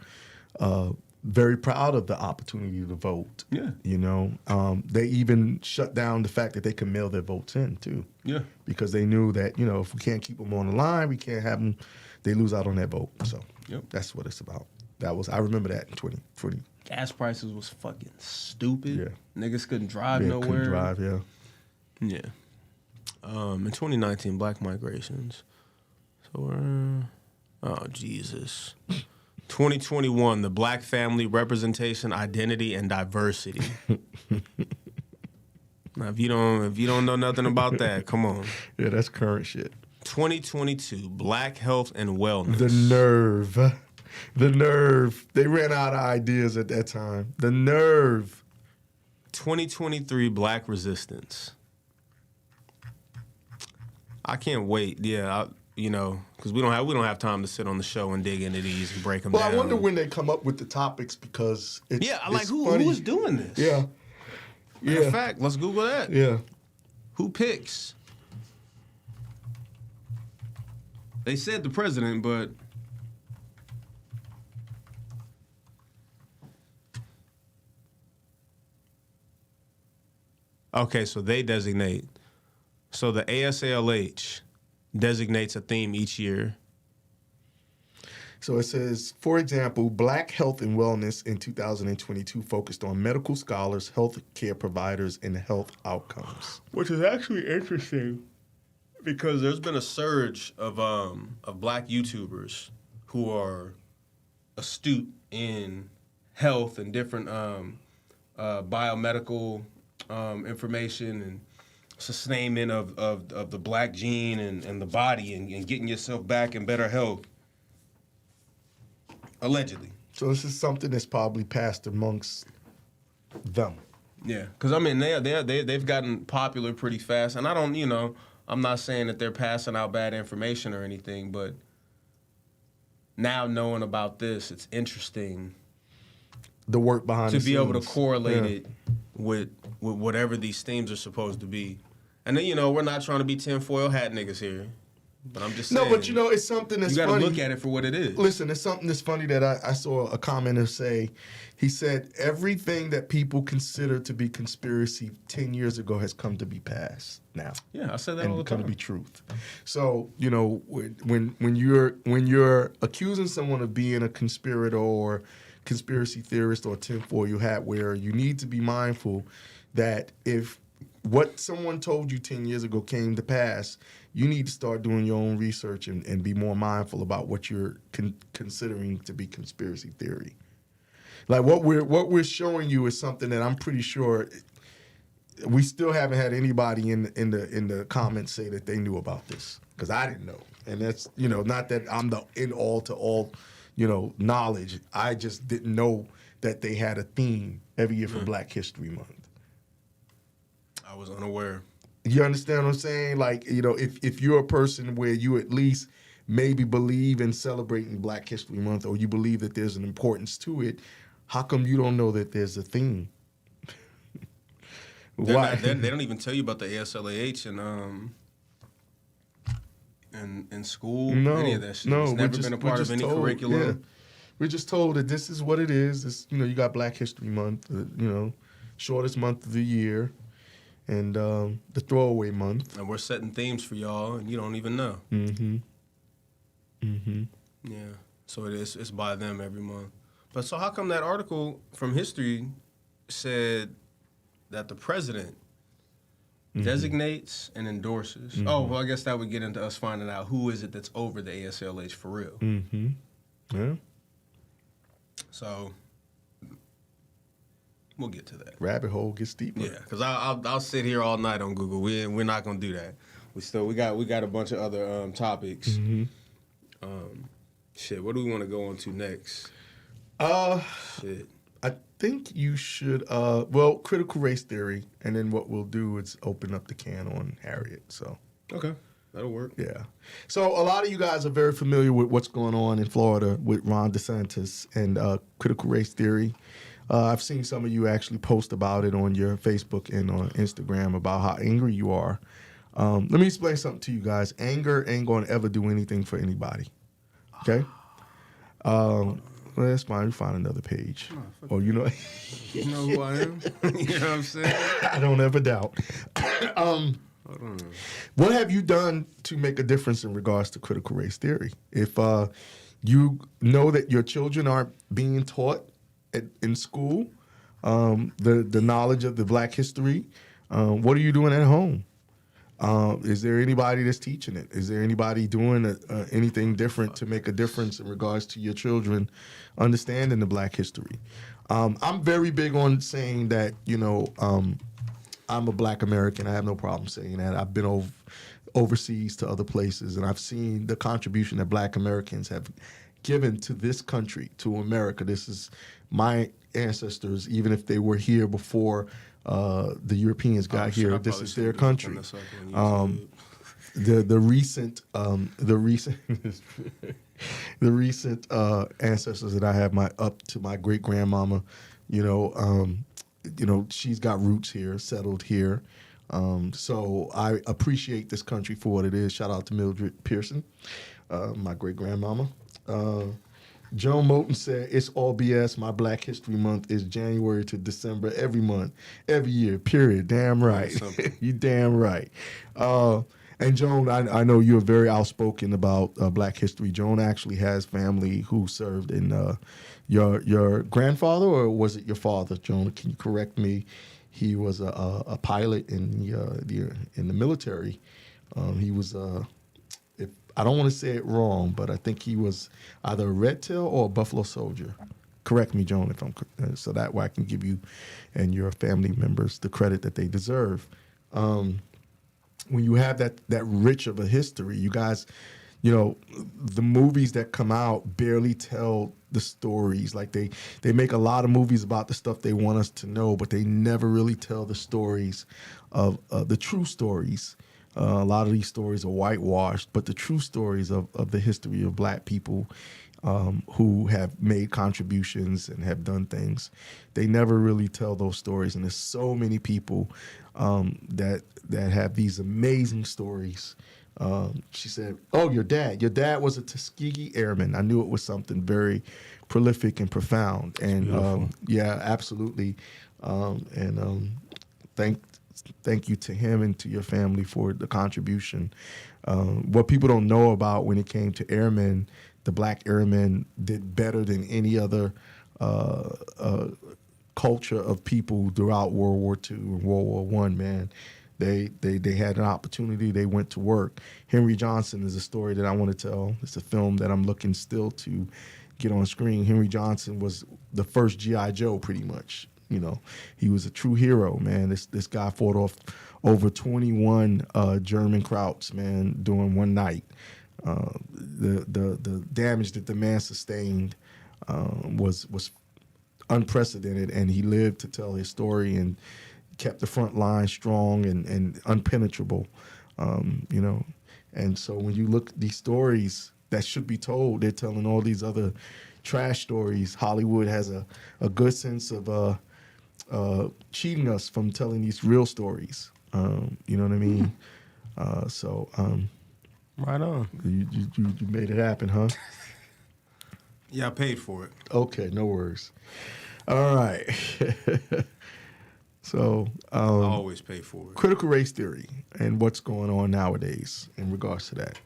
very proud of the opportunity to vote. Yeah. You know, they even shut down the fact that they could mail their votes in too. Yeah. Because they knew that, you know, if we can't keep them on the line, we can't have them. They lose out on that vote. So that's what it's about. I remember that in 2020. Gas prices was fucking stupid. Yeah. Niggas couldn't drive Yeah, nowhere. couldn't drive, yeah. Yeah. In 2019, Black Migrations. So oh, Jesus. 2021, the Black Family Representation, Identity, and Diversity. Now, if you don't know nothing about that, come on. Yeah, that's current shit. 2022, Black Health and Wellness. The nerve. The nerve. They ran out of ideas at that time. The nerve. 2023, Black Resistance. I can't wait. Yeah, because we don't have time to sit on the show and dig into these and break them down. Well, I wonder when they come up with the topics because it's who is doing this? Yeah. Matter of fact, let's Google that. Yeah. Who picks? They said the president, but okay, so they designate. So the ASALH designates a theme each year. So it says, for example, Black Health and Wellness in 2022 focused on medical scholars, health care providers, and health outcomes. Which is actually interesting because there's been a surge of Black YouTubers who are astute in health and different biomedical information and sustainment of the Black gene and the body and getting yourself back in better health. Allegedly. So this is something that's probably passed amongst them. Yeah, because I mean they've gotten popular pretty fast, and I don't, I'm not saying that they're passing out bad information or anything, but now knowing about this, it's interesting. The work behind to the be able to scenes. correlate it with whatever these themes are supposed to be, and then we're not trying to be tinfoil hat niggas here. But I'm just saying. No, but it's something that's funny. You got to look at it for what it is. Listen, it's something that's funny that I saw a commenter say. He said, everything that people consider to be conspiracy 10 years ago has come to be past now. Yeah, I said that all the time. And come to be truth. So, when you're accusing someone of being a conspirator or conspiracy theorist or tinfoil hat wearer, you need to be mindful that if what someone told you 10 years ago came to pass, you need to start doing your own research and be more mindful about what you're considering to be conspiracy theory. Like what we're showing you is something that I'm pretty sure we still haven't had anybody in the comments say that they knew about this, because I didn't know. And that's, not that I'm the in all to all, knowledge. I just didn't know that they had a theme every year for Black History Month. I was unaware. You understand what I'm saying? Like, if you're a person where you at least maybe believe in celebrating Black History Month, or you believe that there's an importance to it, how come you don't know that there's a theme? Why? They don't even tell you about the ASLAH in school. No, any of that shit. no, It's never been a part of any curriculum. Yeah. We're just told that this is what it is. It's, you got Black History Month, shortest month of the year, and the throwaway month. And we're setting themes for y'all, and you don't even know. Mm-hmm. Mm-hmm. Yeah. So it's by them every month. But so how come that article from History said that the president designates and endorses? Oh, well, I guess that would get into us finding out who is it that's over the ASLH for real. Mm-hmm. Yeah. So we'll get to that. Rabbit hole gets deeper. Yeah, because I'll sit here all night on Google. We're not gonna do that. We got a bunch of other topics. Mm-hmm. Shit, what do we want to go on to next? Shit. I think you should, critical race theory, and then what we'll do is open up the can on Harriet. So Okay, that'll work. yeah. So a lot of you guys are very familiar with what's going on in Florida with Ron DeSantis and critical race theory. I've seen some of you actually post about it on your Facebook and on Instagram about how angry you are. Let me explain something to you guys. Anger ain't going to ever do anything for anybody. Okay? Well, that's fine. We find another page. Oh, You know who I am? You know what I'm saying? I don't ever doubt. Hold on. What have you done to make a difference in regards to critical race theory? If you know that your children aren't being taught in school the knowledge of the Black history, what are you doing at home? Is there anybody that's teaching it? Is there anybody doing anything different to make a difference in regards to your children understanding the Black history? I'm very big on saying that, I'm a Black American. I have no problem saying that. I've been overseas to other places, and I've seen the contribution that Black Americans have given to this country, to America. This is my ancestors, even if they were here before the Europeans got here. This is their country. The recent the recent ancestors that I have up to my great grandmama, she's got roots here, settled here. So I appreciate this country for what it is. Shout out to Mildred Pearson, my great grandmama. Joan Moulton said, "It's all BS. My Black History Month is January to December every month, every year, period." Damn right. You damn right. And Joan, I know you're very outspoken about Black history. Joan actually has family who served in your grandfather, or was it your father, Joan? Can you correct me? He was a pilot in the military. He was I don't want to say it wrong, but I think he was either a red tail or a buffalo soldier. Correct me, Joan, if I'm so that way I can give you and your family members the credit that they deserve. When you have that rich of a history, you guys, the movies that come out barely tell the stories. Like they make a lot of movies about the stuff they want us to know, but they never really tell the stories of the true stories. A lot of these stories are whitewashed, but the true stories of the history of Black people who have made contributions and have done things, they never really tell those stories. And there's so many people that have these amazing stories. She said, "Oh, your dad was a Tuskegee Airman." I knew it was something very prolific and profound. And yeah, absolutely. Thank you to him and to your family for the contribution. What people don't know about when it came to airmen, the Black airmen did better than any other culture of people throughout World War II and World War One. Man, they had an opportunity. They went to work. Henry Johnson is a story that I want to tell. It's a film that I'm looking still to get on screen. Henry Johnson was the first G.I. Joe, pretty much. You know, he was a true hero, man. This guy fought off over 21 German Krauts, man, during one night. The damage that the man sustained was unprecedented, and he lived to tell his story and kept the front line strong and unpenetrable. You know, and so when you look at these stories that should be told, they're telling all these other trash stories. Hollywood has a good sense of cheating us from telling these real stories. You know what I mean? Right on. You made it happen, huh? Yeah, I paid for it. Okay, no worries. All right. So, I always pay for it. critical race theory and what's going on nowadays in regards to that.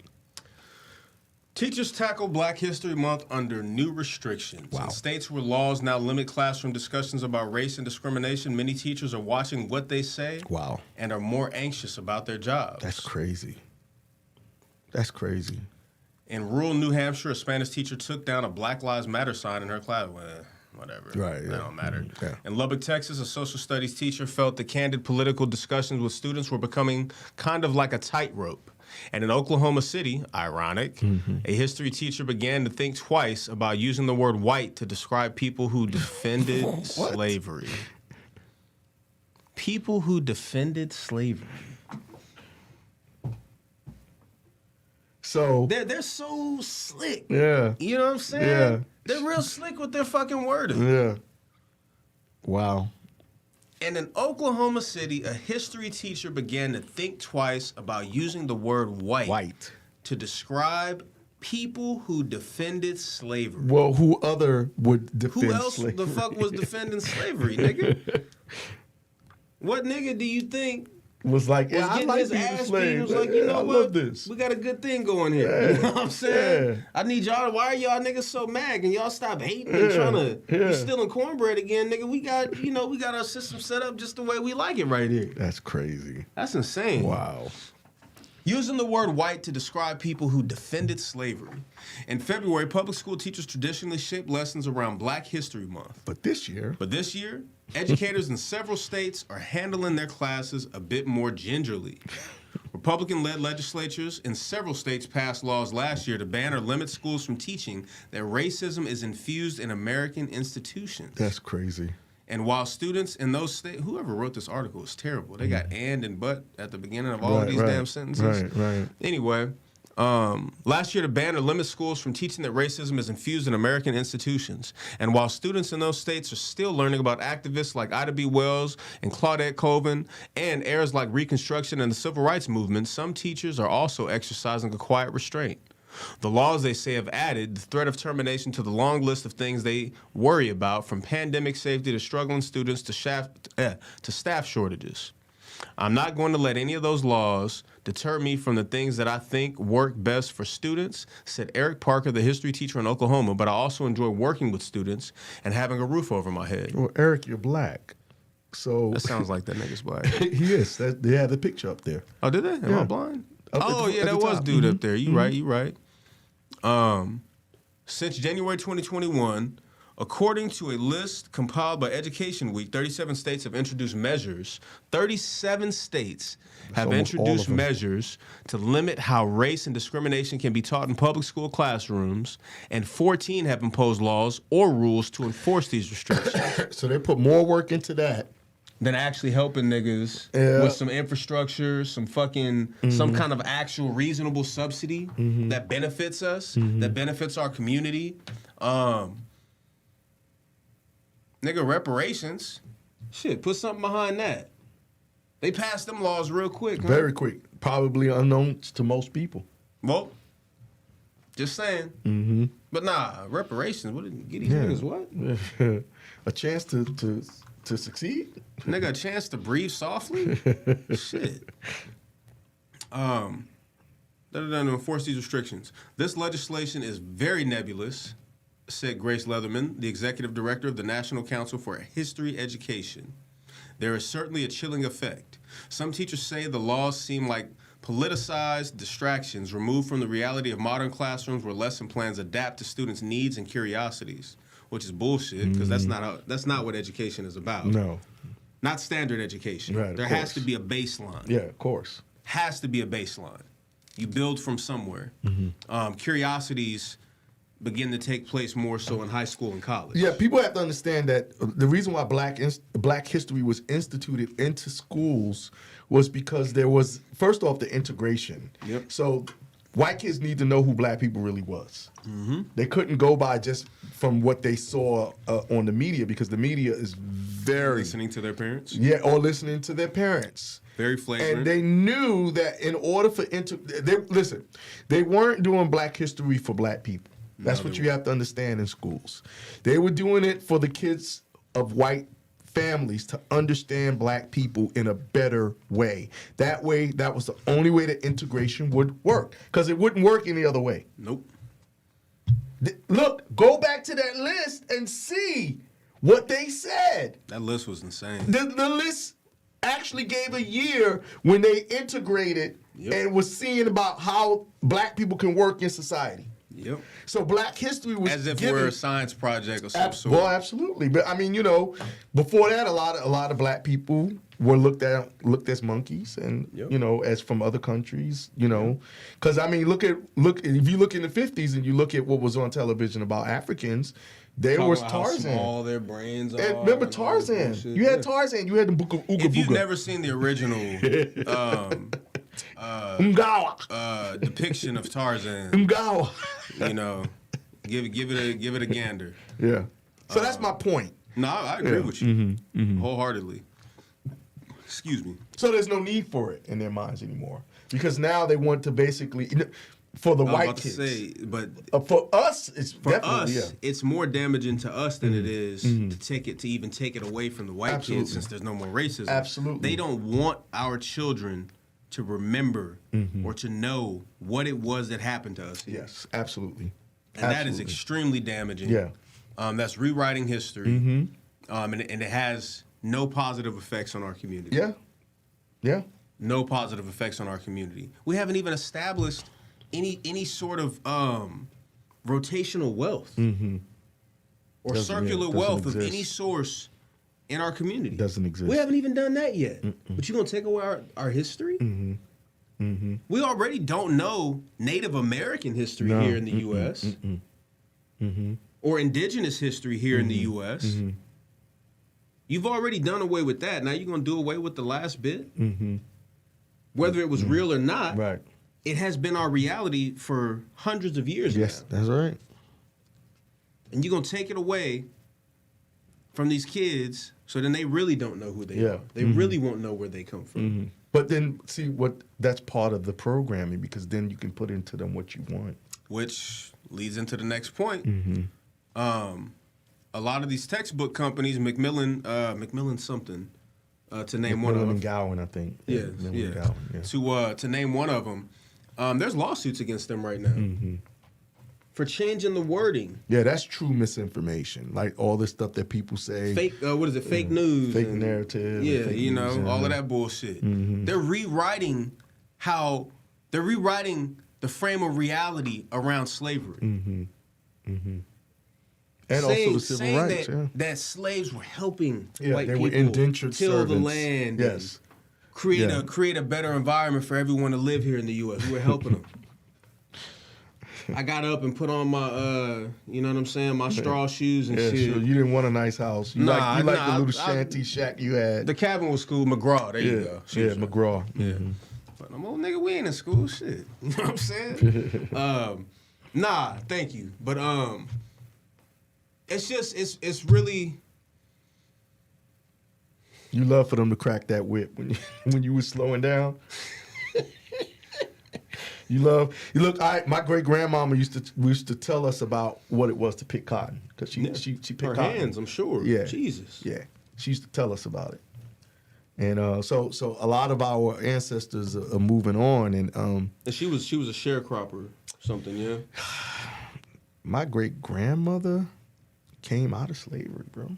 Teachers tackle Black History Month under new restrictions. Wow. In states where laws now limit classroom discussions about race and discrimination, many teachers are watching what they say. Wow. And are more anxious about their jobs. That's crazy. That's crazy. In rural New Hampshire, a Spanish teacher took down a Black Lives Matter sign in her class. Well, whatever. Right, yeah. That don't matter. Yeah. In Lubbock, Texas, a social studies teacher felt the candid political discussions with students were becoming kind of like a tightrope. And in Oklahoma City, ironic, a history teacher began to think twice about using the word white to describe people who defended slavery. People who defended slavery. So They're so slick. yeah, You know what I'm saying? Yeah. They're real slick with their fucking wording. yeah. Wow. And in Oklahoma City, a history teacher began to think twice about using the word white to describe people who defended slavery. Well, who other would defend Who else slavery? the fuck was defending slavery, nigga? What nigga do you think was like, was yeah, I getting like his being a ass beat? slave. Was like, you know I what? love this. We got a good thing going here. Yeah. You know what I'm saying? Yeah. I need y'all. Why are y'all niggas so mad? And y'all stop hating and Yeah. trying to Yeah. be stealing cornbread again, nigga. We got our system set up just the way we like it right here. That's crazy. That's insane. Wow. Using the word white to describe people who defended slavery. In February, public school teachers traditionally shaped lessons around Black History Month. But this year, But this year, educators in several states are handling their classes a bit more gingerly. Republican-led legislatures in several states passed laws last year to ban or limit schools from teaching that racism is infused in American institutions. that's crazy. And while students in those states, whoever wrote this article is terrible. They got and but at the beginning of all of these damn sentences. Right. Anyway, last year to ban or limit schools from teaching that racism is infused in American institutions. And while students in those states are still learning about activists like Ida B. Wells and Claudette Colvin and eras like Reconstruction and the Civil Rights Movement, some teachers are also exercising a quiet restraint. The laws, they say, have added the threat of termination to the long list of things they worry about, from pandemic safety to struggling students to staff shortages. I'm not going to let any of those laws deter me from the things that I think work best for students, said Eric Parker, the history teacher in Oklahoma, but I also enjoy working with students and having a roof over my head. Well, Eric, you're black. So That sounds like that nigga's black. he is. They have the picture up there. Oh, did they? Am Yeah. I blind? Up at Oh, the- yeah, at that the was top. dude up there. You right. Since January 2021, according to a list compiled by Education Week, 37 states have introduced measures. 37 states have almost all introduced of them. measures to limit how race and discrimination can be taught in public school classrooms, and 14 have imposed laws or rules to enforce these restrictions. So they put more work into that. Than actually helping niggas Yeah. with some infrastructure, some fucking, some kind of actual reasonable subsidy that benefits us, that benefits our community. Nigga, reparations. Shit, put something behind that. They passed them laws real quick, huh? Very quick. Probably unknown to most people. Well, just saying. Mm-hmm. But nah, reparations, what did get these niggas what? A chance to succeed? Nigga, a chance to breathe softly? Shit. To enforce these restrictions. This legislation is very nebulous said Grace Leatherman, the executive director of the National Council for History Education. There is certainly a chilling effect. Some teachers say the laws seem like politicized distractions removed from the reality of modern classrooms where lesson plans adapt to students' needs and curiosities, which is bullshit because that's not what education is about. No. Not standard education. Right, there has to be a baseline. Yeah, of course. Has to be a baseline. You build from somewhere. Curiosities begin to take place more so in high school and college. Yeah, people have to understand that the reason why Black history was instituted into schools was because there was, first off, the integration. Yep. So white kids need to know who Black people really was. They couldn't go by just from what they saw on the media, because the media is very... Listening to their parents? Yeah, or listening to their parents. Very flagrant. And they knew that in order for... they weren't doing Black history for Black people. That's what you have to understand in schools. They were doing it for the kids of white families to understand Black people in a better way. That way, that was the only way that integration would work, because it wouldn't work any other way. Nope. Look, go back to that list and see what they said. That list was insane. The list actually gave a year when they integrated and was seeing about how Black people can work in society. Yep. So Black history was as if given, we're a science project or some sort. Well, absolutely. But I mean, before that, a lot of Black people were looked as monkeys, and as from other countries. Because I mean, look if you look in the 50s and you look at what was on television about Africans. There was Tarzan. How small their brains are. And remember Tarzan? You had Tarzan. You had the book of Ooga Booga. If you've never seen the original depiction of Tarzan, Umgawa. give it a gander. Yeah. So that's my point. No, I agree with you wholeheartely. Excuse me. So there's no need for it in their minds anymore, because now they want to basically. For the white kids. For us, it's definitely, it's more damaging to us than it is to even take it away from the white kids, since there's no more racism. Absolutely. They don't want our children to remember or to know what it was that happened to us here. Yes, absolutely. And that is extremely damaging. Yeah. That's rewriting history. And it has no positive effects on our community. Yeah. Yeah. No positive effects on our community. We haven't even established any sort of rotational wealth or circular wealth of any source in our community. Doesn't exist. We haven't even done that yet. But you're going to take away our history? We already don't know Native American history here in the U.S. Or indigenous history here in the U.S. You've already done away with that. Now you're going to do away with the last bit? Whether it was real or not. Right. It has been our reality for hundreds of years now. Yes, that's right. And you're going to take it away from these kids, so then they really don't know who they are. They really won't know where they come from. But then, see, that's part of the programming, because then you can put into them what you want. Which leads into the next point. A lot of these textbook companies, Macmillan something, to name one of them. Macmillan and Gowan, I think. Yeah. Gowan, To name one of them. There's lawsuits against them right now for changing the wording. Yeah, that's true misinformation. Like all this stuff that people say. Fake, what is it? Fake news. Fake narrative. Yeah, all of that bullshit. They're rewriting the frame of reality around slavery. And also the civil rights. That slaves were helping white they people were indentured till servants. the land. Yes. Create a better environment for everyone to live here in the U.S. We were helping them. I got up and put on my, my straw shoes and shit. Sure. You didn't want a nice house. You like the little shanty shack you had. The cabin was cool. McGraw, there you go. McGraw. Yeah. But I'm old nigga, we ain't in school. Shit. You know what I'm saying? Thank you. But it's really... You love for them to crack that whip when you were slowing down. My great grandmama used to tell us about what it was to pick cotton, because she picked her cotton. hands, I'm sure. Yeah, Jesus. Yeah, she used to tell us about it, and so a lot of our ancestors are moving on, and she was a sharecropper, something, yeah. my great grandmother came out of slavery, bro.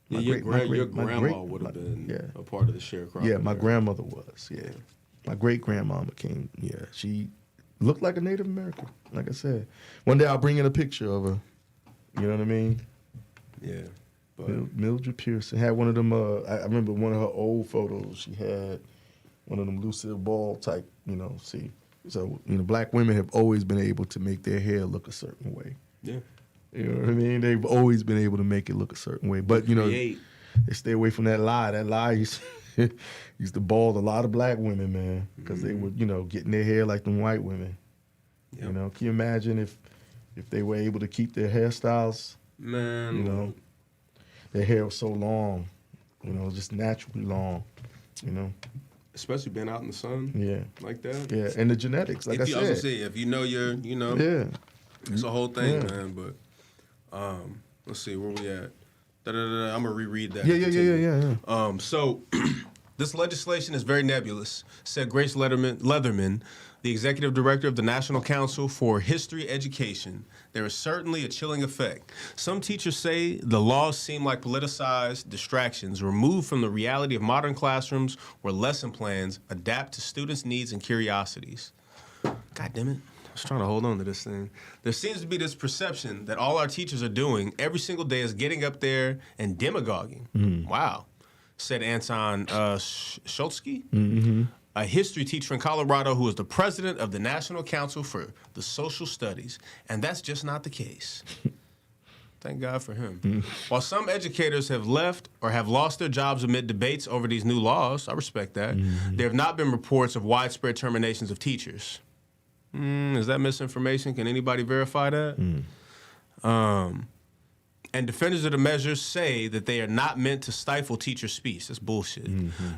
Yeah, your grandma would have been a part of the sharecropping. Yeah, my grandmother was. Yeah, my great grandmama came. Yeah, she looked like a Native American. Like I said, one day I'll bring in a picture of her. You know what I mean? Yeah. But Mildred Pearson had one of them. I remember one of her old photos. She had one of them Lucille Ball type. See. So black women have always been able to make their hair look a certain way. Yeah. You know what I mean? They've always been able to make it look a certain way. But they stay away from that lie. That lie used to bald a lot of black women, man, because they were getting their hair like them white women. Yep. Can you imagine if they were able to keep their hairstyles? Man, their hair was so long, just naturally long, Especially being out in the sun, like that. Yeah, and the genetics, like I said. I was gonna say, if yeah, it's a whole thing, man. But let's see where we at. I'm gonna reread that. Yeah. So this legislation is very nebulous, said Grace Leatherman, the executive director of the National Council for History Education. There is certainly a chilling effect. Some teachers say the laws seem like politicized distractions removed from the reality of modern classrooms where lesson plans adapt to students' needs and curiosities. God damn it. I was trying to hold on to this thing. There seems to be this perception that all our teachers are doing every single day is getting up there and demagoguing. Wow, said Anton Schultzke, a history teacher in Colorado who is the president of the National Council for the Social Studies. And that's just not the case. Thank God for him. While some educators have left or have lost their jobs amid debates over these new laws, I respect that, there have not been reports of widespread terminations of teachers. Is that misinformation? Can anybody verify that? And defenders of the measures say that they are not meant to stifle teacher speech. That's bullshit.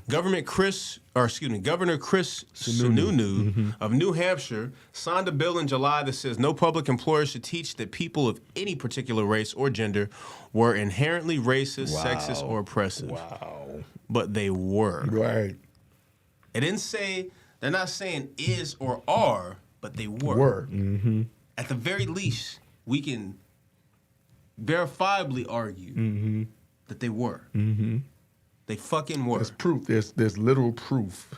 Governor Chris Sununu of New Hampshire signed a bill in July that says no public employer should teach that people of any particular race or gender were inherently racist, sexist, or oppressive. Wow. But they were. Right. It didn't say, they're not saying is or are, but they were. At the very least, we can verifiably argue that they were. They fucking were. There's proof. There's literal proof.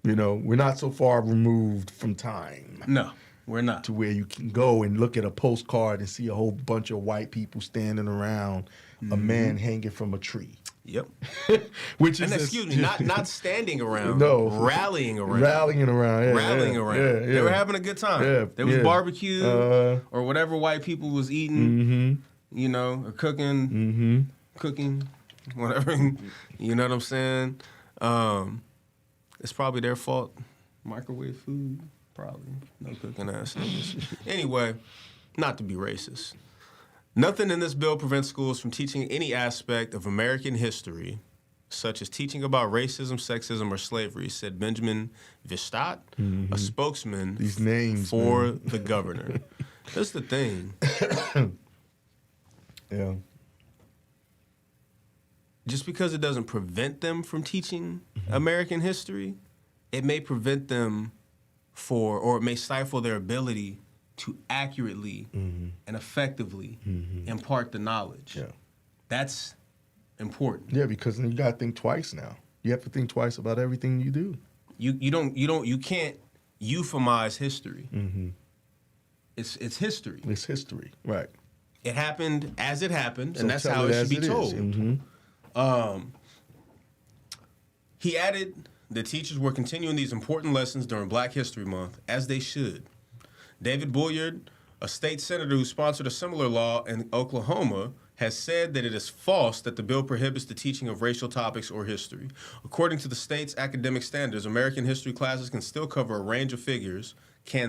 We're not so far removed from time. No, we're not. To where you can go and look at a postcard and see a whole bunch of white people standing around a man hanging from a tree. Yep. Which is, excuse me, not standing around. No. Rallying around. Rallying around. Yeah, rallying around. Yeah. They were having a good time. Yeah, there was barbecue or whatever white people was eating, or cooking, whatever. You know what I'm saying? It's probably their fault. Microwave food, probably. No cooking ass niggas. Anyway, not to be racist. Nothing in this bill prevents schools from teaching any aspect of American history, such as teaching about racism, sexism, or slavery, said Benjamin Vistat, a spokesman for the governor. That's the thing. Yeah. Just because it doesn't prevent them from teaching American history, it may prevent them or it may stifle their ability to accurately and effectively impart the knowledge. Yeah. That's important. Yeah, because you got to think twice now. You have to think twice about everything you do. You can't euphemize history. It's history. It's history, right? It happened as it happened, and that's how it should be told. He added that teachers were continuing these important lessons during Black History Month, as they should. David Bulliard, a state senator who sponsored a similar law in Oklahoma, has said that it is false that the bill prohibits the teaching of racial topics or history. According to the state's academic standards, American history classes can still cover a range of figures, pay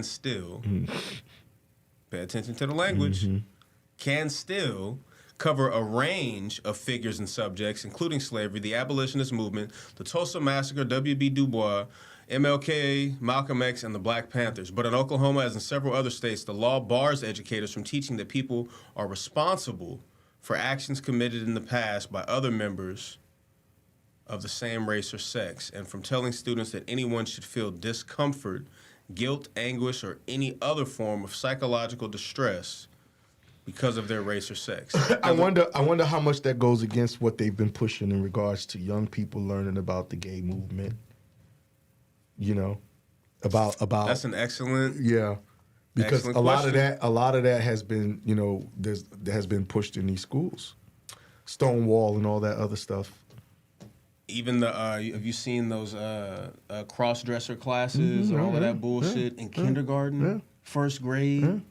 attention to the language, can still cover a range of figures and subjects, including slavery, the abolitionist movement, the Tulsa Massacre, W.B. Du Bois, MLK, Malcolm X, and the Black Panthers. But in Oklahoma, as in several other states, the law bars educators from teaching that people are responsible for actions committed in the past by other members of the same race or sex, and from telling students that anyone should feel discomfort guilt, anguish, or any other form of psychological distress because of their race or sex. I wonder how much that goes against what they've been pushing in regards to young people learning about the gay movement. You know, about That's an excellent. yeah, because Excellent a lot of question. that has been, you know, that has been pushed in these schools, Stonewall and all that other stuff. Even have you seen those cross-dresser classes and all of that bullshit in kindergarten, first grade?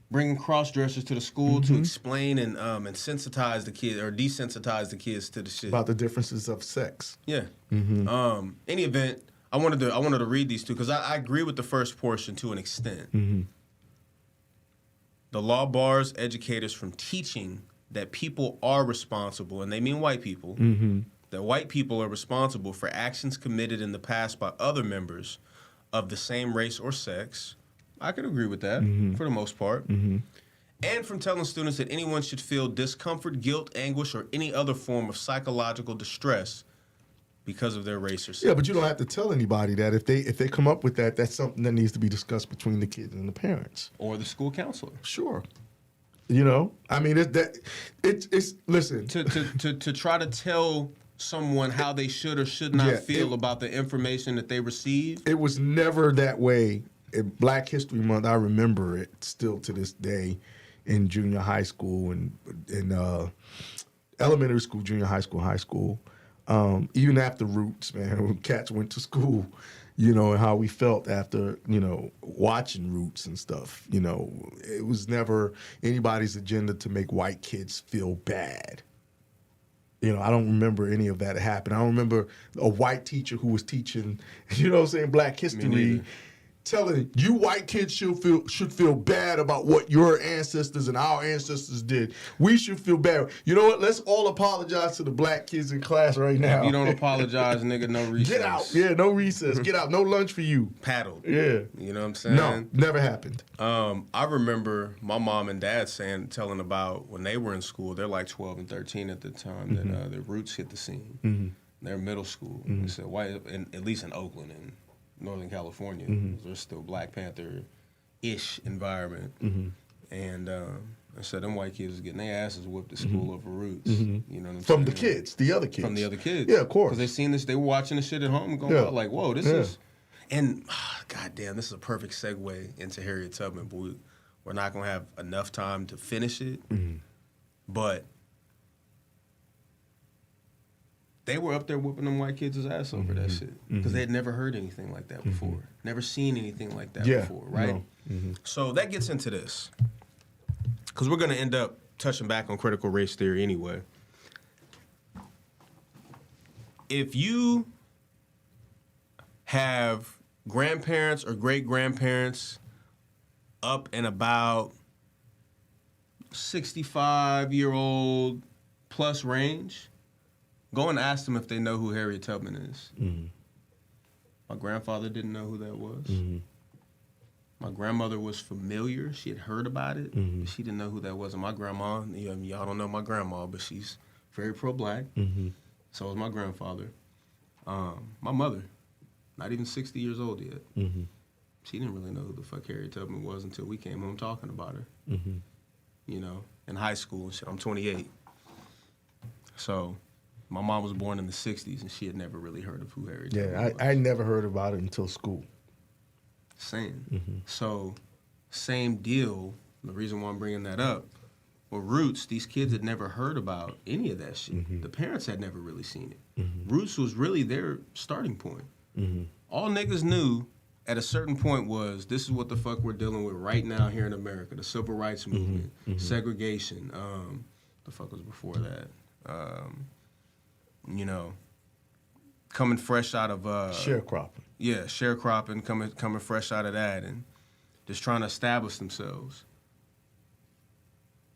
Bringing cross-dressers to the school to explain and sensitize the kids or desensitize the kids to the shit. About the differences of sex. Yeah. Any event, I wanted to read these two because I agree with the first portion to an extent. The law bars educators from teaching that people are responsible, and they mean white people, that white people are responsible for actions committed in the past by other members of the same race or sex. I could agree with that for the most part. And from telling students that anyone should feel discomfort, guilt, anguish, or any other form of psychological distress because of their race or sex. Yeah, but you don't have to tell anybody that. If they come up with that, that's something that needs to be discussed between the kids and the parents. Or the school counselor. Sure. You know, I mean, it's listen. To try to tell someone how they should or should not feel about the information that they receive. It was never that way. In Black History Month, I remember it still to this day in junior high school and in elementary school, junior high school, even after Roots, man, when cats went to school, you know, and how we felt after, you know, watching Roots and stuff. You know, it was never anybody's agenda to make white kids feel bad. You know, I don't remember any of that happen. I don't remember a white teacher who was teaching, you know what I'm saying, Black history, telling you white kids should feel bad about what your ancestors and our ancestors did. We should feel bad. You know what? Let's all apologize to the black kids in class right now. If you don't apologize, nigga, no recess. Get out. Yeah, no recess. Get out. No lunch for you. Paddled. Yeah. You know what I'm saying? No, never happened. I remember my mom and dad telling about when they were in school. They're like 12 and 13 at the time that the Roots hit the scene. They're middle school. They said white, at least in Oakland and Northern California, there's still Black Panther-ish environment, and I said them white kids was getting their asses whipped at school over Roots. You know what I'm From saying? the kids, the other kids. From the other kids. Yeah, of course. Because they seen this, they were watching the shit at home and going out like, whoa, this is... And, goddamn, this is a perfect segue into Harriet Tubman, but we're not going to have enough time to finish it. But they were up there whooping them white kids' ass over that shit. Because they had never heard anything like that before. Never seen anything like that before, right? No. So that gets into this. Because we're going to end up touching back on critical race theory anyway. If you have grandparents or great-grandparents up and about 65-year-old plus range, go and ask them if they know who Harriet Tubman is. My grandfather didn't know who that was. My grandmother was familiar. She had heard about it, but she didn't know who that was. And my grandma, y'all don't know my grandma, but she's very pro-Black. So was my grandfather. My mother, not even 60 years old yet. She didn't really know who the fuck Harriet Tubman was until we came home talking about her. You know, in high school and shit. I'm 28. So my mom was born in the 60s, and she had never really heard of who Harriet Tubman was. I never heard about it until school. Same. So, same deal. The reason why I'm bringing that up, with Roots, these kids had never heard about any of that shit. The parents had never really seen it. Roots was really their starting point. All niggas knew at a certain point was, this is what the fuck we're dealing with right now here in America. The civil rights movement, segregation. The fuck was before that? You know, coming fresh out of Sharecropping. Yeah, sharecropping, coming fresh out of that, and just trying to establish themselves.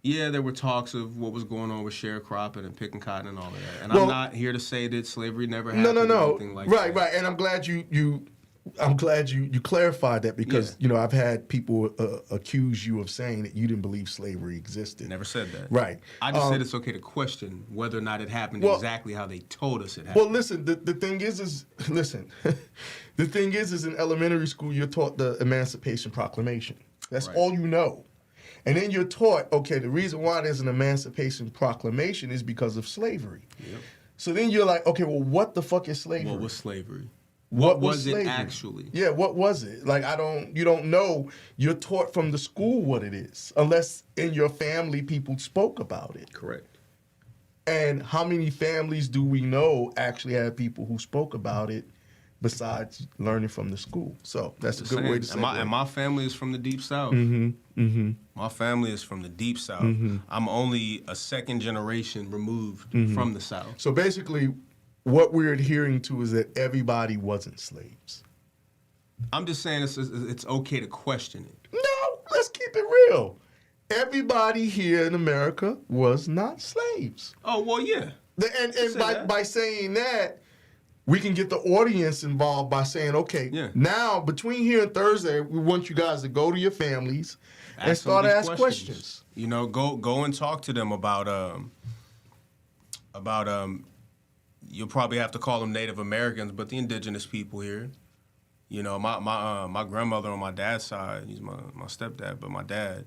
Yeah, there were talks of what was going on with sharecropping and picking cotton and all of that. And I'm not here to say that slavery never happened or anything like that. Right. And I'm glad you I'm glad you clarified that because I've had people accuse you of saying that you didn't believe slavery existed. Never said that. Right. I just said it's okay to question whether or not it happened exactly how they told us it happened. Well, listen. The thing is listen. The thing is in elementary school you're taught the Emancipation Proclamation. That's all you know. And then you're taught, okay, the reason why there's an Emancipation Proclamation is because of slavery. Yep. So then you're like, okay, well, what the fuck is slavery? What was slavery? What was slavery? It actually? Yeah, what was it? Like, you don't know. You're taught from the school what it is, unless in your family people spoke about it. Correct. And how many families do we know actually have people who spoke about it besides learning from the school? So that's a good way to say it. And my family is from the Deep South. My family is from the Deep South. I'm only a second generation removed from the South. So basically, what we're adhering to is that everybody wasn't slaves. I'm just saying it's okay to question it. No, let's keep it real. Everybody here in America was not slaves. Oh, well, yeah. And by saying that, we can get the audience involved by saying, okay, now between here and Thursday, we want you guys to go to your families and start to ask questions. You know, go and talk to them about you'll probably have to call them Native Americans, but the indigenous people here. You know, my grandmother on my dad's side, he's my stepdad, but my dad,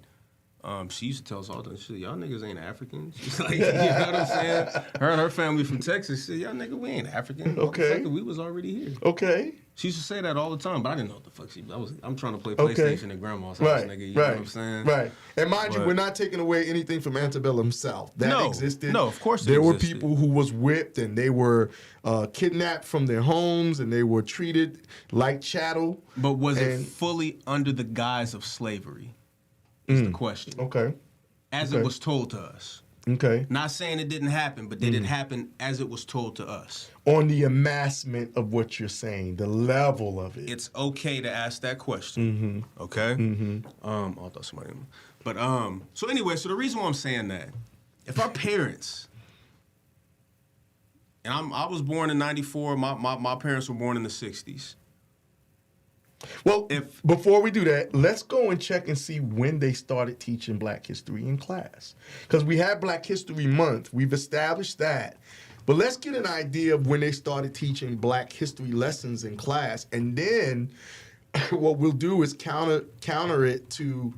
she used to tell us all the time, shit, y'all niggas ain't Africans. She's like, you know what I'm saying? Her and her family from Texas said, y'all nigga, we ain't African. Okay. We was already here. Okay. She used to say that all the time, but I didn't know what the fuck I'm trying to play PlayStation at grandma's house, nigga. You know what I'm saying? Right. And mind you, we're not taking away anything from antebellum South. That existed. No, of course there existed. were people who was whipped and they were kidnapped from their homes and they were treated like chattel. But was it fully under the guise of slavery? Is the question. Okay. As it was told to us. Okay. Not saying it didn't happen, but did it happen as it was told to us? On the amassment of what you're saying, the level of it. It's okay to ask that question. Okay? I thought somebody... But, so anyway, so the reason why I'm saying that, if our parents... And I was born in 94, my parents were born in the 60s. Well, before we do that, let's go and check and see when they started teaching Black history in class. Because we have Black History Month. We've established that. But let's get an idea of when they started teaching Black history lessons in class. And then what we'll do is counter it to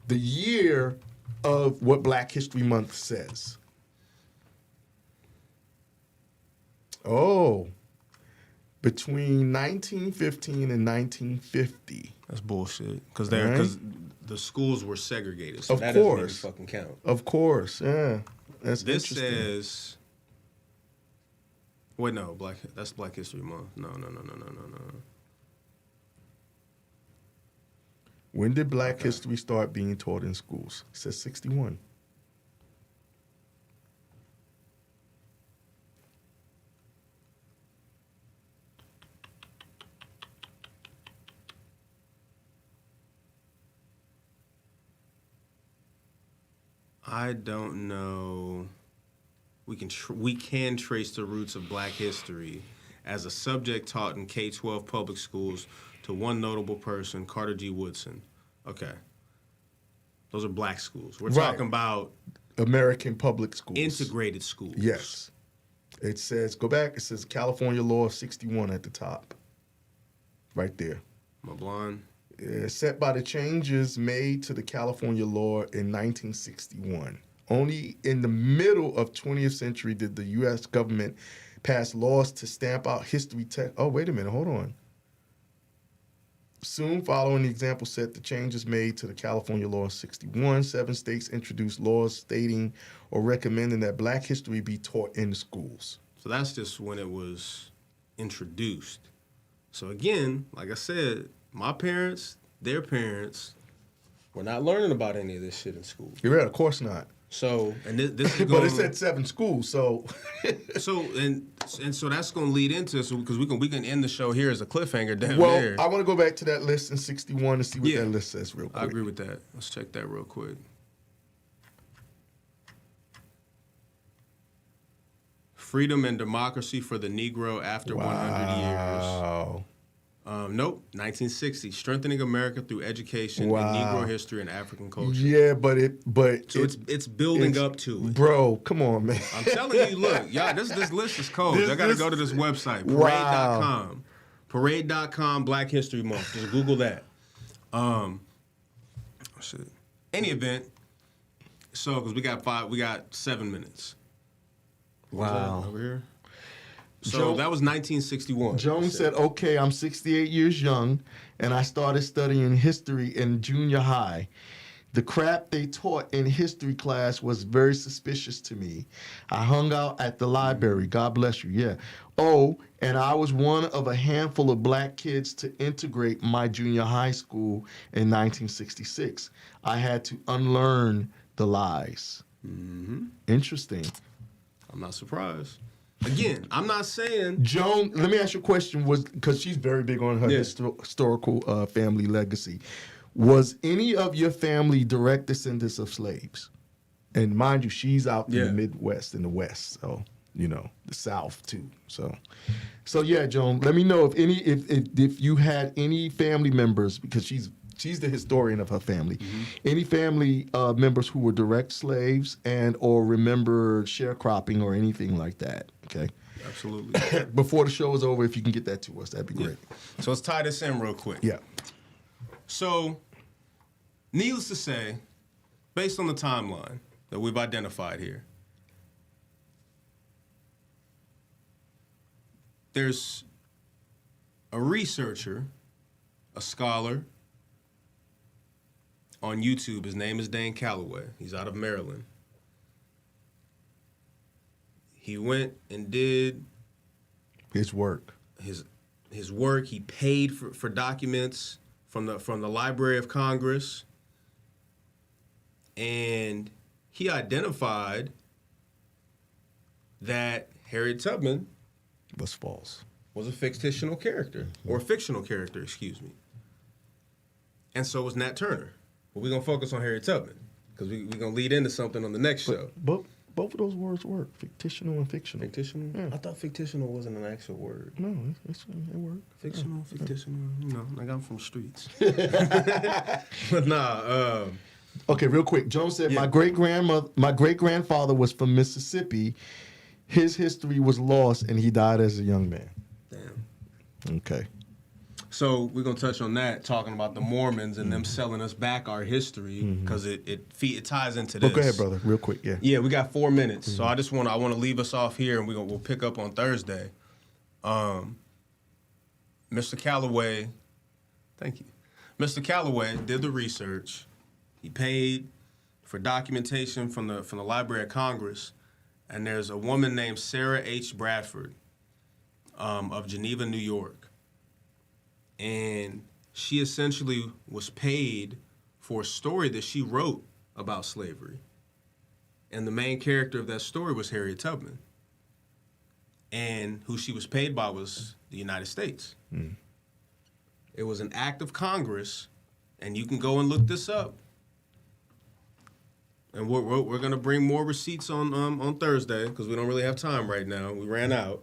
the year of what Black History Month says. Oh. Between 1915 and 1950. That's bullshit. Because the schools were segregated. So of that course. doesn't even fucking count. Of course, yeah. That's this interesting. says. Wait, no, that's Black History Month. No. When did Black history start being taught in schools? It says 61. I don't know. We can trace the roots of Black history as a subject taught in K-12 public schools to one notable person, Carter G. Woodson. Okay. Those are Black schools. We're talking about American public schools. Integrated schools. Yes. It says, go back, it says California Law 61 at the top. Right there. Am I blind? Set by the changes made to the California law in 1961. Only in the middle of 20th century did the U.S. government pass laws to stamp out history text. Oh, wait a minute, hold on. Soon following the example set, the changes made to the California law 61, 7 states introduced laws stating or recommending that Black history be taught in the schools. So that's just when it was introduced. So again, like I said, my parents, their parents, were not learning about any of this shit in school. You're right, of course not. So, and this is but it said 7 schools, so. so that's going to lead into, because we can end the show here as a cliffhanger down well, there. I want to go back to that list in 61 and see what that list says real quick. I agree with that. Let's check that real quick. Freedom and democracy for the Negro after 100 years. Wow. Nope, 1960. Strengthening America through education Wow. in Negro history and African culture. Yeah, but So it's building up to it. Bro, come on, man. I'm telling you, look, y'all, this list is cold. Y'all got to go to this website, parade.com. Parade.com, Black History Month. Just Google that. Shit. Any event, so, because we got 7 minutes. Wow. Over here. So that was 1961. Jones said, okay, I'm 68 years young, and I started studying history in junior high. The crap they taught in history class was very suspicious to me. I hung out at the library. God bless you. Yeah. Oh, and I was one of a handful of black kids to integrate my junior high school in 1966. I had to unlearn the lies. Interesting. I'm not surprised. Again, I'm not saying... Joan, let me ask you a question, because she's very big on her historical family legacy. Was any of your family direct descendants of slaves? And mind you, she's out in the Midwest, in the West, so, you know, the South too. So yeah, Joan, let me know if you had any family members, because she's the historian of her family. Any family members who were direct slaves and or remember sharecropping or anything like that, okay? Absolutely. Before the show is over, if you can get that to us, that'd be great. So let's tie this in real quick. Yeah. So, needless to say, based on the timeline that we've identified here, there's a researcher, a scholar, on YouTube. His name is Dan Calloway. He's out of Maryland. He went and did his work. His work. He paid for documents from the Library of Congress, and he identified that Harriet Tubman was false. Was a fictional character, or a fictional character, excuse me. And so was Nat Turner. But we're going to focus on Harriet Tubman, because we're going to lead into something on the next show. But both of those words work, fictional and fictional. Fictional? Yeah. I thought fictional wasn't an actual word. No, it works. Fictional, fictional, you know, like I'm from the streets. But nah. Okay, real quick. Joan said, my great-grandfather was from Mississippi. His history was lost, and he died as a young man. Damn. Okay. So we're gonna touch on that, talking about the Mormons and them selling us back our history, because it ties into this. Go ahead, brother, real quick. Yeah. Yeah, we got 4 minutes, so I want to leave us off here, and we'll pick up on Thursday. Mr. Calloway, thank you. Mr. Calloway did the research. He paid for documentation from the Library of Congress, and there's a woman named Sarah H. Bradford of Geneva, New York. And she essentially was paid for a story that she wrote about slavery. And the main character of that story was Harriet Tubman. And who she was paid by was the United States. It was an act of Congress, and you can go and look this up. And we're going to bring more receipts on Thursday, because we don't really have time right now. We ran out.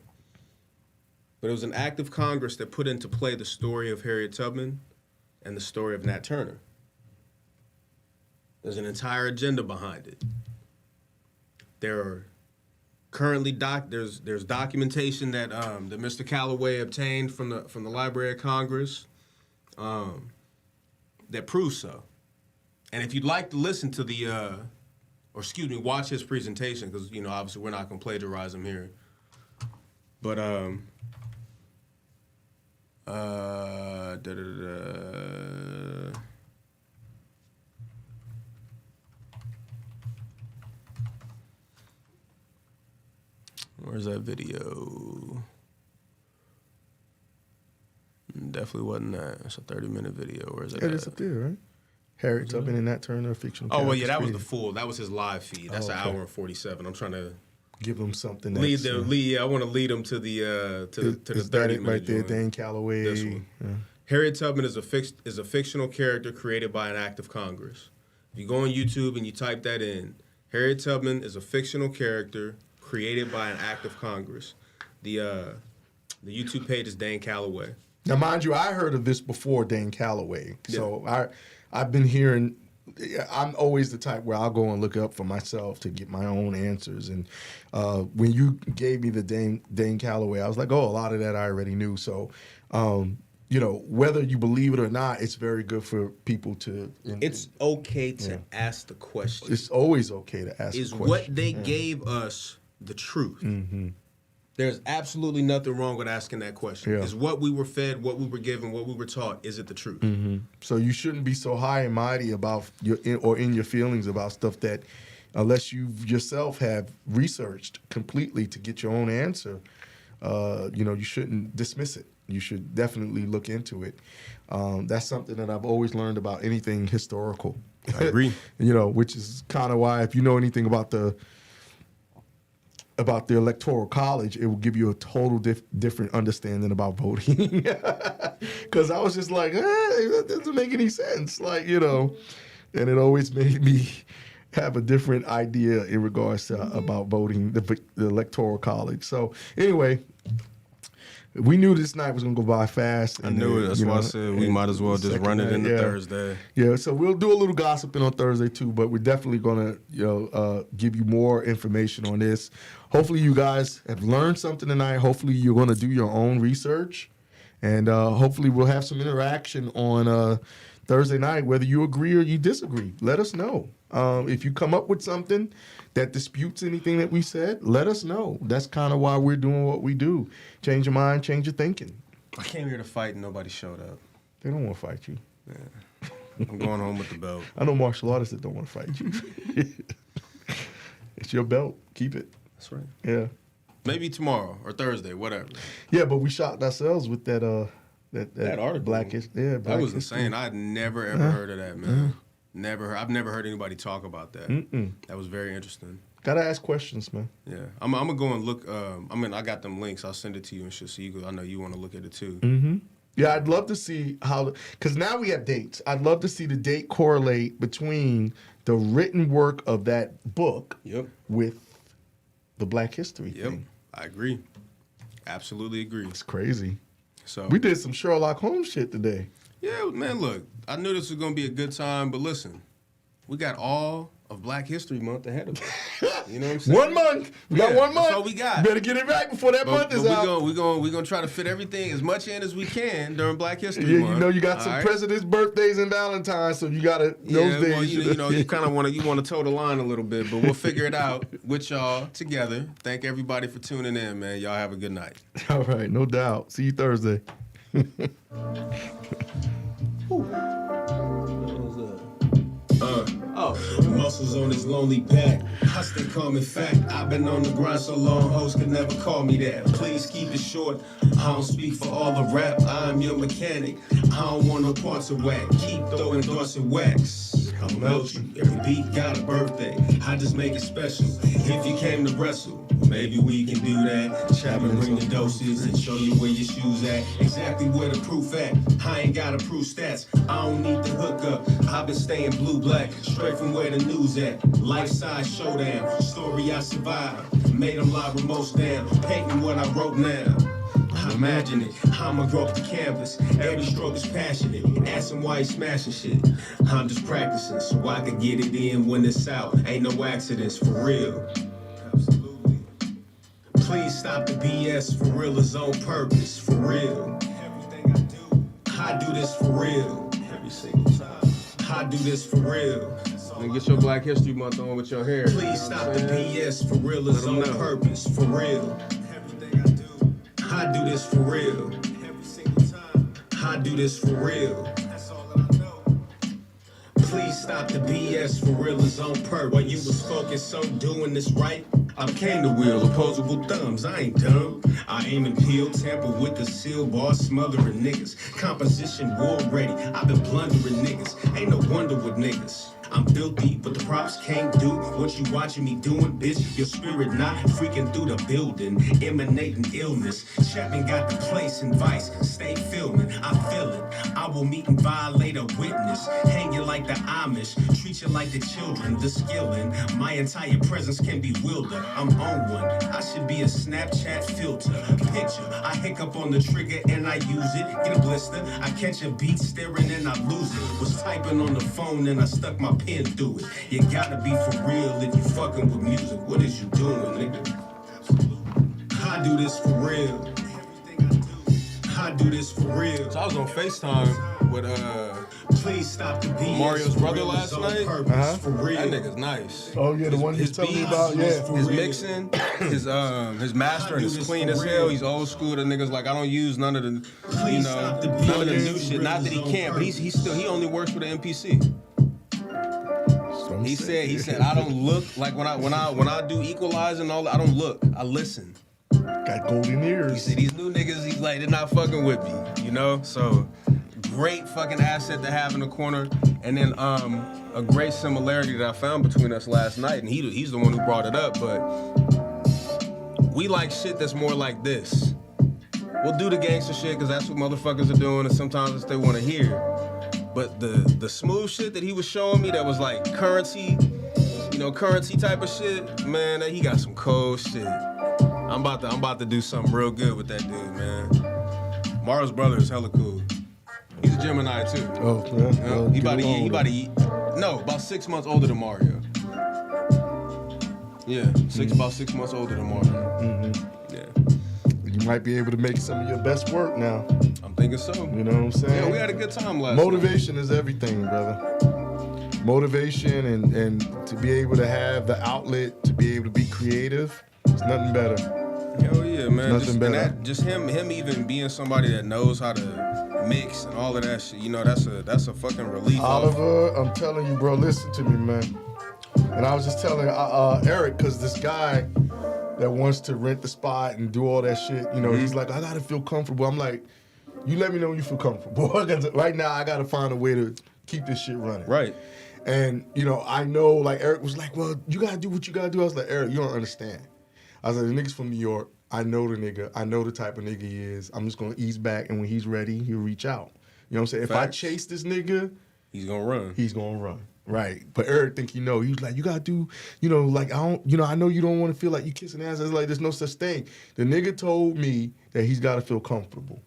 But it was an act of Congress that put into play the story of Harriet Tubman and the story of Nat Turner. There's an entire agenda behind it. There are currently there's documentation that that Mr. Calloway obtained from the Library of Congress that proves so. And if you'd like to listen to watch his presentation, because obviously we're not going to plagiarize him here, but where's that video? Definitely wasn't that. It's a 30-minute video. Where's that? It's up there, right? Harriet Tubman and Nat Turner, fictional. Oh well, yeah, that was the full. That was his live feed. That's an hour and 47. I'm trying to give them something. I want to lead them to the 30-minute right there. joint. Dan Calloway. This one. Yeah. Harriet Tubman is a fictional character created by an act of Congress. If you go on YouTube and you type that in, Harriet Tubman is a fictional character created by an act of Congress. The YouTube page is Dan Calloway. Now, mind you, I heard of this before Dane Calloway. So I've been hearing. I'm always the type where I'll go and look up for myself to get my own answers. And when you gave me the Dane Calloway, I was like, oh, a lot of that I already knew. So, whether you believe it or not, it's very good for people to. It's okay to ask the question. It's always okay to ask the question. Is what they gave us the truth? Mm-hmm. There's absolutely nothing wrong with asking that question. Yeah. Is what we were fed, what we were given, what we were taught, is it the truth? Mm-hmm. So you shouldn't be so high and mighty about in your feelings about stuff that, unless you yourself have researched completely to get your own answer, you shouldn't dismiss it. You should definitely look into it. That's something that I've always learned about anything historical. I agree. Which is kind of why, if you know anything about the Electoral College, it will give you a total different understanding about voting. Because I was just like, that doesn't make any sense. And it always made me have a different idea in regards to about voting, the Electoral College. So anyway, we knew this night was going to go by fast. I knew it. That's why I said we might as well just run it into Thursday. Yeah, so we'll do a little gossiping on Thursday too, but we're definitely going to give you more information on this. Hopefully you guys have learned something tonight. Hopefully you're going to do your own research. And hopefully we'll have some interaction on Thursday night, whether you agree or you disagree. Let us know. If you come up with something that disputes anything that we said, let us know. That's kind of why we're doing what we do. Change your mind, change your thinking. I came here to fight and nobody showed up. They don't want to fight you. Yeah. I'm going home with the belt. I know martial artists that don't want to fight you. It's your belt. Keep it. That's right. Yeah. Maybe tomorrow or Thursday, whatever. Yeah, but we shocked ourselves with that article. Blackish. Yeah, that was insane. I had never ever heard of that, man. I've never heard anybody talk about that. That was very interesting. Gotta ask questions, man. Yeah, I'm gonna go and look. I got them links. I'll send it to you and shit. So I know you want to look at it too. Mm-hmm. Yeah, I'd love to see because now we have dates. I'd love to see the date correlate between the written work of that book with the Black History thing. I agree. Absolutely agree. It's crazy. So we did some Sherlock Holmes shit today. Yeah, man, look, I knew this was going to be a good time, but listen, we got all of Black History Month ahead of us. You know what I'm saying? 1 month. We got 1 month. That's all we got. Better get it right before that month is out. We're going to try to fit everything as much in as we can during Black History Month. You got some presidents' birthdays and Valentine's, so you got to those days. You kind of want to toe the line a little bit, but we'll figure it out with y'all together. Thank everybody for tuning in, man. Y'all have a good night. All right, no doubt. See you Thursday. Muscles on his lonely back. Hustling common fact. I've been on the grind so long, hoes could never call me that. Please keep it short. I don't speak for all the rap. I'm your mechanic. I don't want no parts of whack. Keep throwing darts and wax. I'll melt you. Every beat got a birthday. I just make it special. If you came to wrestle, maybe we can do that. Chop and bring the doses and show you where your shoes at. Exactly where the proof at. I ain't gotta prove stats. I don't need the hookup. I've been staying blue-black, straight from where the news at. Life-size showdown, story I survived. Made them lie remotes down, painting what I wrote now. Imagine it, I'ma grow up the canvas. Every stroke is passionate. Ask him why he smashing shit. I'm just practicing so I can get it in when it's out. Ain't no accidents, for real. Absolutely. Please stop the BS, for real is on purpose, for real. Everything I do this for real. Every single time. I do this for real. And get your Black History Month on with your hair. Please stop the BS, for real is on purpose, for real. Everything I do. I do this for real. Every single time. I do this for real. That's all that I know. Please stop the BS, for real is on purpose. While you was focused on doing this right, I became the wheel, opposable thumbs, I ain't dumb. I aim and peel, tamper with the seal bar, smothering niggas. Composition war ready, I've been blundering niggas. Ain't no wonder with niggas. I'm filthy, but the props can't do what you watching me doing, bitch. Your spirit not freaking through the building, emanating illness. Chapman got the place in vice, stay filming, I feel it. I will meet and violate a witness, hang you like the Amish, treat you like the children, the skilling. My entire presence can bewilder. I'm on one, I should be a Snapchat filter. Picture, I hiccup on the trigger and I use it. Get a blister, I catch a beat staring and I lose it. Was typing on the phone and I stuck my pen through it. You gotta be for real if you fucking with music. What is you doing, nigga? I do this for real. I do this for real. So I was on FaceTime with please stop the beat. Mario's brother last night. For real. That nigga's nice. Oh yeah, the one he's telling me about. Yeah, his mixing, his mastering is clean as hell. He's old school. The nigga's like, I don't use none of the, none of the new shit. Not that he can't, but he only works with an MPC. He said I don't look like when I do equalize and all that, I don't look. I listen. Got golden ears. He said these new niggas, he's like, they're not fucking with me, you know? So great fucking asset to have in the corner. And then a great similarity that I found between us last night, and he's the one who brought it up, but we like shit that's more like this. We'll do the gangster shit because that's what motherfuckers are doing, and sometimes it's they want to hear. But the smooth shit that he was showing me that was like currency type of shit, man, he got some cold shit. I'm about to do something real good with that dude, man. Mario's brother is hella cool. He's a Gemini too. Oh, yeah. He about to eat. No, about 6 months older than Mario. Yeah, about 6 months older than Mario. Mm-hmm. Yeah. You might be able to make some of your best work now. I'm thinking so. You know what I'm saying? Yeah, we had a good time last night. Motivation is everything, brother. Motivation and to be able to have the outlet to be able to be creative, it's nothing better. Hell yeah, man. Nothing better. Just him even being somebody that knows how to mix and all of that shit, that's a fucking relief. Oliver, I'm telling you, bro, listen to me, man. And I was just telling Eric, because this guy that wants to rent the spot and do all that shit, he's like, I gotta feel comfortable. I'm like, you let me know when you feel comfortable. Right now, I gotta find a way to keep this shit running. Right. And, I know, like, Eric was like, well, you gotta do what you gotta do. I was like, Eric, you don't understand. I was like, the nigga's from New York. I know the nigga. I know the type of nigga he is. I'm just gonna ease back, and when he's ready, he'll reach out. You know what I'm saying? Facts. If I chase this nigga, he's gonna run. He's gonna run. Right. But Eric think he know. He was like, you gotta do, like, I know you don't want to feel like you kissing ass. It's like, there's no such thing. The nigga told me that he's gotta feel comfortable.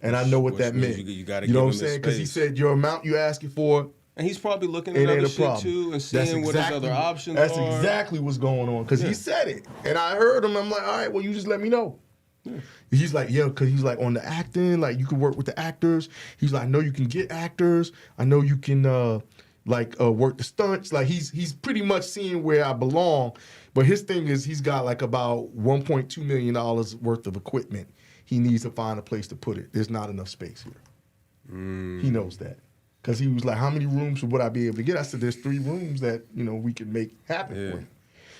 And I know what that meant. You gotta know what I'm saying? Because he said your amount you asking for. And he's probably looking at other shit too and seeing what his other options are. That's exactly what's going on. Because he said it. And I heard him. I'm like, all right, well, you just let me know. Yeah. He's like, yeah, because he's like on the acting, like you can work with the actors. He's like, I know you can get actors. I know you can work the stunts. Like he's pretty much seeing where I belong. But his thing is he's got like about $1.2 million worth of equipment. He needs to find a place to put it. There's not enough space here. He knows that. Because he was like, how many rooms would I be able to get? I said, there's 3 rooms that, we can make happen for you.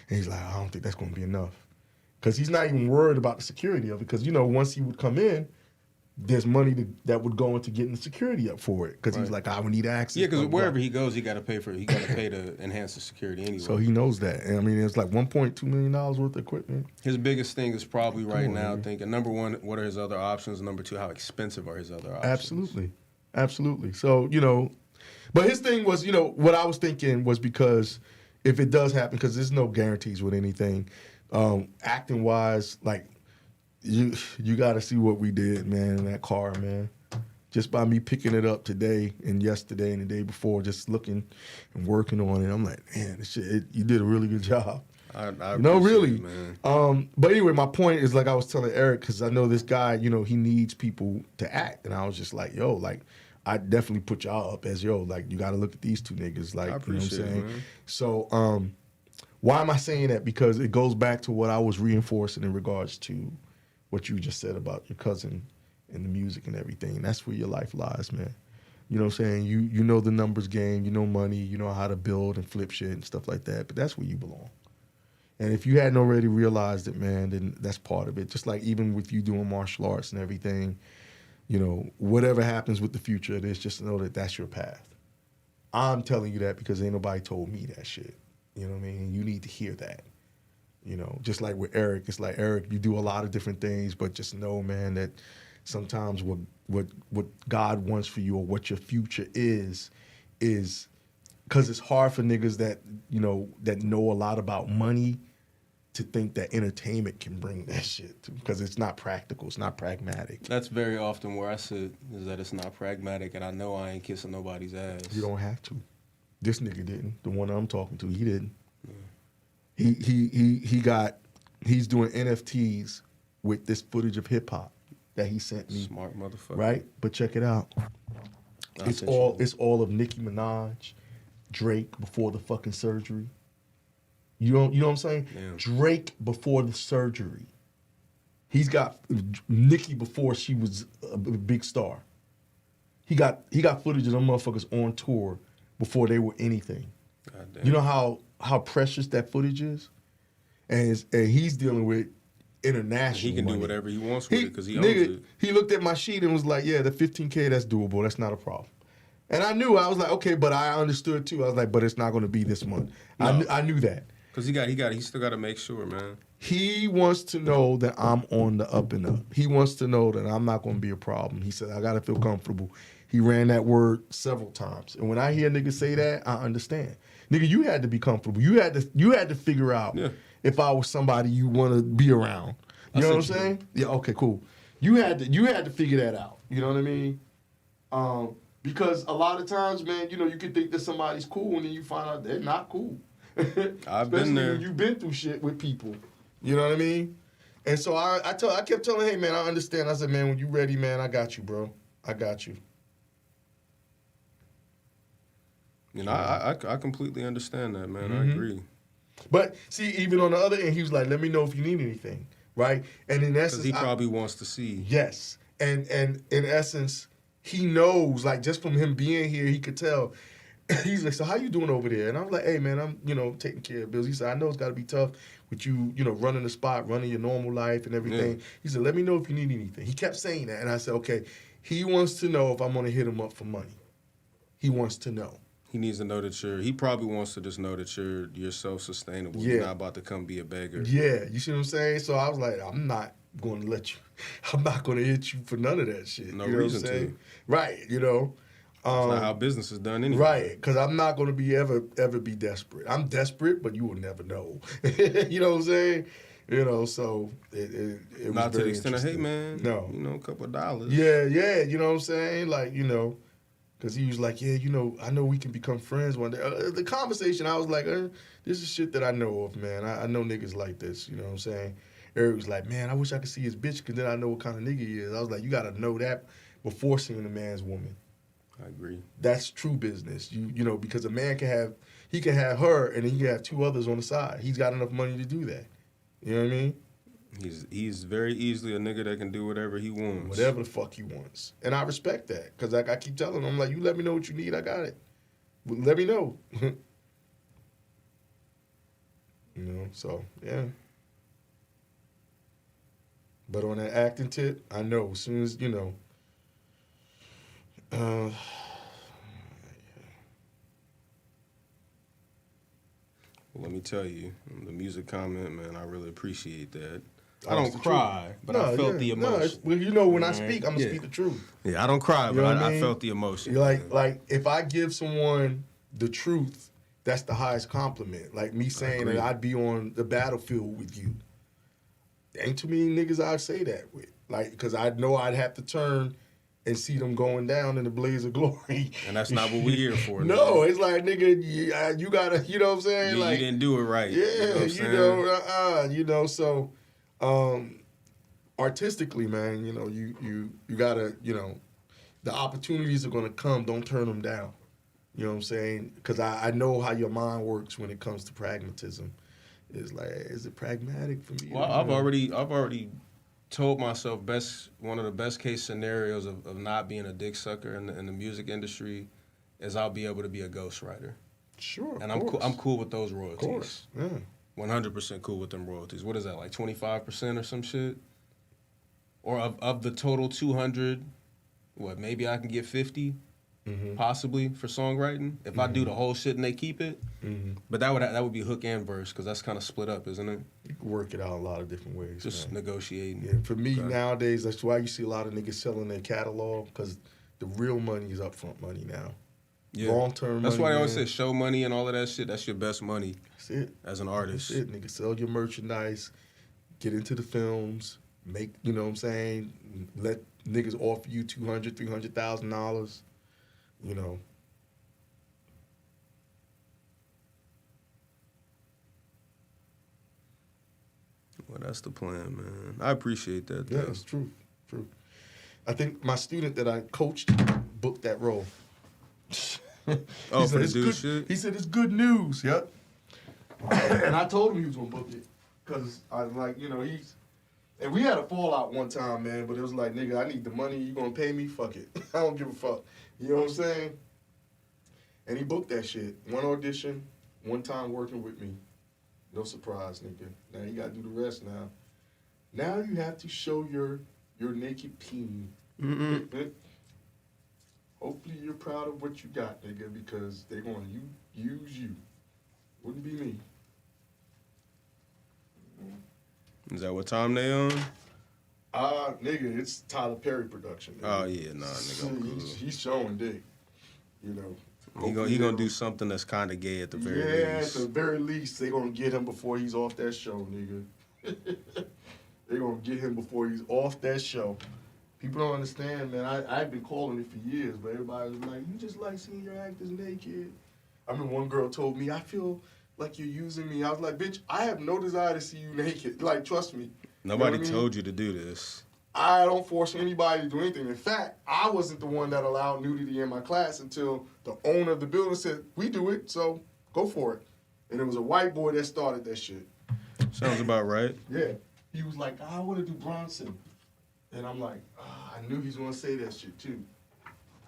And he's like, I don't think that's going to be enough. Because he's not even worried about the security of it. Because, once he would come in, there's money that would go into getting the security up for it. Because he's like, I would need access. Yeah, because wherever he goes, he got to pay to enhance the security anyway. So he knows that. And I mean, it's like $1.2 million worth of equipment. His biggest thing is probably now thinking, number one, what are his other options? Number two, how expensive are his other options? Absolutely. So, but his thing was, what I was thinking was because if it does happen, because there's no guarantees with anything, acting wise, like you got to see what we did, man, in that car, man. Just by me picking it up today and yesterday and the day before, just looking and working on it, I'm like, man, this shit, you did a really good job. I really. it, man. But anyway, my point is, like I was telling Eric, because I know this guy, he needs people to act, and I was just like, yo, like, I definitely put y'all up as, yo, like, you got to look at these 2 niggas, like, I appreciate you know what I'm saying? Man. So, why am I saying that? Because it goes back to what I was reinforcing in regards to what you just said about your cousin and the music and everything. That's where your life lies, man. You know what I'm saying? You know the numbers game, you know money, you know how to build and flip shit and stuff like that, but that's where you belong. And if you hadn't already realized it, man, then that's part of it. Just like even with you doing martial arts and everything, whatever happens with the future, it is, just know that that's your path. I'm telling you that because ain't nobody told me that shit. You know what I mean? You need to hear that. You know, just like with Eric, it's like, Eric, you do a lot of different things, but just know, man, that sometimes what God wants for you or what your future is because it's hard for niggas that, you know, that know a lot about money to think that entertainment can bring that shit to, because it's not practical, it's not pragmatic. That's very often where I sit, is that it's not pragmatic, and I know I ain't kissing nobody's ass. You don't have to. This nigga didn't. The one I'm talking to, he didn't. Yeah. He's doing NFTs with this footage of hip hop that he sent me. Smart motherfucker. Right? But check it out. It's all of Nicki Minaj, Drake before the fucking surgery. You know what I'm saying? Damn. Drake before the surgery. He's got Nicki before she was a big star. He got footage of them motherfuckers on tour before they were anything. Goddamn. You know how precious that footage is? And he's dealing with international He can money. do whatever he wants with it because he owns it. He looked at my sheet and was like, yeah, the $15K, that's doable. That's not a problem. And I knew. I was like, okay, but I understood too. I was like, but it's not going to be this month. No. I knew that. Because he still got to make sure, man. He wants to know that I'm on the up and up. He wants to know that I'm not going to be a problem. He said, I got to feel comfortable. He ran that word several times. And when I hear niggas say that, I understand. Nigga, you had to be comfortable. You had to figure out if I was somebody you want to be around. You know what I'm saying? Yeah, okay, cool. You had to figure that out. You know what I mean? Because a lot of times, man, you know, you can think that somebody's cool and then you find out they're not cool. I've been there. When you've been through shit with people. You know what I mean? And so I kept telling, hey, man, I understand. I said, man, when you ready, man, I got you, bro. I got you. You know, I completely understand that, man. I agree. But see, even on the other end, he was like, let me know if you need anything, right? And in essence, because he probably wants to see. Yes, and in essence, he knows, like, just from him being here, he could tell. He's like, so how you doing over there? And I'm like, hey, man, I'm, you know, taking care of bills. He said, I know it's got to be tough with you, you know, running the spot, running your normal life and everything. Yeah. He said, let me know if you need anything. He kept saying that, and I said, okay, he wants to know if I'm going to hit him up for money. He wants to know. He needs to know that he probably wants to just know that you're self-sustainable. Yeah. You're not about to come be a beggar. Yeah, you see what I'm saying? So I was like, I'm not going to hit you for none of that shit. No you know reason what I'm saying? to. Right, you know. That's not how business is done anyway. Right, because I'm not going to be ever be desperate. I'm desperate, but you will never know. You know what I'm saying? You know, so it was not to the very extent of, hey, man, no. You know, a couple of dollars. Yeah, you know what I'm saying? Like, you know, because he was like, yeah, you know, I know we can become friends one day. The conversation, I was like, this is shit that I know of, man. I know niggas like this, you know what I'm saying? Eric was like, man, I wish I could see his bitch because then I know what kind of nigga he is. I was like, you got to know that before seeing a man's woman. I agree. That's true business. You know, because a man can have her and then he can have two others on the side. He's got enough money to do that. You know what I mean? He's very easily a nigga that can do whatever he wants. Whatever the fuck he wants. And I respect that. Because I keep telling him, I'm like, you let me know what you need, I got it. Let me know. You know, so, yeah. But on that acting tip, I know as soon as, you know, well, let me tell you, the music comment, man, I really appreciate that. I don't cry, but I felt the emotion. Well, you know, when I speak, I'm going to speak the truth. Yeah, I don't cry, but I felt the emotion. Like, if I give someone the truth, that's the highest compliment. Like me saying that I'd be on the battlefield with you. Ain't too many niggas I'd say that with. Like, because I know I'd have to turn and see them going down in the blaze of glory. And that's not what we're here for. No, it's like, nigga, you gotta, you know what I'm saying? Yeah, like, you didn't do it right. Yeah, you know, so artistically, man, you know, you gotta, you know, the opportunities are gonna come, don't turn them down. You know what I'm saying? Because I know how your mind works when it comes to pragmatism. It's like, is it pragmatic for me? Well, I've already told myself one of the best case scenarios of not being a dick sucker in the music industry is I'll be able to be a ghostwriter. Sure, and I'm cool with those royalties. Of course, yeah. 100% cool with them royalties. What is that, like 25% or some shit? Or of the total 200, what, maybe I can get 50? possibly for songwriting. If I do the whole shit and they keep it, but that would be hook and verse because that's kind of split up, isn't it? You can work it out a lot of different ways. Just man. negotiating. Yeah, for me nowadays, that's why you see a lot of niggas selling their catalog because the real money is upfront money now. Yeah. Long term. That's money, why I always man. say show money and all of that shit. That's your best money That's it. as an artist. That's it, nigga. Sell your merchandise, get into the films, make, you know what I'm saying? Let niggas offer you $200,000, $300,000, you know. Well, that's the plan, man. I appreciate that. Yeah, Though. it's true. True. I think my student that I coached booked that role. Oh, for the "It's dude good." shit? He said it's good news. Yep. And I told him he was gonna book it because I was like, you know, and we had a fallout one time, man. But it was like, nigga, I need the money. You gonna pay me? Fuck it. I don't give a fuck. You know what I'm saying? And he booked that shit. One audition, one time working with me. No surprise, nigga. Now you gotta do the rest now. Now you have to show your naked peen. Hopefully you're proud of what you got, nigga, because they're gonna use you. Wouldn't be me. Is that what time they on? Nigga, it's Tyler Perry production. Nigga. Oh yeah, nah, nigga. I'm cool. He's showing dick. You know. He gonna do something that's kind of gay at the very least. At the very least, they gonna get him before he's off that show, nigga. They gonna get him before he's off that show. People don't understand, man. I've been calling it for years, but everybody was like, you just like seeing your actors naked. I mean, one girl told me, I feel like you're using me. I was like, bitch, I have no desire to see you naked. Like, trust me. Nobody You know what I mean? told you to do this. I don't force anybody to do anything. In fact, I wasn't the one that allowed nudity in my class until the owner of the building said, we do it, so go for it. And it was a white boy that started that shit. Sounds about right. Yeah. He was like, I want to do Bronson. And I'm like, I knew he was going to say that shit too.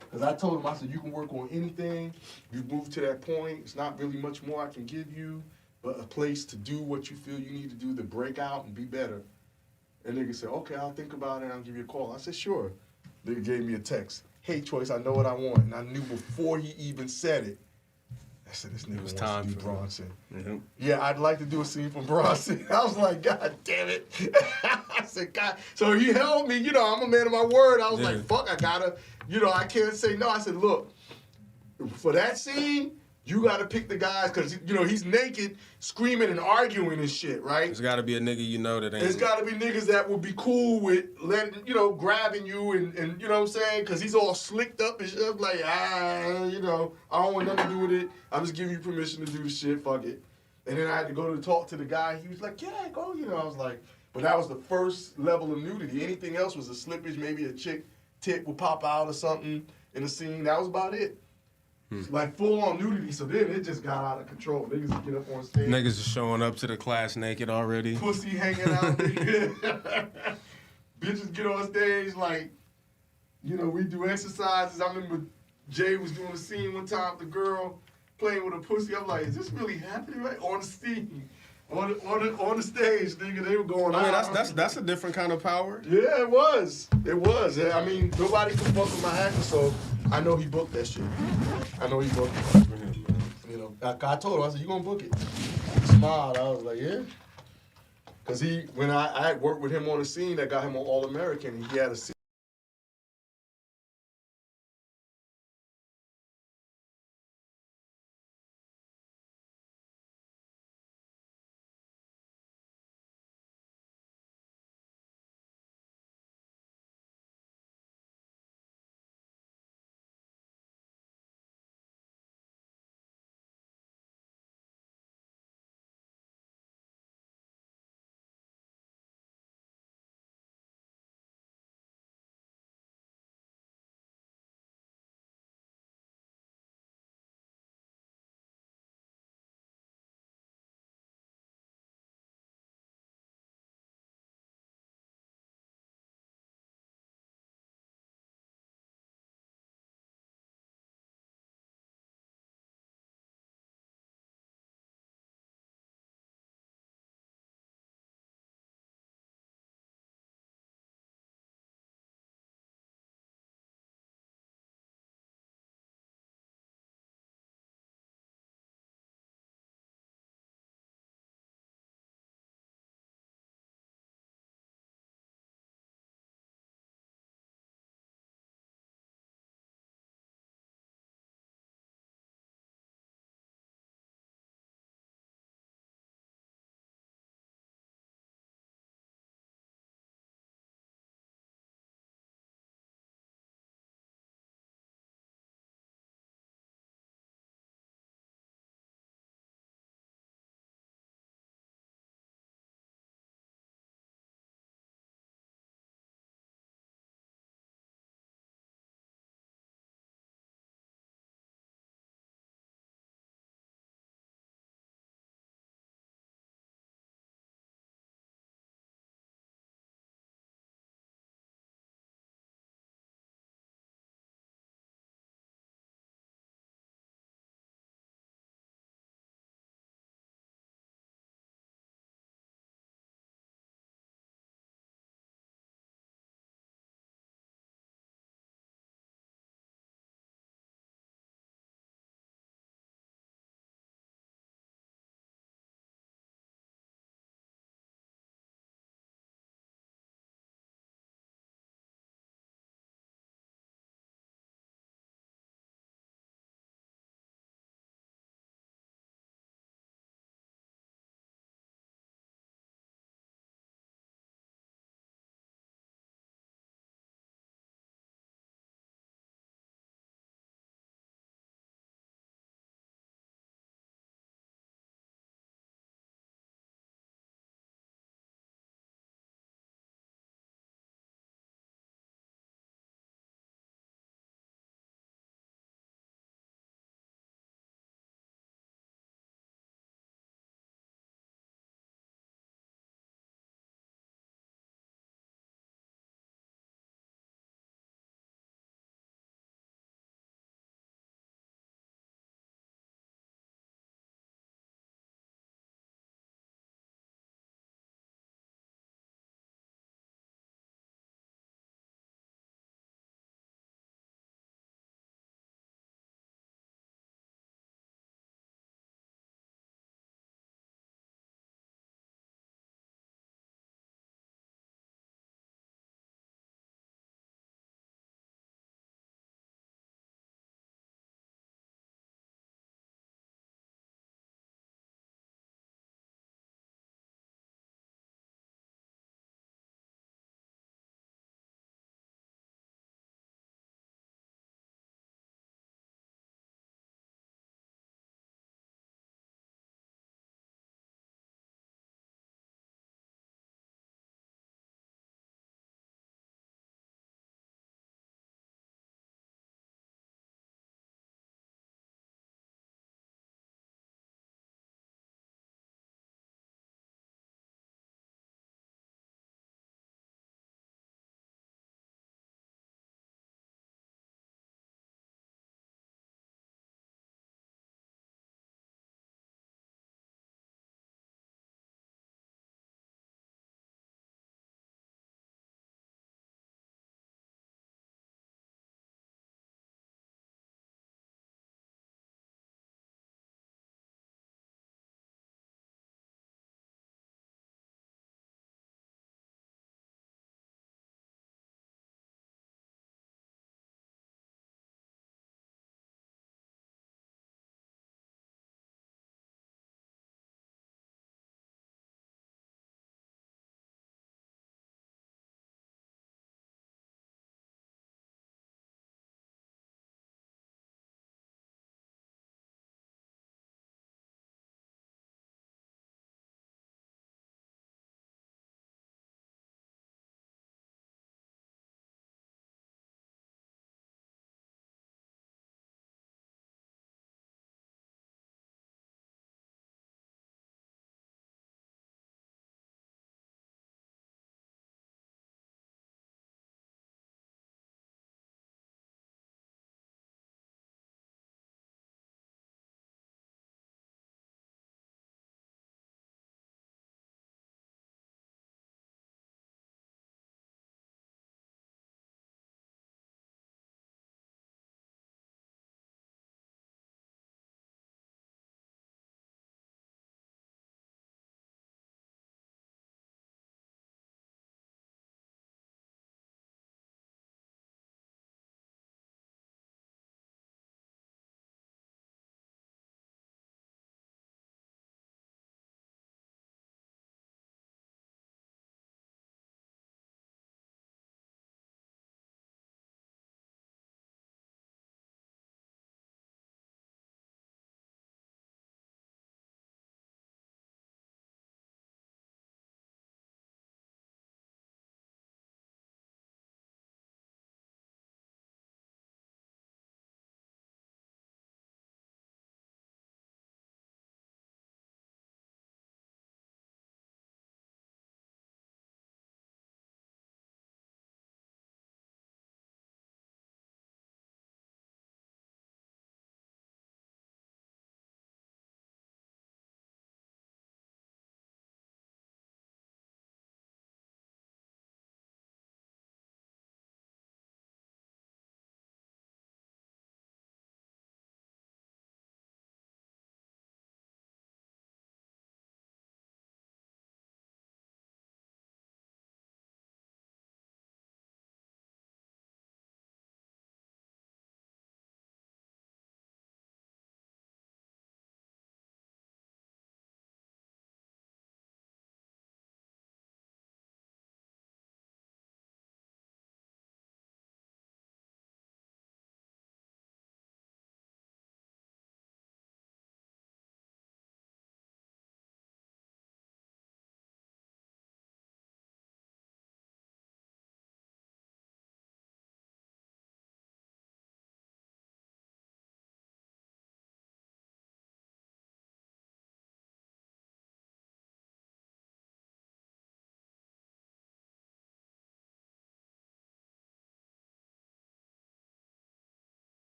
Because I told him, I said, you can work on anything. You've moved to that point. It's not really much more I can give you, but a place to do what you feel you need to do to break out and be better. And nigga said, okay, I'll think about it and I'll give you a call. I said, sure. Nigga gave me a text. Hey, Choice, I know what I want. And I knew before he even said it. I said, this nigga was wants time to do for Bronson. Mhm. Yeah, I'd like to do a scene from Bronson. I was like, God damn it. I said, God. So he held me. You know, I'm a man of my word. I was like, fuck, I gotta, you know, I can't say no. I said, look, for that scene, you gotta pick the guys, because, you know, he's naked, screaming and arguing and shit, right? There's got to be a nigga you know that ain't. There's gotta be niggas that would be cool with letting, you know, grabbing you and you know what I'm saying? Because he's all slicked up and shit. I'm like, you know, I don't want nothing to do with it. I'm just giving you permission to do the shit, fuck it. And then I had to go to talk to the guy. He was like, yeah, go, you know. I was like, but that was the first level of nudity. Anything else was a slippage, maybe a chick tit would pop out or something in the scene. That was about it. Like full on nudity. So then it just got out of control. Niggas would get up on stage. Niggas is showing up to the class naked already. Pussy hanging out. Bitches get on stage like, you know, we do exercises. I remember Jay was doing a scene one time with the girl playing with a pussy. I'm like, is this really happening right on the stage? On the stage, nigga, they were going. I mean, that's a different kind of power. Yeah, it was. It was. Yeah, I mean, nobody could fuck with my actor, so I know he booked that shit. I know he booked it. You know, I told him, I said, you gonna book it? He smiled. I was like, yeah. Because when I worked with him on a scene that got him on All American, and he had a scene.